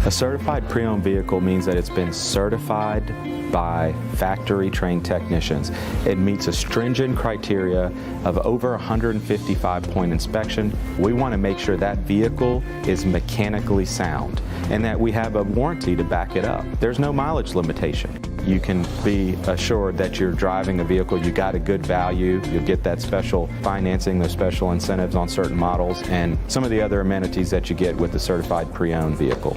A certified pre-owned vehicle means that it's been certified by factory-trained technicians. It meets a stringent criteria of over 155-point inspection. We want to make sure that vehicle is mechanically sound and that we have a warranty to back it up. There's no mileage limitation. You can be assured that you're driving a vehicle, you got a good value, you'll get that special financing, those special incentives on certain models, and some of the other amenities that you get with a certified pre-owned vehicle.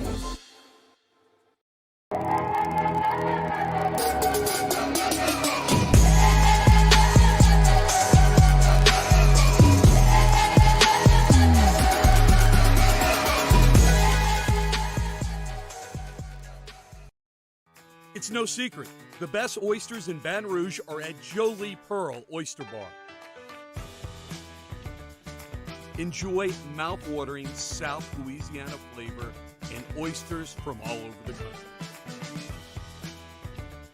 It's no secret. The best oysters in Baton Rouge are at Jolie Pearl Oyster Bar. Enjoy mouth-watering South Louisiana flavor and oysters from all over the country.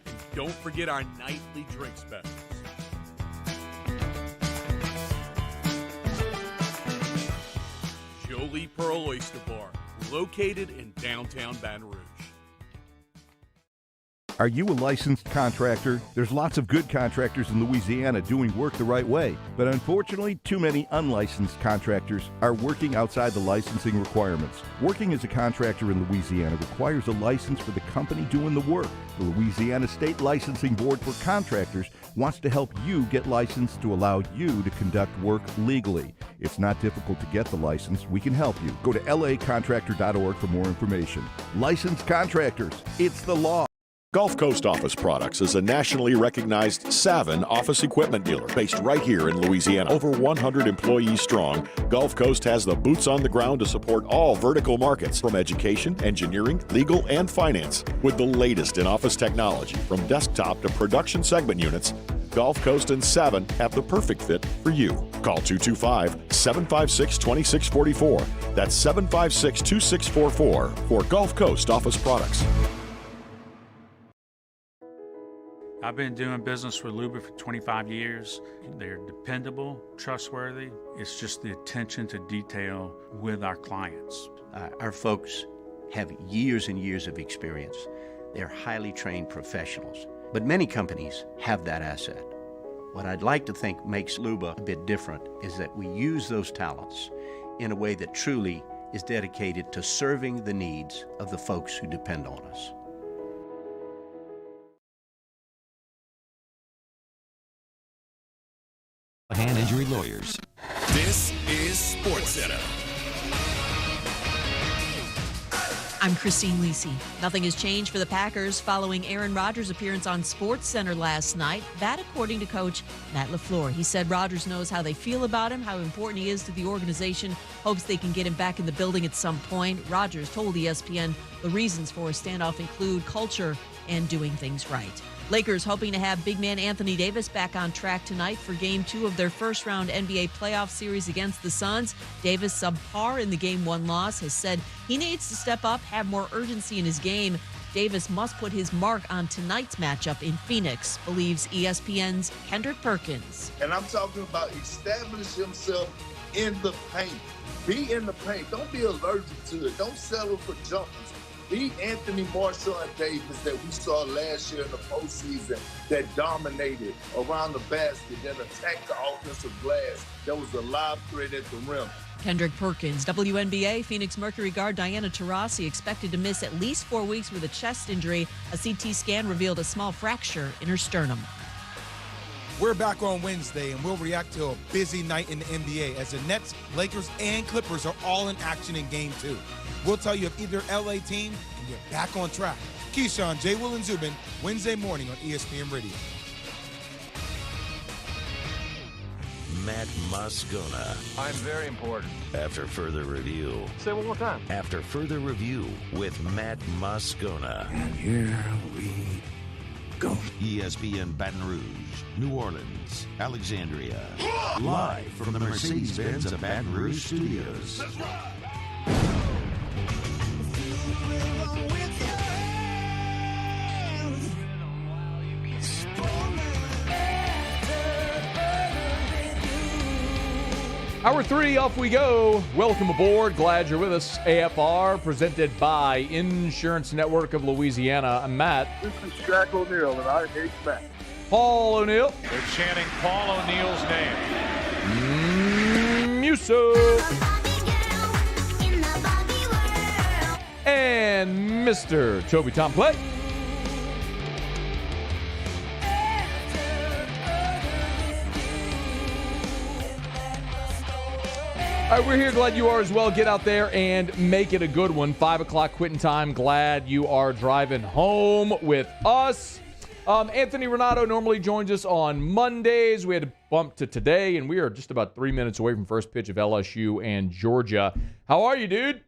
And don't forget our nightly drink specials. Jolie Pearl Oyster Bar, located in downtown Baton Rouge. Are you a licensed contractor? There's lots of good contractors in Louisiana doing work the right way, but unfortunately, too many unlicensed contractors are working outside the licensing requirements. Working as a contractor in Louisiana requires a license for the company doing the work. The Louisiana State Licensing Board for Contractors wants to help you get licensed to allow you to conduct work legally. It's not difficult to get the license. We can help you. Go to lacontractor.org for more information. Licensed contractors, it's the law. Gulf Coast Office Products is a nationally recognized Saban office equipment dealer based right here in Louisiana. Over 100 employees strong, Gulf Coast has the boots on the ground to support all vertical markets, from education, engineering, legal, and finance. With the latest in office technology, from desktop to production segment units, Gulf Coast and Saban have the perfect fit for you. Call 225-756-2644. That's 756-2644 for Gulf Coast Office Products. I've been doing business with Luba for 25 years. They're dependable, trustworthy. It's just the attention to detail with our clients. Our folks have years and years of experience. They're highly trained professionals. But many companies have that asset. What I'd like to think makes Luba a bit different is that we use those talents in a way that truly is dedicated to serving the needs of the folks who depend on us. Hand injury lawyers. This is SportsCenter. I'm Christine Lisi. Nothing has changed for the Packers following Aaron Rodgers' appearance on SportsCenter last night. That, according to Coach Matt LaFleur. He said Rodgers knows how they feel about him, how important he is to the organization, hopes they can get him back in the building at some point. Rodgers told ESPN the reasons for a standoff include culture and doing things right. Lakers hoping to have big man Anthony Davis back on track tonight for Game 2 of their first-round NBA playoff series against the Suns. Davis, subpar in the Game 1 loss, has said he needs to step up, have more urgency in his game. Davis must put his mark on tonight's matchup in Phoenix, believes ESPN's Kendrick Perkins. And I'm talking about establish himself in the paint. Be in the paint. Don't be allergic to it. Don't settle for jumpers. Be Anthony Marceaux and Davis that we saw last year in the postseason that dominated around the basket, that attacked the offensive glass. That was a live threat at the rim. Kendrick Perkins, WNBA, Phoenix Mercury guard Diana Taurasi expected to miss at least 4 weeks with a chest injury. A CT scan revealed a small fracture in her sternum. We're back on Wednesday, and we'll react to a busy night in the NBA as the Nets, Lakers, and Clippers are all in action in Game 2. We'll tell you if either LA team can get back on track. Keyshawn, J. Will, and Zubin, Wednesday morning on ESPN Radio. Matt Moscoona. I'm very important. After further review. Say one more time. After further review with Matt Moscoona. And here we go. ESPN Baton Rouge, New Orleans, Alexandria. Live from the Mercedes-Benz of Baton Rouge studios. Let's ride. Hour 3, off we go. Welcome aboard. Glad you're with us. AFR, presented by Insurance Network of Louisiana. I'm Matt. This is Shaq O'Neal, and I hate Matt. Paul O'Neal. They're chanting Paul O'Neal's name. Musso. And Mr. Toby Tom Clay. All right, we're here. Glad you are as well. Get out there and make it a good one. 5 o'clock quitting time. Glad you are driving home with us. Anthony Ranaudo normally joins us on Mondays. We had to bump to today, and we are just about 3 minutes away from first pitch of LSU and Georgia. How are you, dude?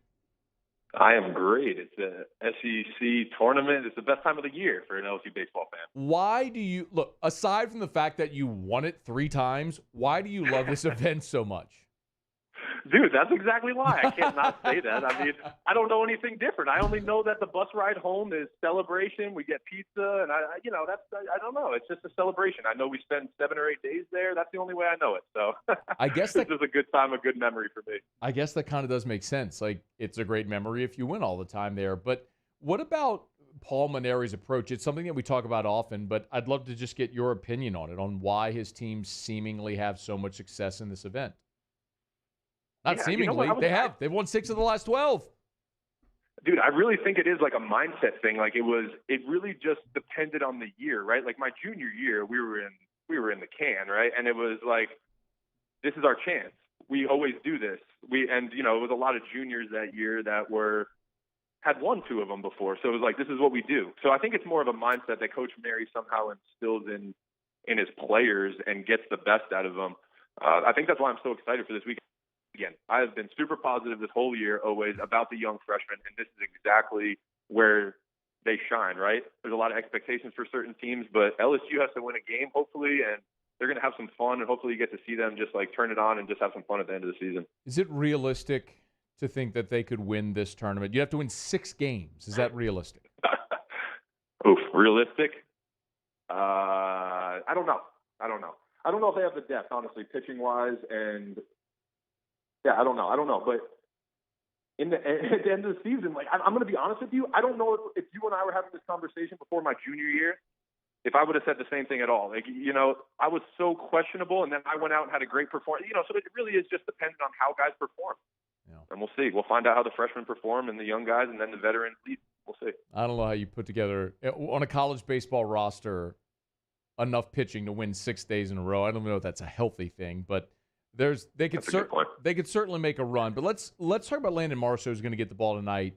I am great. It's a SEC tournament. It's the best time of the year for an LSU baseball fan. Why do you, look, aside from the fact that you won it 3 times, why do you love this event so much? Dude, that's exactly why. I can't not say that. I mean, I don't know anything different. I only know that the bus ride home is celebration. We get pizza, and I don't know. It's just a celebration. I know we spend 7 or 8 days there. That's the only way I know it. So I guess this is a good time, a good memory for me. I guess that kind of does make sense. Like, it's a great memory if you win all the time there. But what about Paul Mainieri's approach? It's something that we talk about often, but I'd love to just get your opinion on it, on why his teams seemingly have so much success in this event. Not seemingly. They've won 6 of the last 12. Dude, I really think it is like a mindset thing. Like it really just depended on the year, right? Like my junior year, we were in the can, right? And it was like, this is our chance. We always do this. It was a lot of juniors that year that were had won 2 of them before. So it was like, this is what we do. So I think it's more of a mindset that Coach Mainieri somehow instills in his players and gets the best out of them. I think that's why I'm so excited for this week. Again, I have been super positive this whole year always about the young freshmen, and this is exactly where they shine, right? There's a lot of expectations for certain teams, but LSU has to win a game, hopefully, and they're going to have some fun, and hopefully you get to see them just like turn it on and just have some fun at the end of the season. Is it realistic to think that they could win this tournament? You have to win 6 games. Is that realistic? Oof, realistic? I don't know. I don't know if they have the depth, honestly, pitching-wise, and yeah, I don't know. But at the end of the season, like I'm going to be honest with you, I don't know if you and I were having this conversation before my junior year, if I would have said the same thing at all. Like, I was so questionable, and then I went out and had a great performance. So it really is just dependent on how guys perform. Yeah. And we'll see. We'll find out how the freshmen perform and the young guys, and then the veterans lead. We'll see. I don't know how you put together, on a college baseball roster, enough pitching to win 6 days in a row. I don't know if that's a healthy thing, but they could certainly make a run. But let's talk about Landon Marceaux, who's going to get the ball tonight.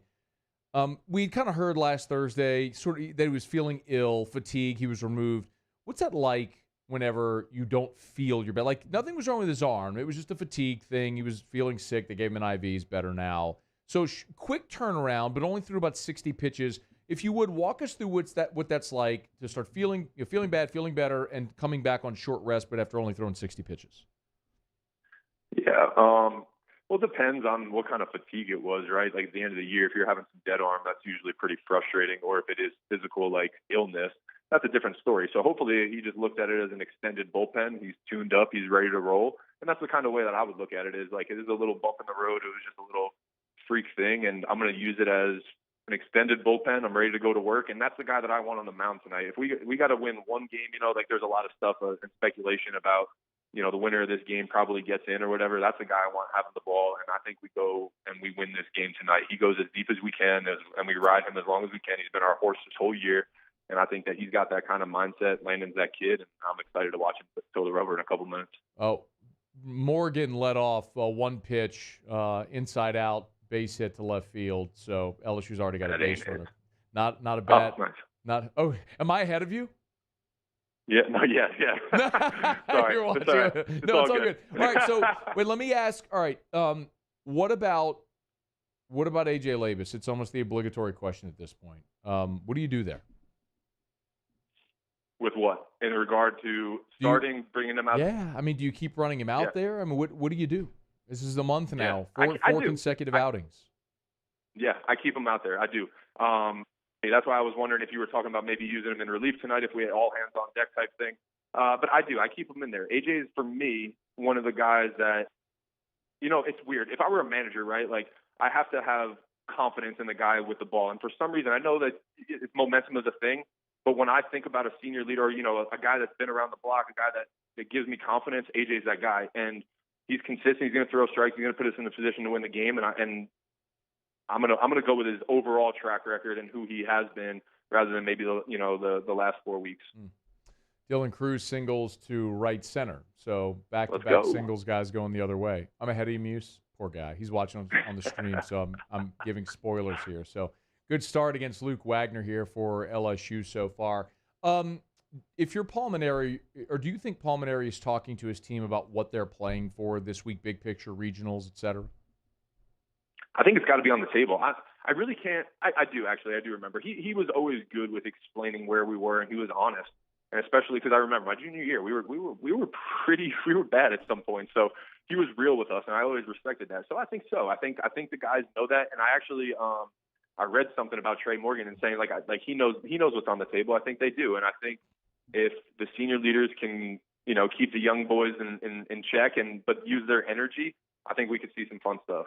We kind of heard last Thursday that he was feeling ill, fatigue. He was removed. What's that like whenever you don't feel your best? Like, nothing was wrong with his arm. It was just a fatigue thing. He was feeling sick. They gave him an IV. He's better now. So quick turnaround, but only threw about 60 pitches. If you would, walk us through what that's like to start feeling bad, feeling better, and coming back on short rest, but after only throwing 60 pitches. Yeah. Well, it depends on what kind of fatigue it was, right? Like at the end of the year, if you're having some dead arm, that's usually pretty frustrating. Or if it is physical, like illness, that's a different story. So hopefully he just looked at it as an extended bullpen. He's tuned up. He's ready to roll. And that's the kind of way that I would look at it, is like, it is a little bump in the road. It was just a little freak thing, and I'm going to use it as an extended bullpen. I'm ready to go to work, and that's the guy that I want on the mound tonight. If we got to win one game, like there's a lot of stuff and speculation about, the winner of this game probably gets in or whatever. That's the guy I want having the ball, and I think we go and we win this game tonight. He goes as deep as we can, and we ride him as long as we can. He's been our horse this whole year, and I think that he's got that kind of mindset. Landon's that kid, and I'm excited to watch him throw the rubber in a couple minutes. Oh, Morgan led off one pitch, inside out, base hit to left field. So LSU's already got a base runner. Not a bad. Oh, nice. Am I ahead of you? Yeah. No. Yeah. Sorry. You're watching. It's all good. All right. So wait. Let me ask. All right. What about AJ Labus? It's almost the obligatory question at this point. What do you do there? With what? In regard to bringing him out? Yeah. I mean, do you keep running him out there? I mean, what do you do? This is the month now. Four consecutive outings. Yeah, I keep him out there. I do. That's why I was wondering if you were talking about maybe using him in relief tonight, if we had all hands on deck type thing. But I do. I keep him in there. AJ is, for me, one of the guys that, it's weird. If I were a manager, right, like I have to have confidence in the guy with the ball. And for some reason, I know that momentum is a thing. But when I think about a senior leader or, a guy that's been around the block, a guy that gives me confidence, AJ's that guy. And he's consistent. He's going to throw strikes. He's going to put us in the position to win the game. And I'm gonna go with his overall track record and who he has been, rather than maybe the last 4 weeks. Dylan Cruz singles to right center. So back-to-back singles guys going the other way. I'm ahead of you, Muse. Poor guy. He's watching on the stream, so I'm giving spoilers here. So good start against Luke Wagner here for LSU so far. If you're Paul Mainieri, or do you think Paul Mainieri is talking to his team about what they're playing for this week, big picture, regionals, et cetera? I think it's got to be on the table. I really can't. I do, actually. I do remember. He was always good with explaining where we were, and he was honest. And especially because I remember my junior year, we were bad at some point. So he was real with us, and I always respected that. So I think so. I think the guys know that. And I actually I read something about Trey Morgan and saying like he knows what's on the table. I think they do, and I think if the senior leaders can keep the young boys in check but use their energy, I think we could see some fun stuff.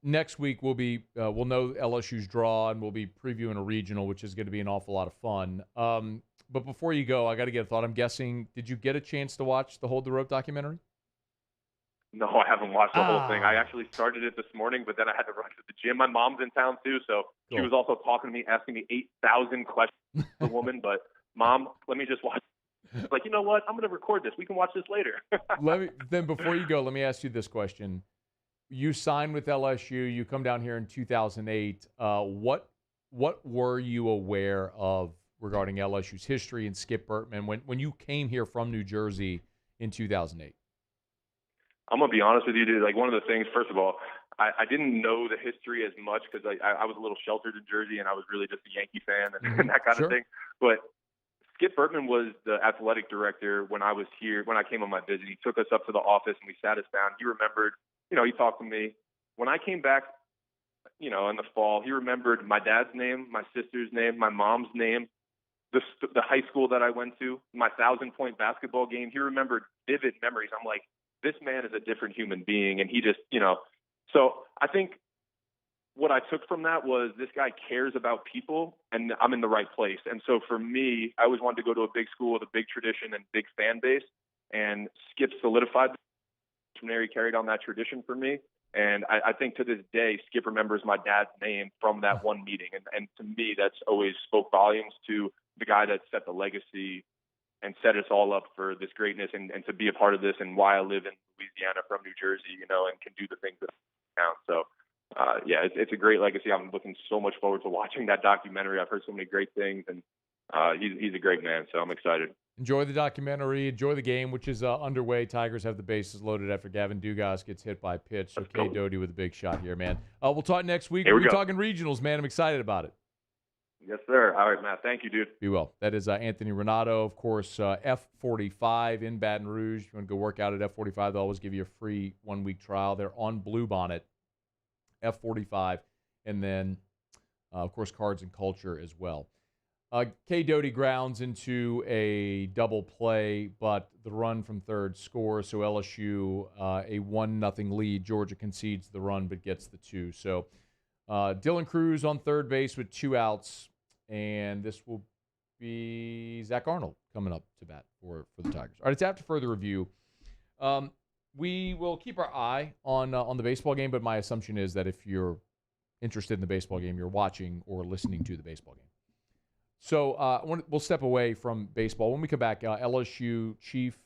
Next week we'll know LSU's draw, and we'll be previewing a regional, which is going to be an awful lot of fun. But before you go, I got to get a thought. I'm guessing, did you get a chance to watch the Hold the Rope documentary? No, I haven't watched the whole thing. I actually started it this morning, but then I had to run to the gym. My mom's in town too, so She was also talking to me, asking me 8,000 questions. The woman, but Mom, let me just watch. Like, you know what? I'm going to record this. We can watch this later. Then before you go, let me ask you this question. you signed with LSU. You come down here in 2008. What were you aware of regarding LSU's history and Skip Bertman when you came here from New Jersey in 2008? I'm going to be honest with you, dude. Like, one of the things, first of all, I didn't know the history as much because I was a little sheltered in Jersey, and I was really just a Yankee fan and that kind of thing. But Skip Bertman was the athletic director when I was here, when I came on my visit. He took us up to the office, and we sat us down. He remembered, he talked to me. When I came back, in the fall, he remembered my dad's name, my sister's name, my mom's name, the high school that I went to, my 1,000-point basketball game. He remembered vivid memories. I'm like, this man is a different human being, and he just, So I think what I took from that was this guy cares about people, and I'm in the right place. And so for me, I always wanted to go to a big school with a big tradition and big fan base, and Skip solidified that. Mainieri carried on that tradition for me. And I think to this day, Skip remembers my dad's name from that one meeting. And to me, that's always spoke volumes to the guy that set the legacy and set us all up for this greatness and to be a part of this, and why I live in Louisiana from New Jersey, and can do the things that count. So, it's a great legacy. I'm looking so much forward to watching that documentary. I've heard so many great things, and he's a great man, so I'm excited. Enjoy the documentary. Enjoy the game, which is underway. Tigers have the bases loaded after Gavin Dugas gets hit by a pitch. So K. Doty with a big shot here, man. We'll talk next week. We're talking regionals, man. I'm excited about it. Yes, sir. All right, Matt. Thank you, dude. Be well. That is Anthony Ranaudo, of course, F45 in Baton Rouge. If you want to go work out at F45, they'll always give you a free 1-week trial. They're on Bluebonnet, F45, and then, of course, Cards and Culture as well. K. Doty grounds into a double play, but the run from third scores. So LSU, a 1-0 lead. Georgia concedes the run but gets the 2. So Dylan Cruz on third base with 2 outs. And this will be Zach Arnold coming up to bat for the Tigers. All right, it's after further review. We will keep our eye on the baseball game, but my assumption is that if you're interested in the baseball game, you're watching or listening to the baseball game. So we'll step away from baseball. When we come back, LSU Chief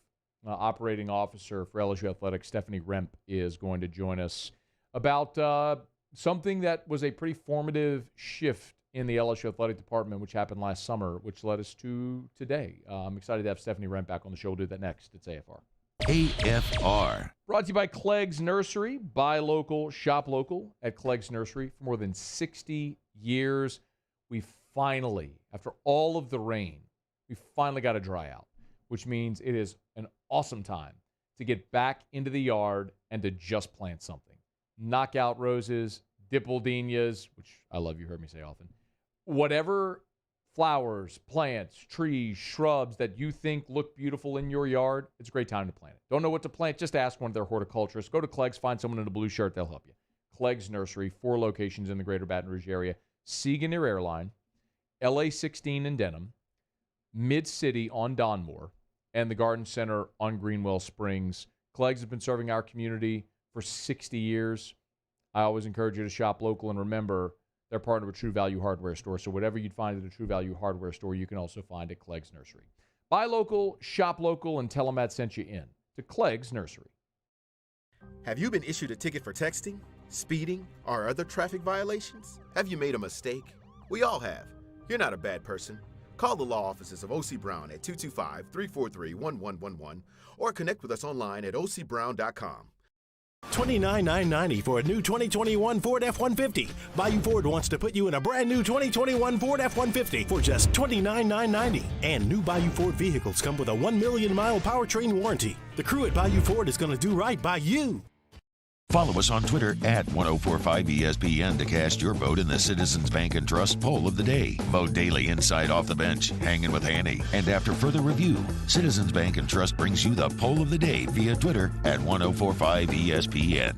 Operating Officer for LSU Athletics, Stephanie Rempe, is going to join us about something that was a pretty formative shift in the LSU Athletic Department, which happened last summer, which led us to today. I'm excited to have Stephanie Rempe back on the show. We'll do that next. It's AFR. AFR. Brought to you by Clegg's Nursery. Buy local, shop local at Clegg's Nursery. For more than 60 years, we finally, after all of the rain, we finally got a dry out, which means it is an awesome time to get back into the yard and to just plant something. Knockout roses, dippledinas, which I love, you heard me say often. Whatever flowers, plants, trees, shrubs that you think look beautiful in your yard, it's a great time to plant it. Don't know what to plant? Just ask one of their horticulturists. Go to Clegg's, find someone in a blue shirt, they'll help you. Clegg's Nursery, 4 locations in the greater Baton Rouge area. Siega near Airline, LA 16 in Denham, Mid-City on Donmore, and the Garden Center on Greenwell Springs. Clegg's has been serving our community for 60 years. I always encourage you to shop local, and remember, they're partnered with True Value Hardware Store, so whatever you'd find at a True Value Hardware Store, you can also find at Clegg's Nursery. Buy local, shop local, and tell them Matt sent you in to Clegg's Nursery. Have you been issued a ticket for texting, speeding, or other traffic violations? Have you made a mistake? We all have. You're not a bad person. Call the law offices of O.C. Brown at 225-343-1111 or connect with us online at ocbrown.com. $29,990 for a new 2021 Ford F-150. Bayou Ford wants to put you in a brand new 2021 Ford F-150 for just $29,990. And new Bayou Ford vehicles come with a 1 million mile powertrain warranty. The crew at Bayou Ford is going to do right by you. Follow us on Twitter at 1045ESPN to cast your vote in the Citizens Bank and Trust poll of the day. Vote daily inside Off the Bench, Hanging with Hanny. And after further review, Citizens Bank and Trust brings you the poll of the day via Twitter at 1045ESPN.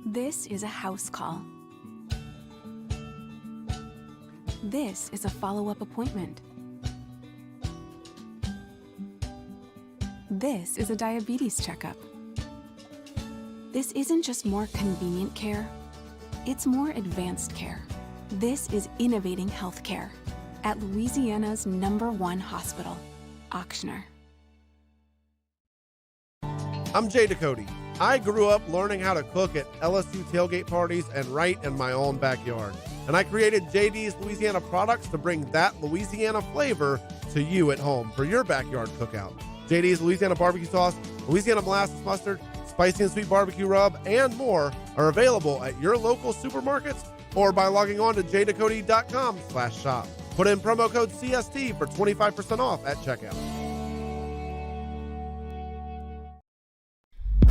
This is a house call. This is a follow-up appointment. This is a diabetes checkup. This isn't just more convenient care, it's more advanced care. This is innovating healthcare at Louisiana's #1 hospital, Ochsner. I'm Jay Ducote. I grew up learning how to cook at LSU tailgate parties and right in my own backyard. And I created JD's Louisiana products to bring that Louisiana flavor to you at home for your backyard cookout. JD's Louisiana barbecue sauce, Louisiana molasses mustard, spicy and sweet barbecue rub, and more are available at your local supermarkets or by logging on to jducote.com/shop. Put in promo code CST for 25% off at checkout.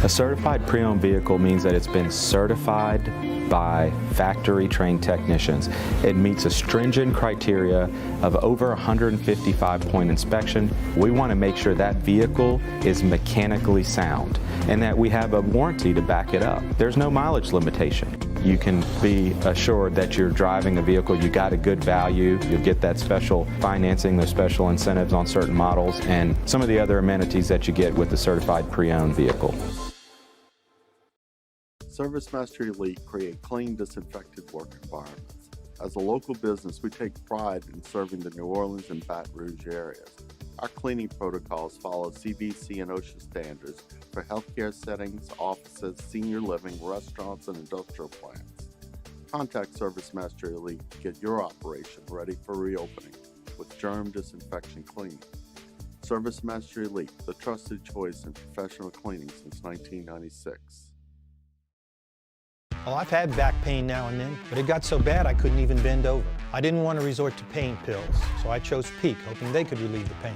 A certified pre-owned vehicle means that it's been certified by factory-trained technicians. It meets a stringent criteria of over 155-point inspection. We want to make sure that vehicle is mechanically sound and that we have a warranty to back it up. There's no mileage limitation. You can be assured that you're driving a vehicle, you got a good value, you'll get that special financing, those special incentives on certain models, and some of the other amenities that you get with the certified pre-owned vehicle. ServiceMaster Elite create clean, disinfected work environments. As a local business, we take pride in serving the New Orleans and Baton Rouge areas. Our cleaning protocols follow CDC and OSHA standards for healthcare settings, offices, senior living, restaurants, and industrial plants. Contact ServiceMaster Elite to get your operation ready for reopening with germ disinfection cleaning. ServiceMaster Elite, the trusted choice in professional cleaning since 1996. Well, I've had back pain now and then, but it got so bad I couldn't even bend over. I didn't want to resort to pain pills, so I chose Peak, hoping they could relieve the pain.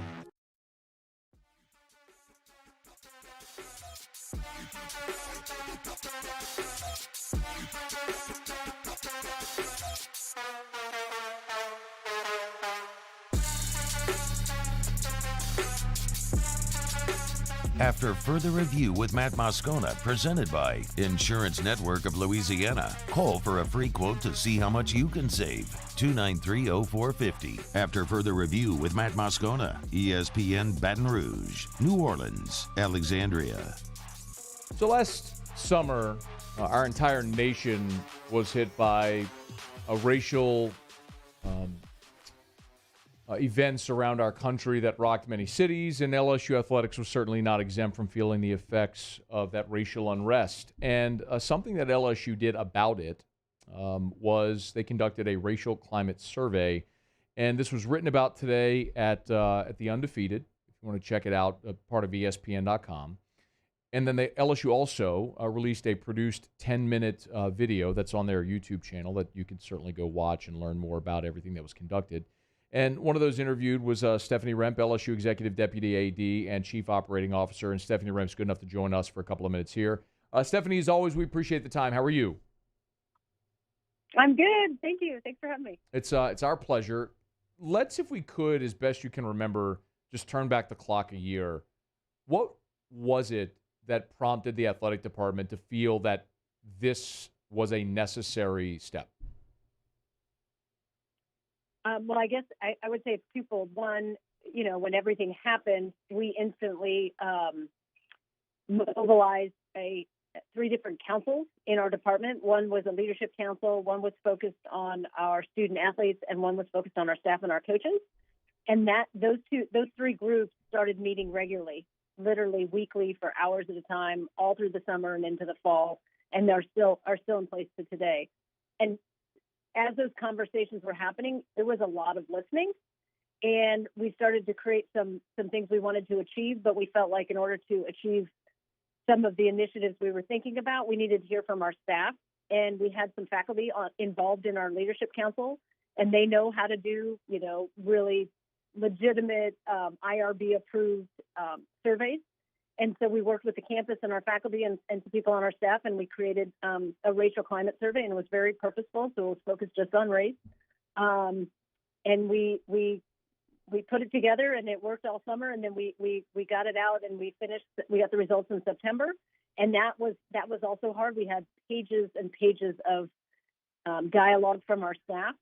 After further review with Matt Moscoona, presented by Insurance Network of Louisiana. Call for a free quote to see how much you can save. 293-0450. After further review with Matt Moscoona, ESPN Baton Rouge, New Orleans, Alexandria. So last summer, our entire nation was hit by a racial events around our country that rocked many cities, and LSU athletics was certainly not exempt from feeling the effects of that racial unrest. And something that LSU did about it was they conducted a racial climate survey, and this was written about today at The Undefeated. If you want to check it out, part of ESPN.com. And then LSU also released a produced 10-minute video that's on their YouTube channel that you can certainly go watch and learn more about everything that was conducted. And one of those interviewed was Stephanie Rempe, LSU Executive Deputy AD and Chief Operating Officer. And Stephanie Rempe's good enough to join us for a couple of minutes here. Stephanie, as always, we appreciate the time. How are you? I'm good. Thank you. Thanks for having me. It's our pleasure. Let's, if we could, as best you can remember, just turn back the clock a year. What was it that prompted the athletic department to feel that this was a necessary step? Well, I guess I would say it's twofold. One, when everything happened, we instantly mobilized three different councils in our department. One was a leadership council, one was focused on our student athletes, and one was focused on our staff and our coaches. And those three groups started meeting regularly, literally weekly for hours at a time, all through the summer and into the fall, and are still in place to today. And as those conversations were happening, there was a lot of listening, and we started to create some things we wanted to achieve, but we felt like in order to achieve some of the initiatives we were thinking about, we needed to hear from our staff, and we had some faculty involved in our leadership council, and they know how to do, really legitimate IRB-approved surveys. And so we worked with the campus and our faculty and some people on our staff, and we created a racial climate survey, and it was very purposeful. So it was focused just on race. And we put it together, and it worked all summer. And then we got it out, and we got the results in September. And that was also hard. We had pages and pages of dialogue from our staff.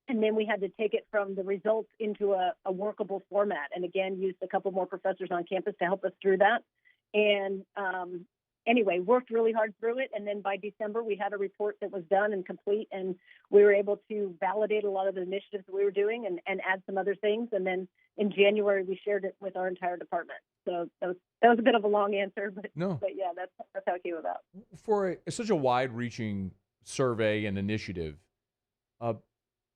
And then we had to take it from the results into a workable format. And again, used a couple more professors on campus to help us through that. And anyway, worked really hard through it. And then by December, we had a report that was done and complete, and we were able to validate a lot of the initiatives that we were doing and add some other things. And then in January, we shared it with our entire department. So that was a bit of a long answer, but yeah, that's how it came about. For such a wide-reaching survey and initiative,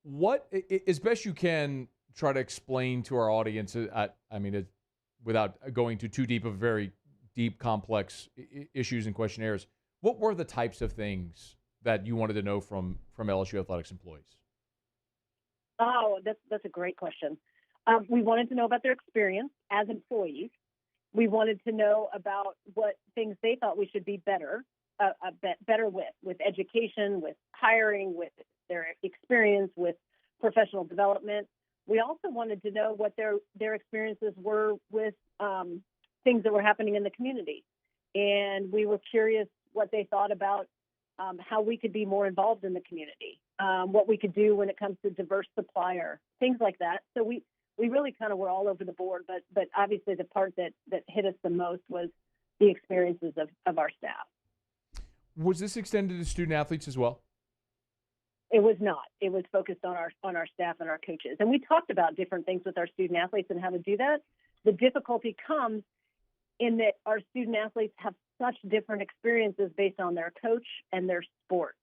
what, as best you can, try to explain to our audience, without going too deep of very deep, complex issues and questionnaires, what were the types of things that you wanted to know from LSU Athletics employees? Oh, that's a great question. We wanted to know about their experience as employees. We wanted to know about what things they thought we should be better with education, with hiring, with their experience, with professional development. We also wanted to know what their experiences were with things that were happening in the community. And we were curious what they thought about how we could be more involved in the community, what we could do when it comes to diverse supplier, things like that. So we really kind of were all over the board, but obviously the part that hit us the most was the experiences of our staff. Was this extended to student athletes as well? It was not. It was focused on our staff and our coaches. And we talked about different things with our student athletes and how to do that. The difficulty comes in that our student athletes have such different experiences based on their coach and their sport.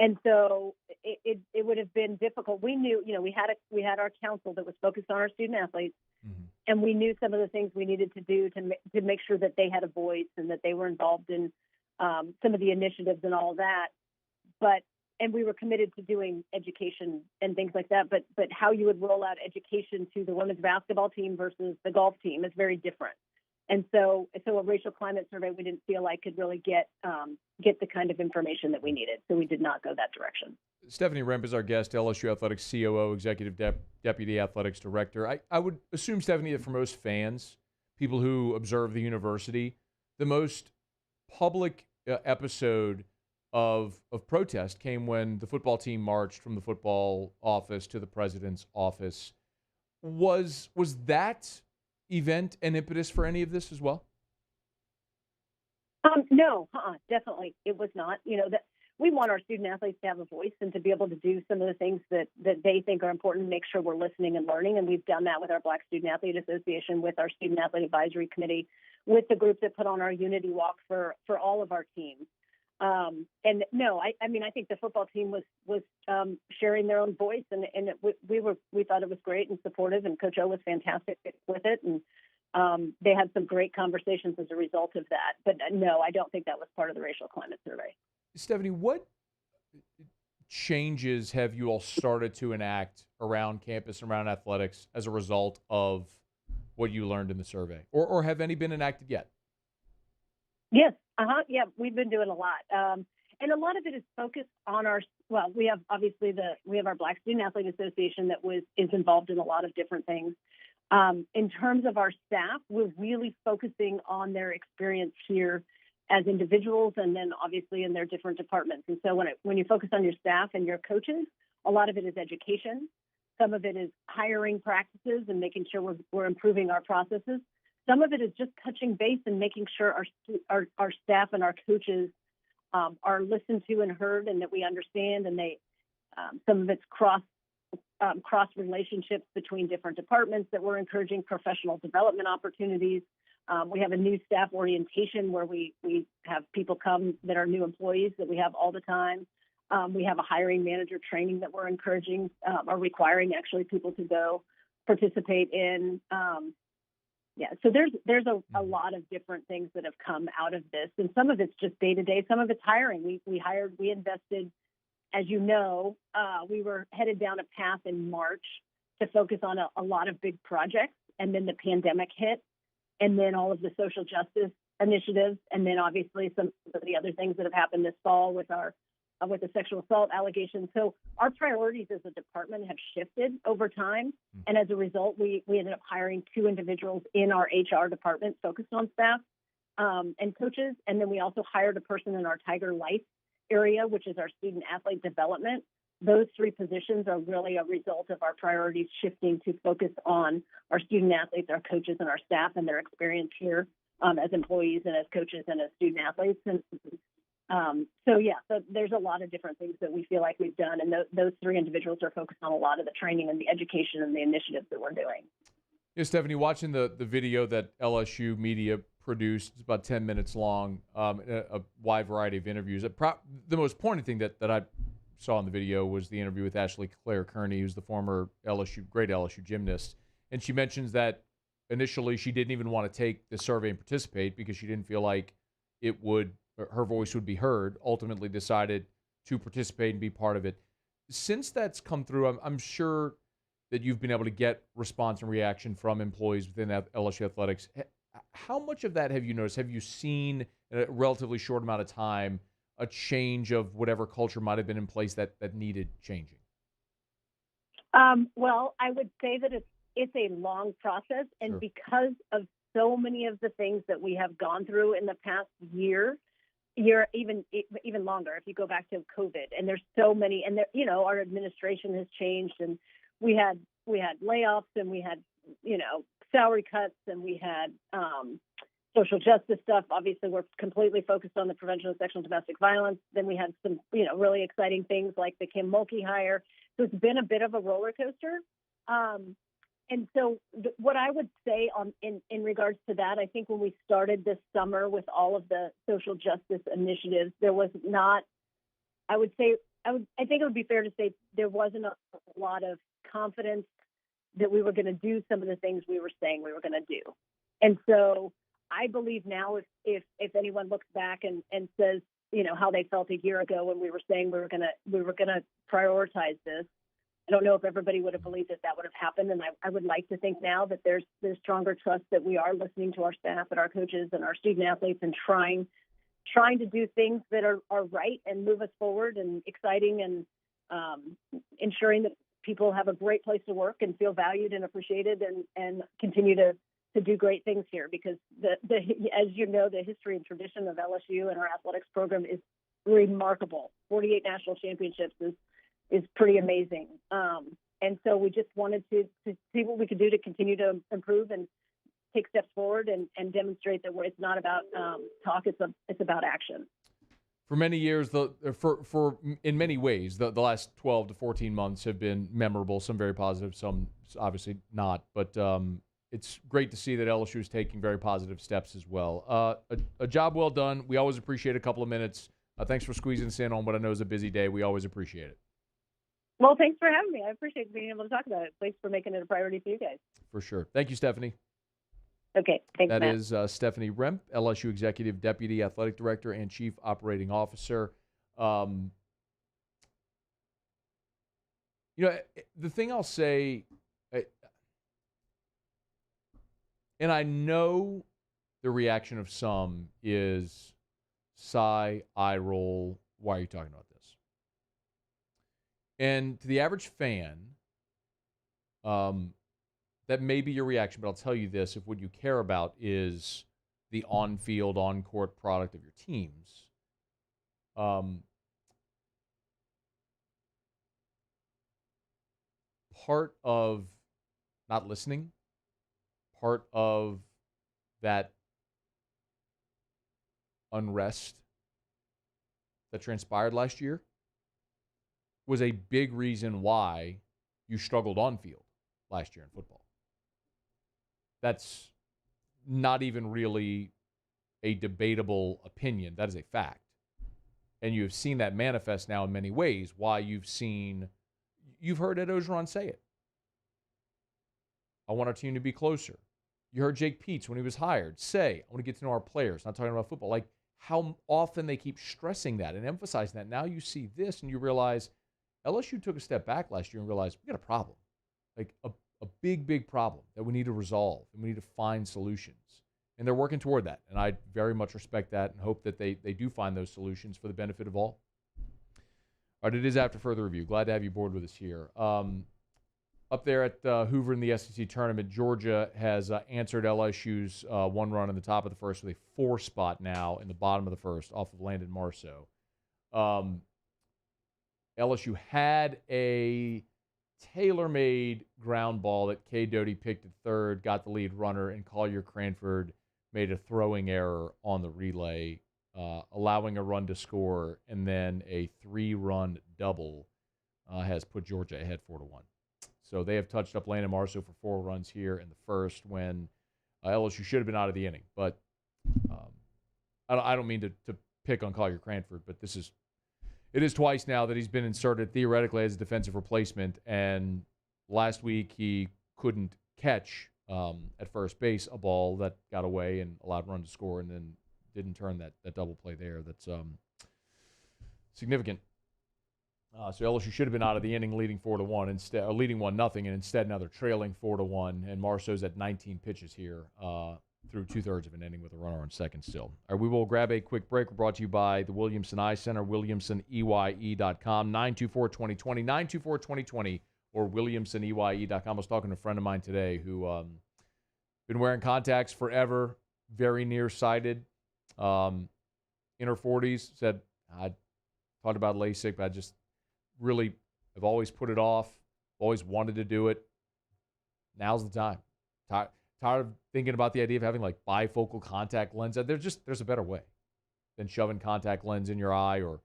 And so it would have been difficult. We knew, we had our council that was focused on our student athletes, and we knew some of the things we needed to do to make sure that they had a voice and that they were involved in some of the initiatives and all of that. And we were committed to doing education and things like that. But how you would roll out education to the women's basketball team versus the golf team is very different. And so a racial climate survey we didn't feel like could really get the kind of information that we needed. So we did not go that direction. Stephanie Rempe is our guest, LSU Athletics COO, Executive Deputy Athletics Director. I would assume, Stephanie, that for most fans, people who observe the university, the most public episode of protest came when the football team marched from the football office to the president's office. Was that event an impetus for any of this as well? No, definitely it was not. That we want our student athletes to have a voice and to be able to do some of the things that they think are important, make sure we're listening and learning. And we've done that with our Black Student Athlete Association, with our Student Athlete Advisory Committee, with the group that put on our Unity Walk for all of our teams. And no, I think the football team was sharing their own voice, and we thought it was great and supportive, and Coach O was fantastic with it, and they had some great conversations as a result of that. But no, I don't think that was part of the racial climate survey. Stephanie, what changes have you all started to enact around campus and around athletics as a result of what you learned in the survey, or have any been enacted yet? Yes. Yeah, we've been doing a lot. And a lot of it is focused on we have our Black Student Athlete Association that is involved in a lot of different things. In terms of our staff, we're really focusing on their experience here as individuals, and then obviously in their different departments. And so when you focus on your staff and your coaches, a lot of it is education. Some of it is hiring practices and making sure we're improving our processes. Some of it is just touching base and making sure our staff and our coaches are listened to and heard, and that we understand. And some of it's cross relationships between different departments that we're encouraging, professional development opportunities. We have a new staff orientation where we have people come that are new employees that we have all the time. We have a hiring manager training that we're encouraging, or requiring actually people to go participate in. So there's a lot of different things that have come out of this, and some of it's just day to day. Some of it's hiring. We invested, as you know, we were headed down a path in March to focus on a lot of big projects, and then the pandemic hit, and then all of the social justice initiatives, and then obviously some of the other things that have happened this fall with the sexual assault allegations. So our priorities as a department have shifted over time. And as a result, we ended up hiring 2 individuals in our HR department focused on staff and coaches. And then we also hired a person in our Tiger Life area, which is our student athlete development. Those 3 positions are really a result of our priorities shifting to focus on our student athletes, our coaches, and our staff and their experience here as employees and as coaches and as student athletes. And so there's a lot of different things that we feel like we've done. And those three individuals are focused on a lot of the training and the education and the initiatives that we're doing. Yeah, Stephanie, watching the video that LSU media produced, it's about 10 minutes long, a wide variety of interviews. The most poignant thing that I saw in the video was the interview with Ashley Claire Kearney, who's the former great LSU gymnast. And she mentions that initially she didn't even want to take the survey and participate because she didn't feel like her voice would be heard. Ultimately decided to participate and be part of it. Since that's come through, I'm sure that you've been able to get response and reaction from employees within LSU athletics. How much of that have you noticed? Have you seen in a relatively short amount of time a change of whatever culture might have been in place that needed changing? Well, I would say that it's a long process, and Sure. because of so many of the things that we have gone through in the past year even longer. If you go back to COVID, and there's so many, and our administration has changed, and we had layoffs, and we had salary cuts, and we had social justice stuff. Obviously, we're completely focused on the prevention of sexual and domestic violence. Then we had some really exciting things like the Kim Mulkey hire. So it's been a bit of a roller coaster. And so what I would say in regards to that, I think when we started this summer with all of the social justice initiatives, there was not, I think it would be fair to say there wasn't a lot of confidence that we were going to do some of the things we were saying we were going to do. And so I believe now if anyone looks back and says, how they felt a year ago when we were saying we were going to prioritize this, I don't know if everybody would have believed that would have happened. And I would like to think now that there's stronger trust that we are listening to our staff and our coaches and our student athletes and trying to do things that are right and move us forward and exciting and ensuring that people have a great place to work and feel valued and appreciated and continue to do great things here, because as you know, the history and tradition of LSU and our athletics program is remarkable. 48 national championships is pretty amazing. And so we just wanted to see what we could do to continue to improve and take steps forward and demonstrate that it's not about talk, it's about action. For many years, for in many ways, the last 12 to 14 months have been memorable, some very positive, some obviously not. But it's great to see that LSU is taking very positive steps as well. A job well done. We always appreciate a couple of minutes. Thanks for squeezing us in on what I know is a busy day. We always appreciate it. Well, thanks for having me. I appreciate being able to talk about it. Thanks for making it a priority for you guys. For sure. Thank you, Stephanie. Okay, thanks, That Matt. is Stephanie Rempe, LSU Executive Deputy Athletic Director and Chief Operating Officer. The thing I'll say, and I know the reaction of some is sigh, eye roll, why are you talking about this? And to the average fan, that may be your reaction, but I'll tell you this. If what you care about is the on-field, on-court product of your teams, part of not listening, part of that unrest that transpired last year was a big reason why you struggled on-field last year in football. That's not even really a debatable opinion. That is a fact. And you have seen that manifest now in many ways. You've heard Ed Orgeron say it. I want our team to be closer. You heard Jake Peets, when he was hired, say, I want to get to know our players, not talking about football. Like how often they keep stressing that and emphasizing that. Now you see this and you realize LSU took a step back last year and realized we got a problem. Like a big, big problem that we need to resolve and we need to find solutions. And they're working toward that. And I very much respect that and hope that they do find those solutions for the benefit of all. All right, it is After Further Review. Glad to have you aboard with us here. Up there at Hoover in the SEC tournament, Georgia has answered LSU's one run in the top of the first with a 4 spot now in the bottom of the first off of Landon Marceaux. LSU had a tailor-made ground ball that K. Doty picked at third, got the lead runner, and Collier Cranford made a throwing error on the relay, allowing a run to score, and then a 3-run double has put Georgia ahead 4-1. So they have touched up Landon Marceaux for 4 runs here in the first when LSU should have been out of the inning. But I don't mean to pick on Collier Cranford, but it is twice now that he's been inserted theoretically as a defensive replacement, and last week he couldn't catch at first base a ball that got away and allowed run to score, and then didn't turn that double play there. That's significant. So LSU should have been out of the inning leading 4-1 instead, or leading 1-0, and instead now they're trailing 4-1. And Marceau's at 19 pitches here through 2/3 of an inning with a runner on second still. All right, we will grab a quick break. We're brought to you by the Williamson Eye Center, WilliamsonEYE.com, 924-2020, 924-2020, or WilliamsonEYE.com. I was talking to a friend of mine today who been wearing contacts forever, very nearsighted, in her 40s. Said, I thought about LASIK, but I just really have always put it off, always wanted to do it. Now's the time. Tired of thinking about the idea of having like bifocal contact lens. There's a better way than shoving contact lens in your eye or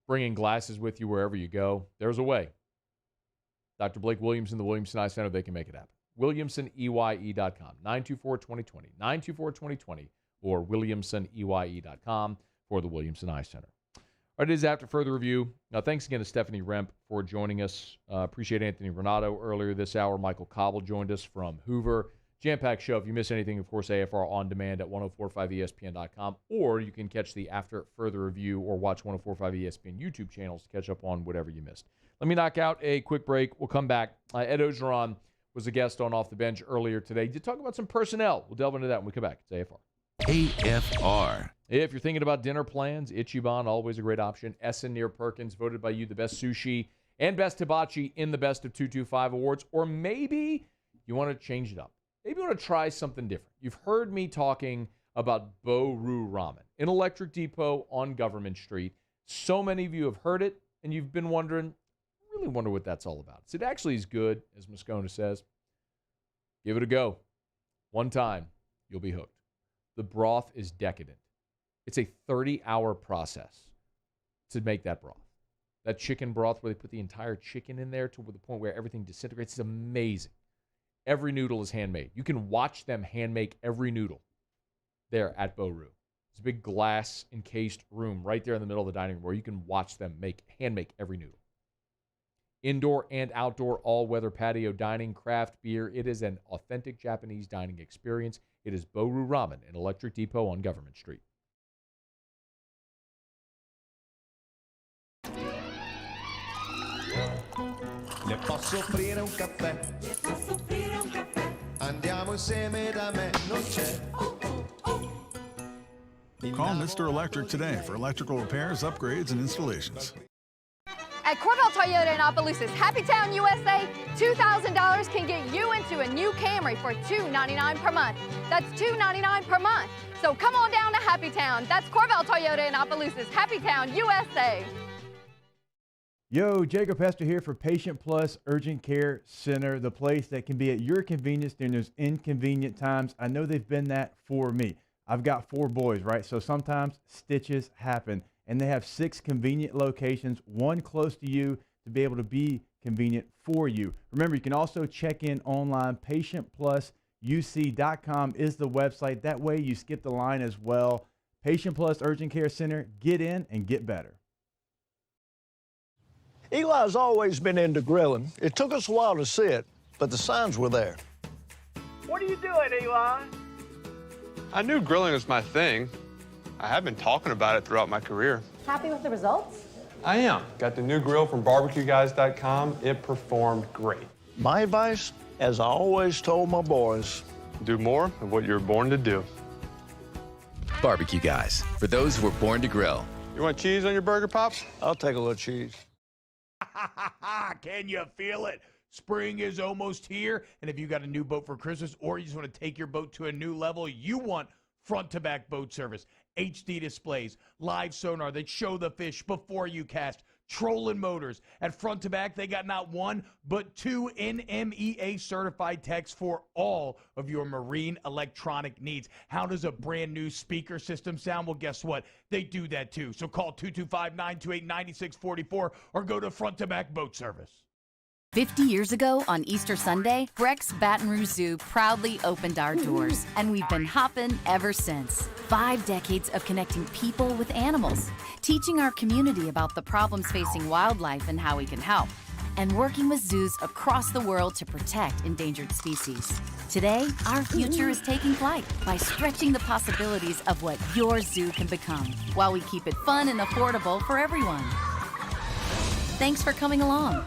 bringing glasses with you wherever you go. There's a way. Dr. Blake Williamson, the Williamson Eye Center, they can make it happen. WilliamsonEYE.com, 924-2020, 924-2020, or WilliamsonEYE.com for the Williamson Eye Center. All right, it is after further review. Now, thanks again to Stephanie Rempe for joining us. Appreciate Anthony Ranaudo earlier this hour. Michael Cauble joined us from Hoover. Jam-packed show. If you miss anything, of course, AFR on demand at 1045ESPN.com, or you can catch the after further review or watch 1045 ESPN YouTube channels to catch up on whatever you missed. Let me knock out a quick break. We'll come back. Ed Orgeron was a guest on Off the Bench earlier today to talk about some personnel. We'll delve into that when we come back. It's AFR. AFR. If you're thinking about dinner plans, Ichiban, always a great option. Essen near Perkins, voted by you the best sushi and best hibachi in the Best of 225 awards. Or maybe you want to change it up. Maybe you want to try something different. You've heard me talking about Bo-Ru Ramen in Electric Depot on Government Street. So many of you have heard it, and you've been wondering, I really wonder what that's all about. So it actually is good, as Moscoona says. Give it a go. One time, you'll be hooked. The broth is decadent. It's a 30-hour process to make that broth. That chicken broth where they put the entire chicken in there to the point where everything disintegrates is amazing. Every noodle is handmade. You can watch them hand make every noodle there at Bo-Ru. It's a big glass encased room right there in the middle of the dining room where you can watch them hand make every noodle. Indoor and outdoor all-weather patio dining, craft beer. It is an authentic Japanese dining experience. It is Bo-Ru Ramen in Electric Depot on Government Street. Le posso offrire un caffè? Le posso offrire un caffè? Andiamo insieme da me, non c'è. Call Mr. Electric today for electrical repairs, upgrades, and installations. At Corvell Toyota in Opelousas, Happy Town, USA, $2,000 can get you into a new Camry for $299 per month. That's $299 per month. So come on down to Happy Town. That's Corvell Toyota in Opelousas, Happy Town, USA. Yo, Jacob Hester here for Patient Plus Urgent Care Center, the place that can be at your convenience during those inconvenient times. I know they've been that for me. I've got 4 boys, right? So sometimes stitches happen. And they have 6 convenient locations, one close to you to be able to be convenient for you. Remember, you can also check in online. PatientPlusUC.com is the website. That way you skip the line as well. Patient Plus Urgent Care Center. Get in and get better. Eli's always been into grilling. It took us a while to see it, but the signs were there. What are you doing, Eli? I knew grilling was my thing. I have been talking about it throughout my career. Happy with the results? I am. Got the new grill from barbecueguys.com. It performed great. My advice, as I always told my boys, do more of what you were born to do. Barbecue Guys, for those who were born to grill. You want cheese on your burger, Pops? I'll take a little cheese. Can you feel it? Spring is almost here, and if you got a new boat for Christmas or you just want to take your boat to a new level, you want front-to-back boat service. HD displays, live sonar that show the fish before you cast, Trolling Motors. At Front to Back, they got not one, but two NMEA certified techs for all of your marine electronic needs. How does a brand new speaker system sound? Well, guess what? They do that too. So call 225-928-9644 or go to Front to Back Boat Service. 50 years ago on Easter Sunday, Breck's Baton Rouge Zoo proudly opened our doors, and we've been hopping ever since. 5 decades of connecting people with animals, teaching our community about the problems facing wildlife and how we can help, and working with zoos across the world to protect endangered species. Today, our future is taking flight by stretching the possibilities of what your zoo can become, while we keep it fun and affordable for everyone. Thanks for coming along.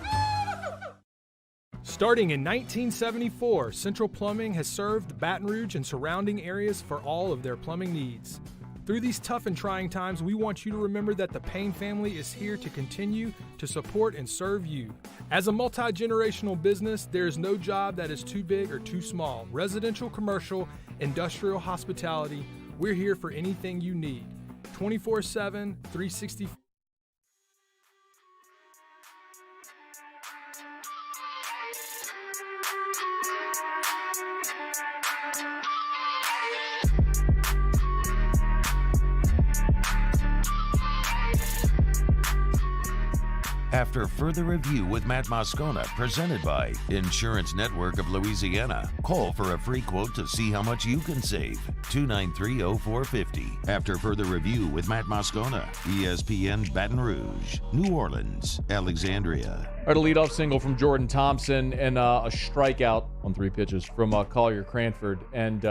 Starting in 1974, Central Plumbing has served Baton Rouge and surrounding areas for all of their plumbing needs. Through these tough and trying times, we want you to remember that the Payne family is here to continue to support and serve you. As a multi-generational business, there is no job that is too big or too small. Residential, commercial, industrial, hospitality, we're here for anything you need. 24/7, 365. After further review with Matt Moscoona, presented by Insurance Network of Louisiana. Call for a free quote to see how much you can save. 293-0450. After further review with Matt Moscoona, ESPN Baton Rouge, New Orleans, Alexandria. All right, a leadoff single from Jordan Thompson and a strikeout on 3 pitches from Collier Cranford. And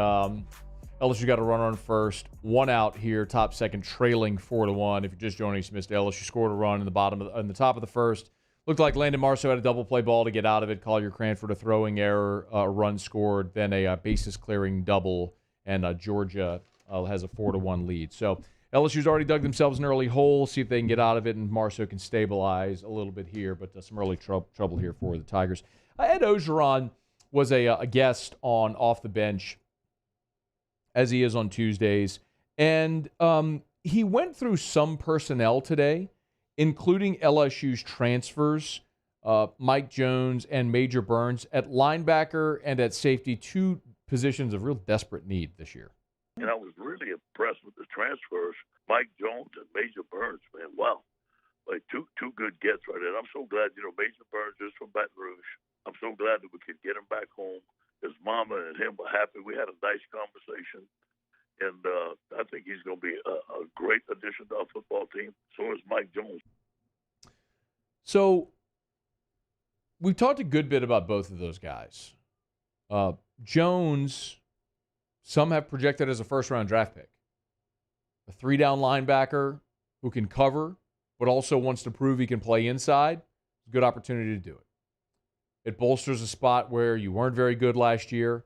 LSU got a runner on first, 1 out here, top second, trailing 4-1. If you're just joining us, you missed LSU scored a run in the top of the first. Looked like Landon Marceaux had a double play ball to get out of it. Collier Cranford a throwing error, a run scored, then a bases clearing double, and Georgia has a 4-1 lead. So LSU's already dug themselves an early hole. See if they can get out of it, and Marceaux can stabilize a little bit here, but some early trouble here for the Tigers. Ed Orgeron was a guest on Off the Bench, as he is on Tuesdays. And he went through some personnel today, including LSU's transfers, Mike Jones and Major Burns, at linebacker and at safety, 2 positions of real desperate need this year. And I was really impressed with the transfers. Mike Jones and Major Burns, man, wow. Like two good gets right there. I'm so glad, Major Burns is from Baton Rouge. I'm so glad that we could get him back home. His mama and him were happy. We had a nice conversation, and I think he's going to be a great addition to our football team. So is Mike Jones. So we've talked a good bit about both of those guys. Jones, some have projected as a first-round draft pick. A 3-down linebacker who can cover, but also wants to prove he can play inside. Good opportunity to do it. It bolsters a spot where you weren't very good last year,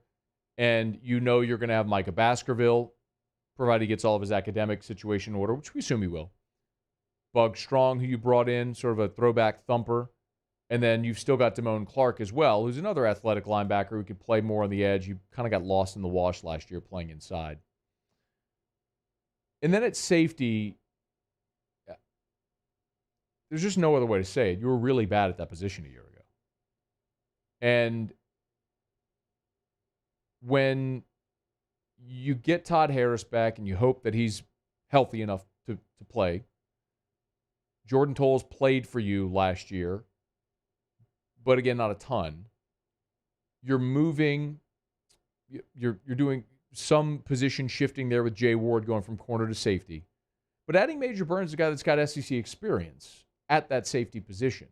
and you're going to have Micah Baskerville, provided he gets all of his academic situation in order, which we assume he will. Bug Strong, who you brought in, sort of a throwback thumper. And then you've still got Damone Clark as well, who's another athletic linebacker who could play more on the edge. You kind of got lost in the wash last year playing inside. And then at safety, there's just no other way to say it. You were really bad at that position a year ago. And when you get Todd Harris back and you hope that he's healthy enough to play, Jordan Tolles played for you last year, but again, not a ton. You're moving, you're doing some position shifting there with Jay Ward going from corner to safety. But adding Major Burns, a guy that's got SEC experience at that safety position.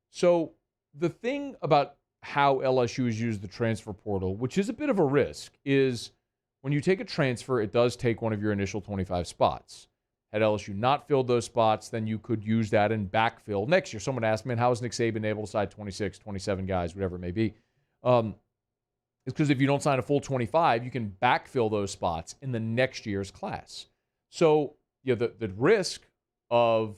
So the thing about how LSU has used the transfer portal, which is a bit of a risk, is when you take a transfer, it does take one of your initial 25 spots. Had LSU not filled those spots, then you could use that and backfill next year. Someone asked me, how is Nick Saban able to sign 26, 27 guys, whatever it may be? It's because if you don't sign a full 25, you can backfill those spots in the next year's class. So the risk of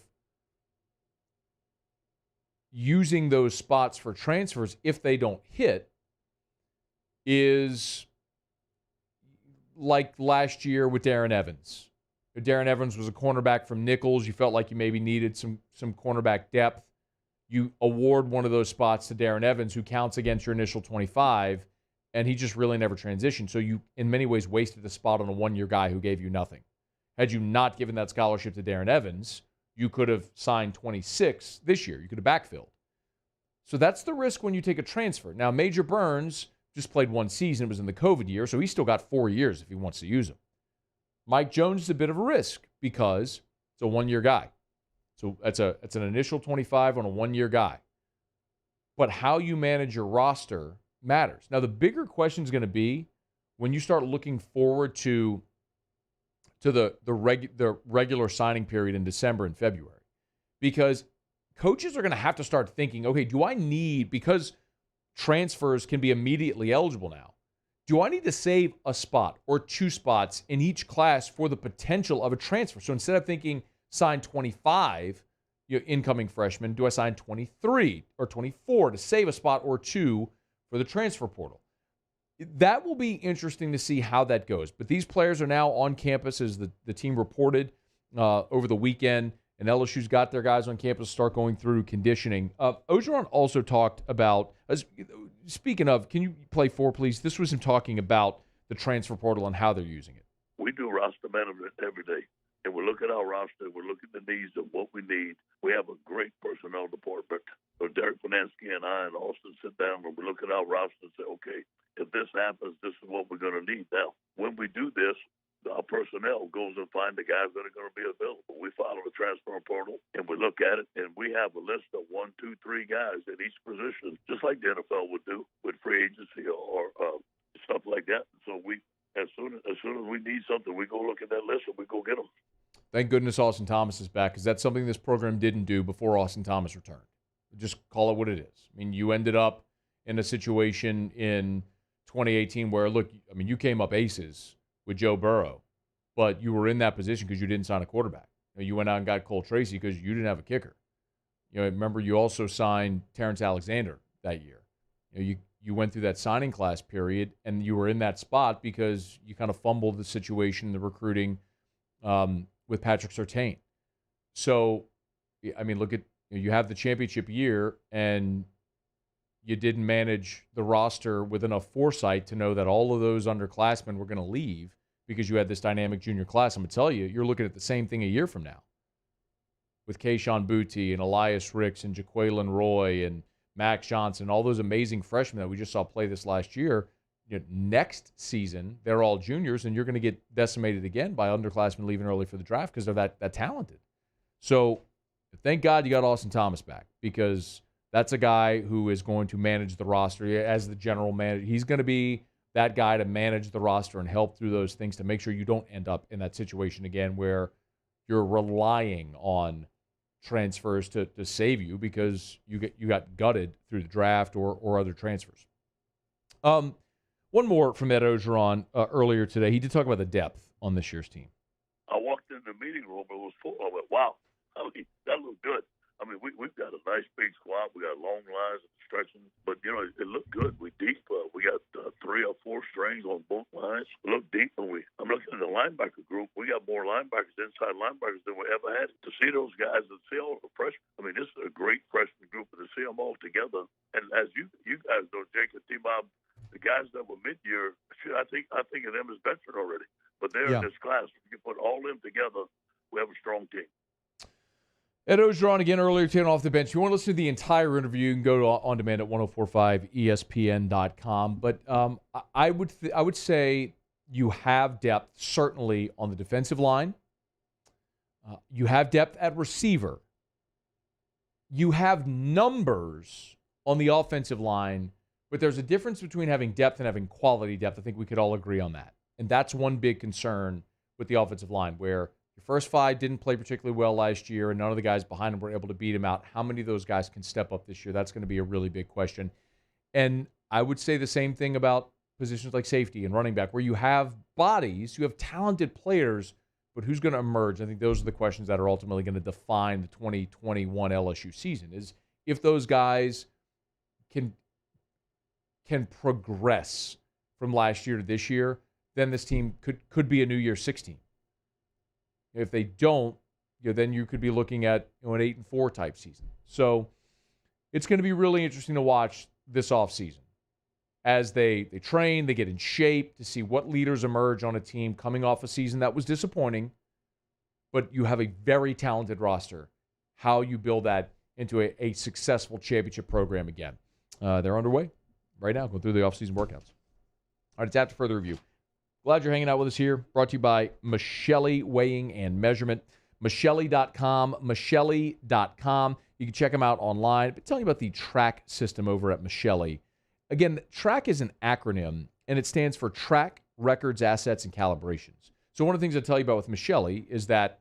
using those spots for transfers, if they don't hit, is like last year with Darren Evans. Darren Evans was a cornerback from Nichols. You felt like you maybe needed some cornerback depth. You award one of those spots to Darren Evans, who counts against your initial 25, and he just really never transitioned. So you, in many ways, wasted the spot on a one-year guy who gave you nothing. Had you not given that scholarship to Darren Evans, you could have signed 26 this year. You could have backfilled. So that's the risk when you take a transfer. Now, Major Burns just played one season. It was in the COVID year, so he's still got 4 years if he wants to use them. Mike Jones is a bit of a risk because it's a one-year guy. So it's an initial 25 on a one-year guy. But how you manage your roster matters. Now, the bigger question is going to be when you start looking forward to the regular signing period in December and February. Because coaches are going to have to start thinking, okay, do I need, because transfers can be immediately eligible now, do I need to save a spot or two spots in each class for the potential of a transfer? So instead of thinking sign 25 incoming freshmen, do I sign 23 or 24 to save a spot or two for the transfer portal? That will be interesting to see how that goes. But these players are now on campus, as the team reported over the weekend, and LSU's got their guys on campus to start going through conditioning. Orgeron also talked about, speaking of, can you play 4, please? This was him talking about the transfer portal and how they're using it. We do roster management every day, and we look at our roster. We look at the needs of what we need. We have a great personnel department. So Derek Finansky and I and Austin sit down and we look at our roster and say, okay, if this happens, this is what we're going to need. Now, when we do this, our personnel goes and find the guys that are going to be available. We follow the transfer portal, and we look at it, and we have a list of 1, 2, 3 guys at each position, just like the NFL would do with free agency or stuff like that. So we, as soon as we need something, we go look at that list and we go get them. Thank goodness Austin Thomas is back, because that's something this program didn't do before Austin Thomas returned. Just call it what it is. I mean, you ended up in a situation in 2018 where, look, I mean, you came up aces with Joe Burrow, but you were in that position because you didn't sign a quarterback. You went out and got Cole Tracy because you didn't have a kicker. Remember, you also signed Terrence Alexander that year. You went through that signing class period, and you were in that spot because you kind of fumbled the situation, the recruiting with Patrick Surtain. So, I mean, look at, you have the championship year, and you didn't manage the roster with enough foresight to know that all of those underclassmen were going to leave because you had this dynamic junior class. I'm going to tell you, you're looking at the same thing a year from now with Keyshawn Booty and Elias Ricks and Jaqueline Roy and Max Johnson, all those amazing freshmen that we just saw play this last year. Next season, they're all juniors, and you're going to get decimated again by underclassmen leaving early for the draft because they're that talented. So thank God you got Austin Thomas back, because that's a guy who is going to manage the roster as the general manager. He's going to be that guy to manage the roster and help through those things to make sure you don't end up in that situation again where you're relying on transfers to save you because you got gutted through the draft or other transfers. One more from Ed Orgeron earlier today. He did talk about the depth on this year's team. I walked in the meeting room, it was full. I went, wow, I mean, that looked good. I mean, we've got a nice big squad. We got long lines and stretching, but it looked good. We deep. We got 3 or 4 strings on both lines. We look deep, and I'm looking at the linebacker group. We got more linebackers, inside linebackers, than we ever had. To see those guys and see all the freshmen, I mean, this is a great freshman group, and to see them all together. And as you guys know, Jake and T-Bob, the guys that were mid-year, I think of them as veteran already, but they're in this class. If you put all them together, we have a strong team. Ed Orgeron again earlier today off the bench. If you want to listen to the entire interview, you can go to on demand at 1045ESPN.com. But I would say you have depth certainly on the defensive line. You have depth at receiver. You have numbers on the offensive line, but there's a difference between having depth and having quality depth. I think we could all agree on that. And that's one big concern with the offensive line, where your first 5 didn't play particularly well last year, and none of the guys behind them were able to beat him out. How many of those guys can step up this year? That's going to be a really big question. And I would say the same thing about positions like safety and running back, where you have bodies, you have talented players, but who's going to emerge? I think those are the questions that are ultimately going to define the 2021 LSU season, is if those guys can progress from last year to this year, then this team could be a New Year's 6 team. If they don't, then you could be looking at an 8-4 type season. So it's going to be really interesting to watch this offseason as they train, they get in shape to see what leaders emerge on a team coming off a season that was disappointing, but you have a very talented roster. How you build that into a successful championship program again. They're underway right now, going through the offseason workouts. All right, it's after further review. Glad you're hanging out with us here. Brought to you by Michele Weighing and Measurement. Michele.com, Michele.com. You can check them out online. I've been telling you about the track system over at Michele. Again, track is an acronym, and it stands for Track, Records, Assets, and Calibrations. So one of the things I tell you about with Michele is that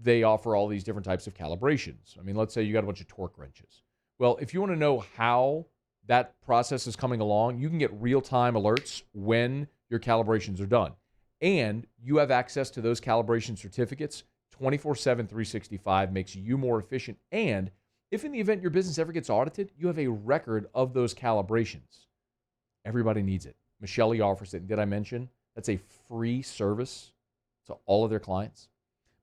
they offer all these different types of calibrations. I mean, let's say you got a bunch of torque wrenches. Well, if you want to know how that process is coming along, you can get real-time alerts when your calibrations are done. And you have access to those calibration certificates 24/7, 365, makes you more efficient. And if in the event your business ever gets audited, you have a record of those calibrations. Everybody needs it. Michele offers it. Did I mention that's a free service to all of their clients?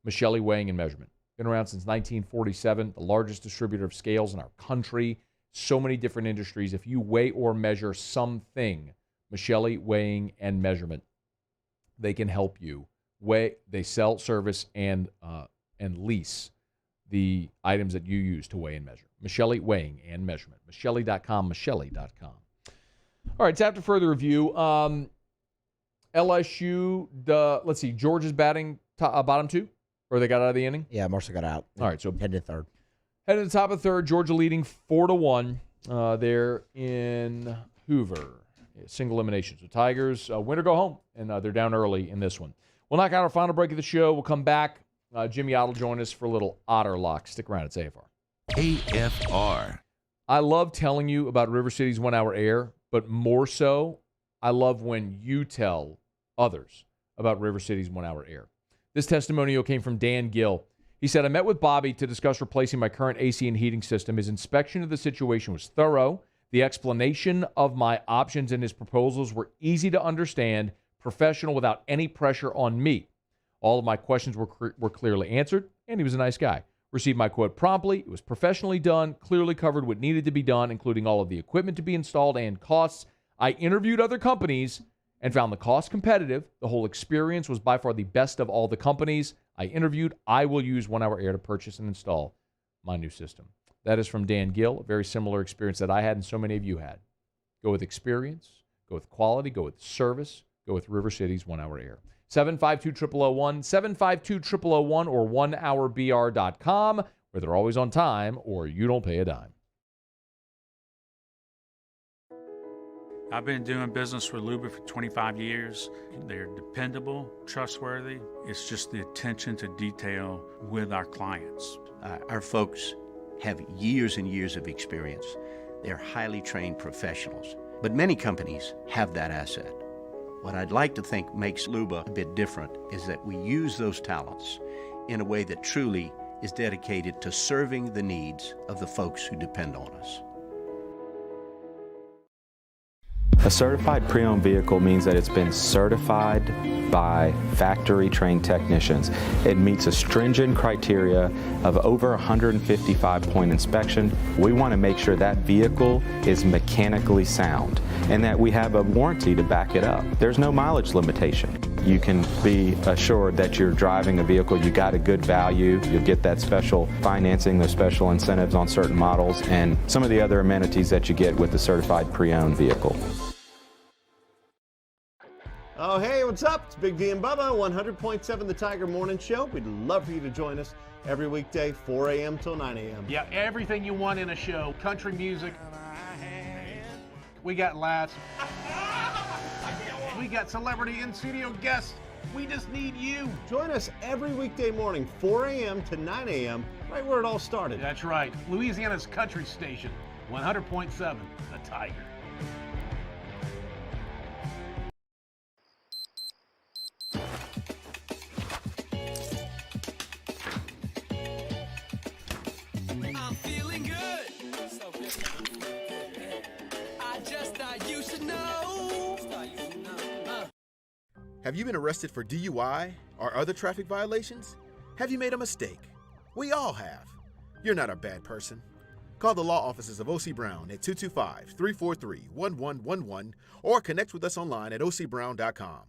Michele Weighing and Measurement. Been around since 1947, the largest distributor of scales in our country. So many different industries. If you weigh or measure something, Michele Weighing and Measurement, they can help you. They sell, service, and lease the items that you use to weigh and measure. Michele Weighing and Measurement. Michele.com, Michele.com. All right, it's after further review. LSU, let's see, Georgia's batting bottom two? Or they got out of the inning? Yeah, Marceaux got out. All right, so headed to third. Headed to the top of third, Georgia leading 4-1. They're in Hoover. Single elimination. So Tigers win or go home, and they're down early in this one. We'll knock out our final break of the show. We'll come back. Jimmy Ott will join us for a little Otter Locks. Stick around. It's AFR. AFR. I love telling you about River City's 1 hour air, but more so, I love when you tell others about River City's 1 hour air. This testimonial came from Dan Gill. He said, I met with Bobby to discuss replacing my current AC and heating system. His inspection of the situation was thorough. The explanation of my options and his proposals were easy to understand, professional, without any pressure on me. All of my questions were clearly answered, and he was a nice guy. Received my quote promptly. It was professionally done, clearly covered what needed to be done, including all of the equipment to be installed and costs. I interviewed other companies and found the cost competitive. The whole experience was by far the best of all the companies I interviewed. I will use 1 hour air to purchase and install my new system. That is from Dan Gill, a very similar experience that I had and so many of you had. Go with experience, go with quality, go with service, go with River City's 1 hour air. 752-0001, 752-0001, or 1hourbr.com, where they're always on time or you don't pay a dime. I've been doing business with Luba for 25 years. They're dependable, trustworthy. It's just the attention to detail with our clients. Our folks have years and years of experience. They're highly trained professionals, but many companies have that asset. What I'd like to think makes Luba a bit different is that we use those talents in a way that truly is dedicated to serving the needs of the folks who depend on us. A certified pre-owned vehicle means that it's been certified by factory-trained technicians. It meets a stringent criteria of over 155-point inspection. We want to make sure that vehicle is mechanically sound and that we have a warranty to back it up. There's no mileage limitation. You can be assured that you're driving a vehicle, you got a good value, you'll get that special financing, those special incentives on certain models, and some of the other amenities that you get with the certified pre-owned vehicle. Oh, hey, what's up? It's Big D and Bubba, 100.7 The Tiger Morning Show. We'd love for you to join us every weekday, 4 a.m. till 9 a.m. Yeah, everything you want in a show. Country music. We got laughs. We got celebrity in-studio guests. We just need you. Join us every weekday morning, 4 a.m. to 9 a.m., right where it all started. That's right. Louisiana's country station, 100.7 The Tiger. I'm feeling good. So good. I just thought you should know. Have you been arrested for DUI or other traffic violations? Have you made a mistake? We all have. You're not a bad person. Call the law offices of O.C. Brown at 225-343-1111 or connect with us online at ocbrown.com.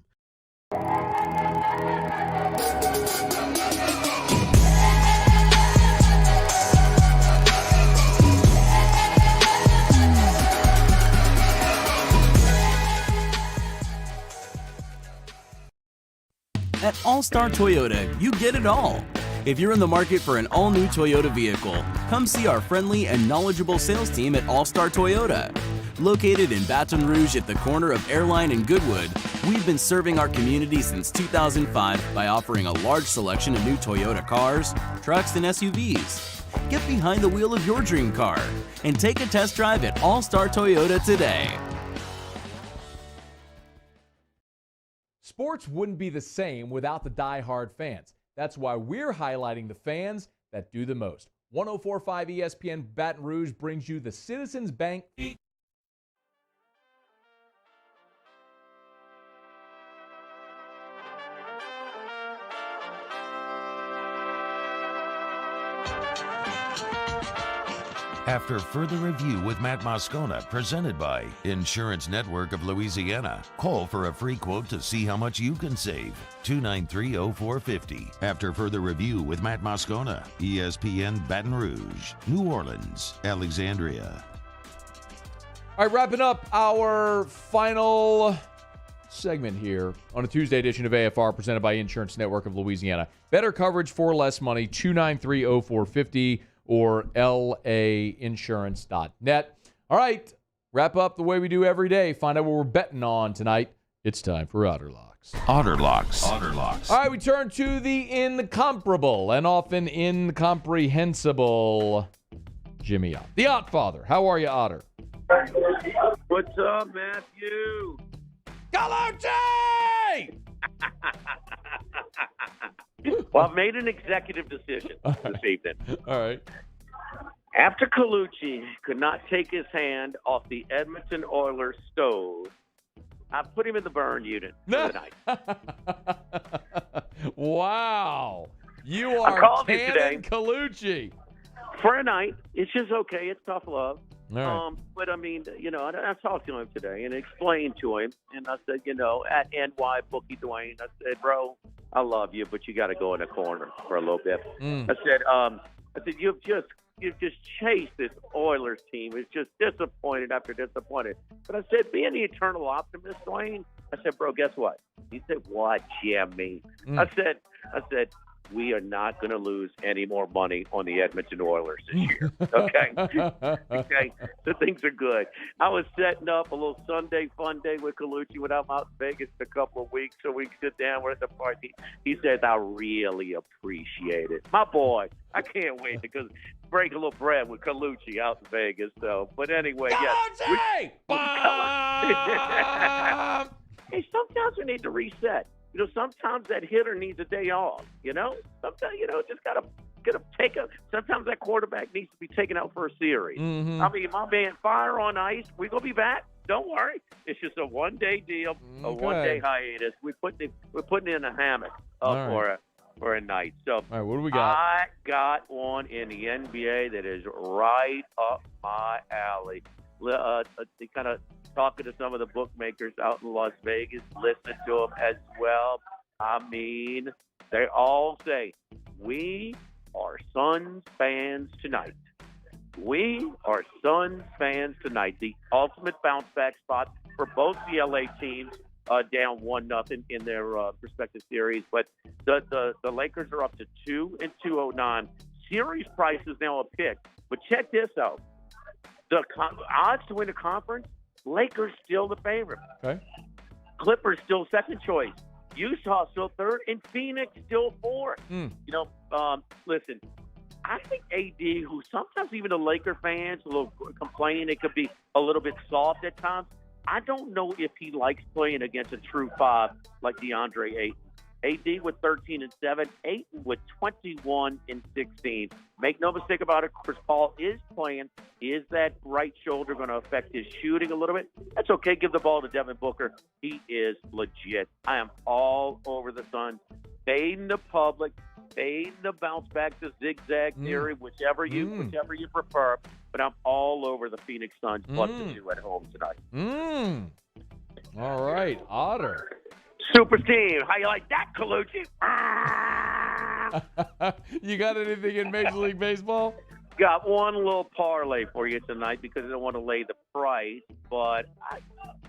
At All-Star Toyota, you get it all. If you're in the market for an all-new Toyota vehicle, come see our friendly and knowledgeable sales team at All-Star Toyota. Located in Baton Rouge at the corner of Airline and Goodwood, we've been serving our community since 2005 by offering a large selection of new Toyota cars, trucks, and SUVs. Get behind the wheel of your dream car and take a test drive at All-Star Toyota today. Sports wouldn't be the same without the die-hard fans. That's why we're highlighting the fans that do the most. 104.5 ESPN Baton Rouge brings you the Citizens Bank. After further review with Matt Moscoona, presented by Insurance Network of Louisiana. Call for a free quote to see how much you can save. 293-0450. After further review with Matt Moscoona, ESPN Baton Rouge, New Orleans, Alexandria. All right, wrapping up our final segment here on a Tuesday edition of AFR presented by Insurance Network of Louisiana. Better coverage for less money, 293-0450. Or lainsurance.net. All right, wrap up the way we do every day. Find out what we're betting on tonight. It's time for Otter Locks. Otter Locks. Otter Locks. All right, we turn to the incomparable and often incomprehensible Jimmy Ott. The Ott Father. How are you, Otter? What's up, Matthew? Galante! Well, I've made an executive decision this evening. All right. After Colucci could not take his hand off the Edmonton Oilers stove, I put him in the burn unit for the night. Wow. You are Cannon Colucci. For a night. It's just okay. It's tough love. All right. But, I mean, I talked to him today and explained to him. And I said, at NY Bookie Dwayne, I said, bro, I love you, but you got to go in the corner for a little bit. I said, you've just chased this Oilers team. It's just disappointed after disappointed. But I said, being the eternal optimist, Dwayne, I said, bro, guess what? He said, what, Jimmy? I said, we are not going to lose any more money on the Edmonton Oilers this year. Okay? Okay? So things are good. I was setting up a little Sunday fun day with Colucci when I'm out in Vegas in a couple of weeks so we can sit down. We're at the party. He says, I really appreciate it. My boy, I can't wait to break a little bread with Colucci out in Vegas. So, but anyway, yes. Hey, sometimes we need to reset. Sometimes that hitter needs a day off, Sometimes, just got to sometimes that quarterback needs to be taken out for a series. Mm-hmm. I mean, my man, fire on ice. We're going to be back. Don't worry. It's just a one-day deal, a one-day hiatus. We're putting in a hammock for a night. So all right, what do we got? I got one in the NBA that is right up my alley. Kind of talking to some of the bookmakers out in Las Vegas, listening to them as well. I mean, they all say, we are Suns fans tonight. We are Suns fans tonight. The ultimate bounce back spot for both the LA teams, down 1-0 in their respective series. But the Lakers are up to 2-209. Series price is now a pick. But check this out. The odds to win the conference, Lakers still the favorite. Okay. Clippers still second choice. Utah still third, and Phoenix still fourth. Listen, I think AD, who sometimes even the Laker fans a little complaining it could be a little bit soft at times, I don't know if he likes playing against a true five like DeAndre Ayton. AD with 13-7, Ayton with 21-16. Make no mistake about it, Chris Paul is playing. Is that right shoulder going to affect his shooting a little bit? That's okay. Give the ball to Devin Booker. He is legit. I am all over the Suns. Fading the public. fade the bounce back to zigzag theory, whichever you prefer. But I'm all over the Phoenix Suns plus the 2 at home tonight. All right, Otter. Super team. How you like that, Colucci? You got anything in Major League Baseball? Got one little parlay for you tonight because I don't want to lay the price, but I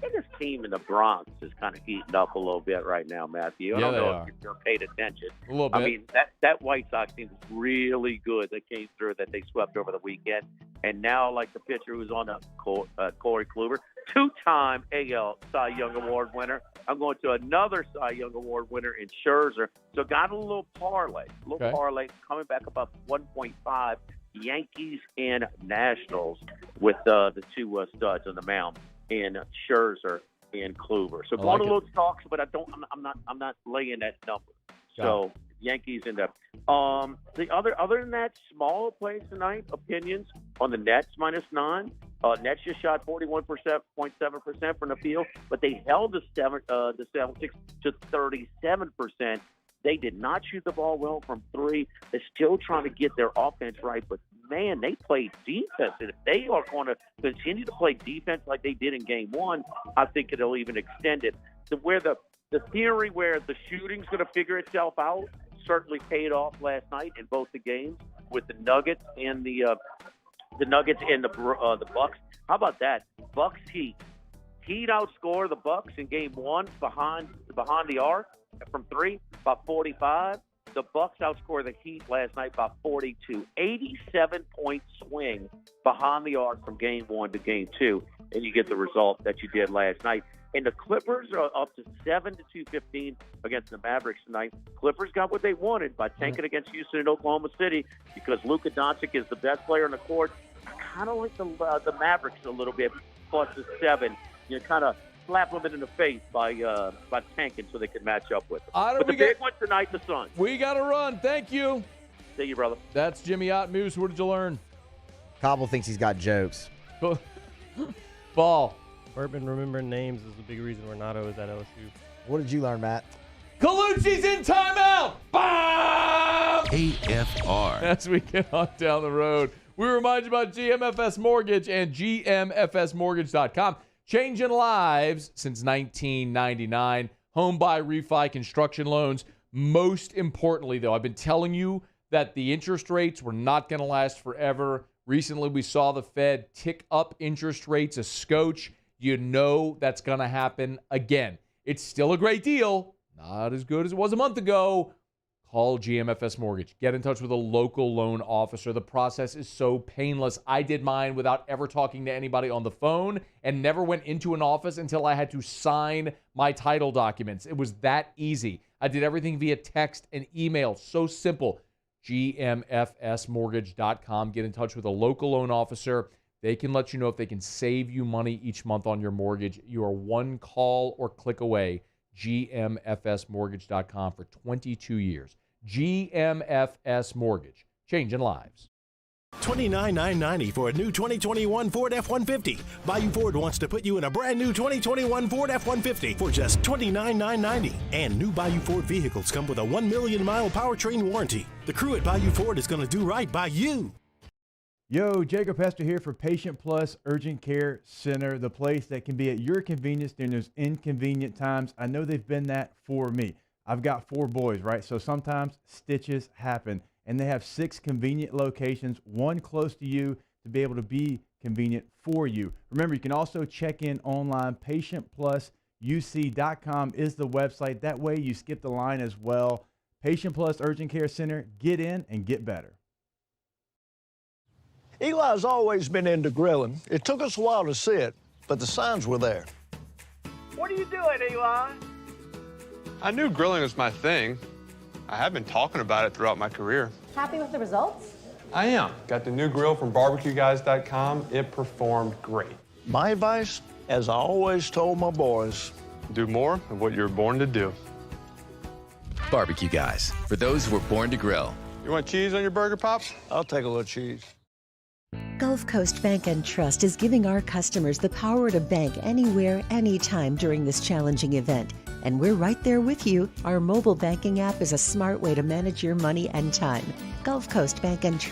think this team in the Bronx is kind of heating up a little bit right now, Matthew. I don't know if you're paid attention. A little bit. I mean, that White Sox team is really good that came through, that they swept over the weekend. And now, like the pitcher who's on the Corey Kluber, 2-time AL Cy Young Award winner. I'm going to another Cy Young Award winner in Scherzer. So got a little parlay. Parlay coming back about 1.5. Yankees and Nationals with the 2 studs on the mound in Scherzer and Kluber. So going a little talks, but I'm not laying that number. So Yankees and the other than that, small plays tonight. Opinions on the Nets -9. Nets just shot 41.7% from the field, but they held the Celtics to 37%. They did not shoot the ball well from 3. They're still trying to get their offense right, but, man, they played defense. And if they are going to continue to play defense like they did in Game 1, I think it'll even extend it. To where the theory where the shooting's going to figure itself out certainly paid off last night in both the games with the Nuggets and the Bucks. How about that? Bucks Heat. Heat outscore the Bucks in Game 1 behind the arc from 3 by 45. The Bucks outscored the Heat last night by 42. 87-point swing behind the arc from Game 1 to Game 2, and you get the result that you did last night. And the Clippers are up to 7-2-15 against the Mavericks tonight. Clippers got what they wanted by tanking against Houston and Oklahoma City because Luka Doncic is the best player on the court. I kind of like the Mavericks a little bit, plus the 7. You know, kind of slap them in the face by tanking so they can match up with them. But the big one tonight, the Suns. We got to run. Thank you. See you, brother. That's Jimmy Ott. Moose, what did you learn? Cauble thinks he's got jokes. Ball. Bertman remembering names is the big reason Ranaudo is at LSU. What did you learn, Matt? Colucci's in timeout. Bomb! AFR. As we get on down the road, we remind you about GMFS Mortgage and GMFSmortgage.com. Changing lives since 1999. Home buy, refi, construction loans. Most importantly, though, I've been telling you that the interest rates were not going to last forever. Recently, we saw the Fed tick up interest rates a scotch. You know that's going to happen again. It's still a great deal. Not as good as it was a month ago. Call GMFS Mortgage. Get in touch with a local loan officer. The process is so painless. I did mine without ever talking to anybody on the phone and never went into an office until I had to sign my title documents. It was that easy. I did everything via text and email. So simple. GMFSmortgage.com. Get in touch with a local loan officer. They can let you know if they can save you money each month on your mortgage. You are one call or click away. GMFSmortgage.com for 22 years. GMFS Mortgage. Changing lives. $29,990 for a new 2021 Ford F-150. Bayou Ford wants to put you in a brand new 2021 Ford F-150 for just $29,990. And new Bayou Ford vehicles come with a 1 million mile powertrain warranty. The crew at Bayou Ford is going to do right by you. Yo, Jacob Hester here for Patient Plus Urgent Care Center, the place that can be at your convenience during those inconvenient times. I know they've been that for me. I've got 4 boys, right? So sometimes stitches happen, and they have 6 convenient locations, one close to you to be able to be convenient for you. Remember, you can also check in online. PatientPlusUC.com is the website. That way you skip the line as well. Patient Plus Urgent Care Center, get in and get better. Eli's always been into grilling. It took us a while to see it, but the signs were there. What are you doing, Eli? I knew grilling was my thing. I have been talking about it throughout my career. Happy with the results? I am. Got the new grill from barbecueguys.com. It performed great. My advice, as I always told my boys, do more of what you were born to do. Barbecue Guys, for those who were born to grill. You want cheese on your burger, Pops? I'll take a little cheese. Gulf Coast Bank and Trust is giving our customers the power to bank anywhere, anytime during this challenging event. And we're right there with you. Our mobile banking app is a smart way to manage your money and time. Gulf Coast Bank and Trust.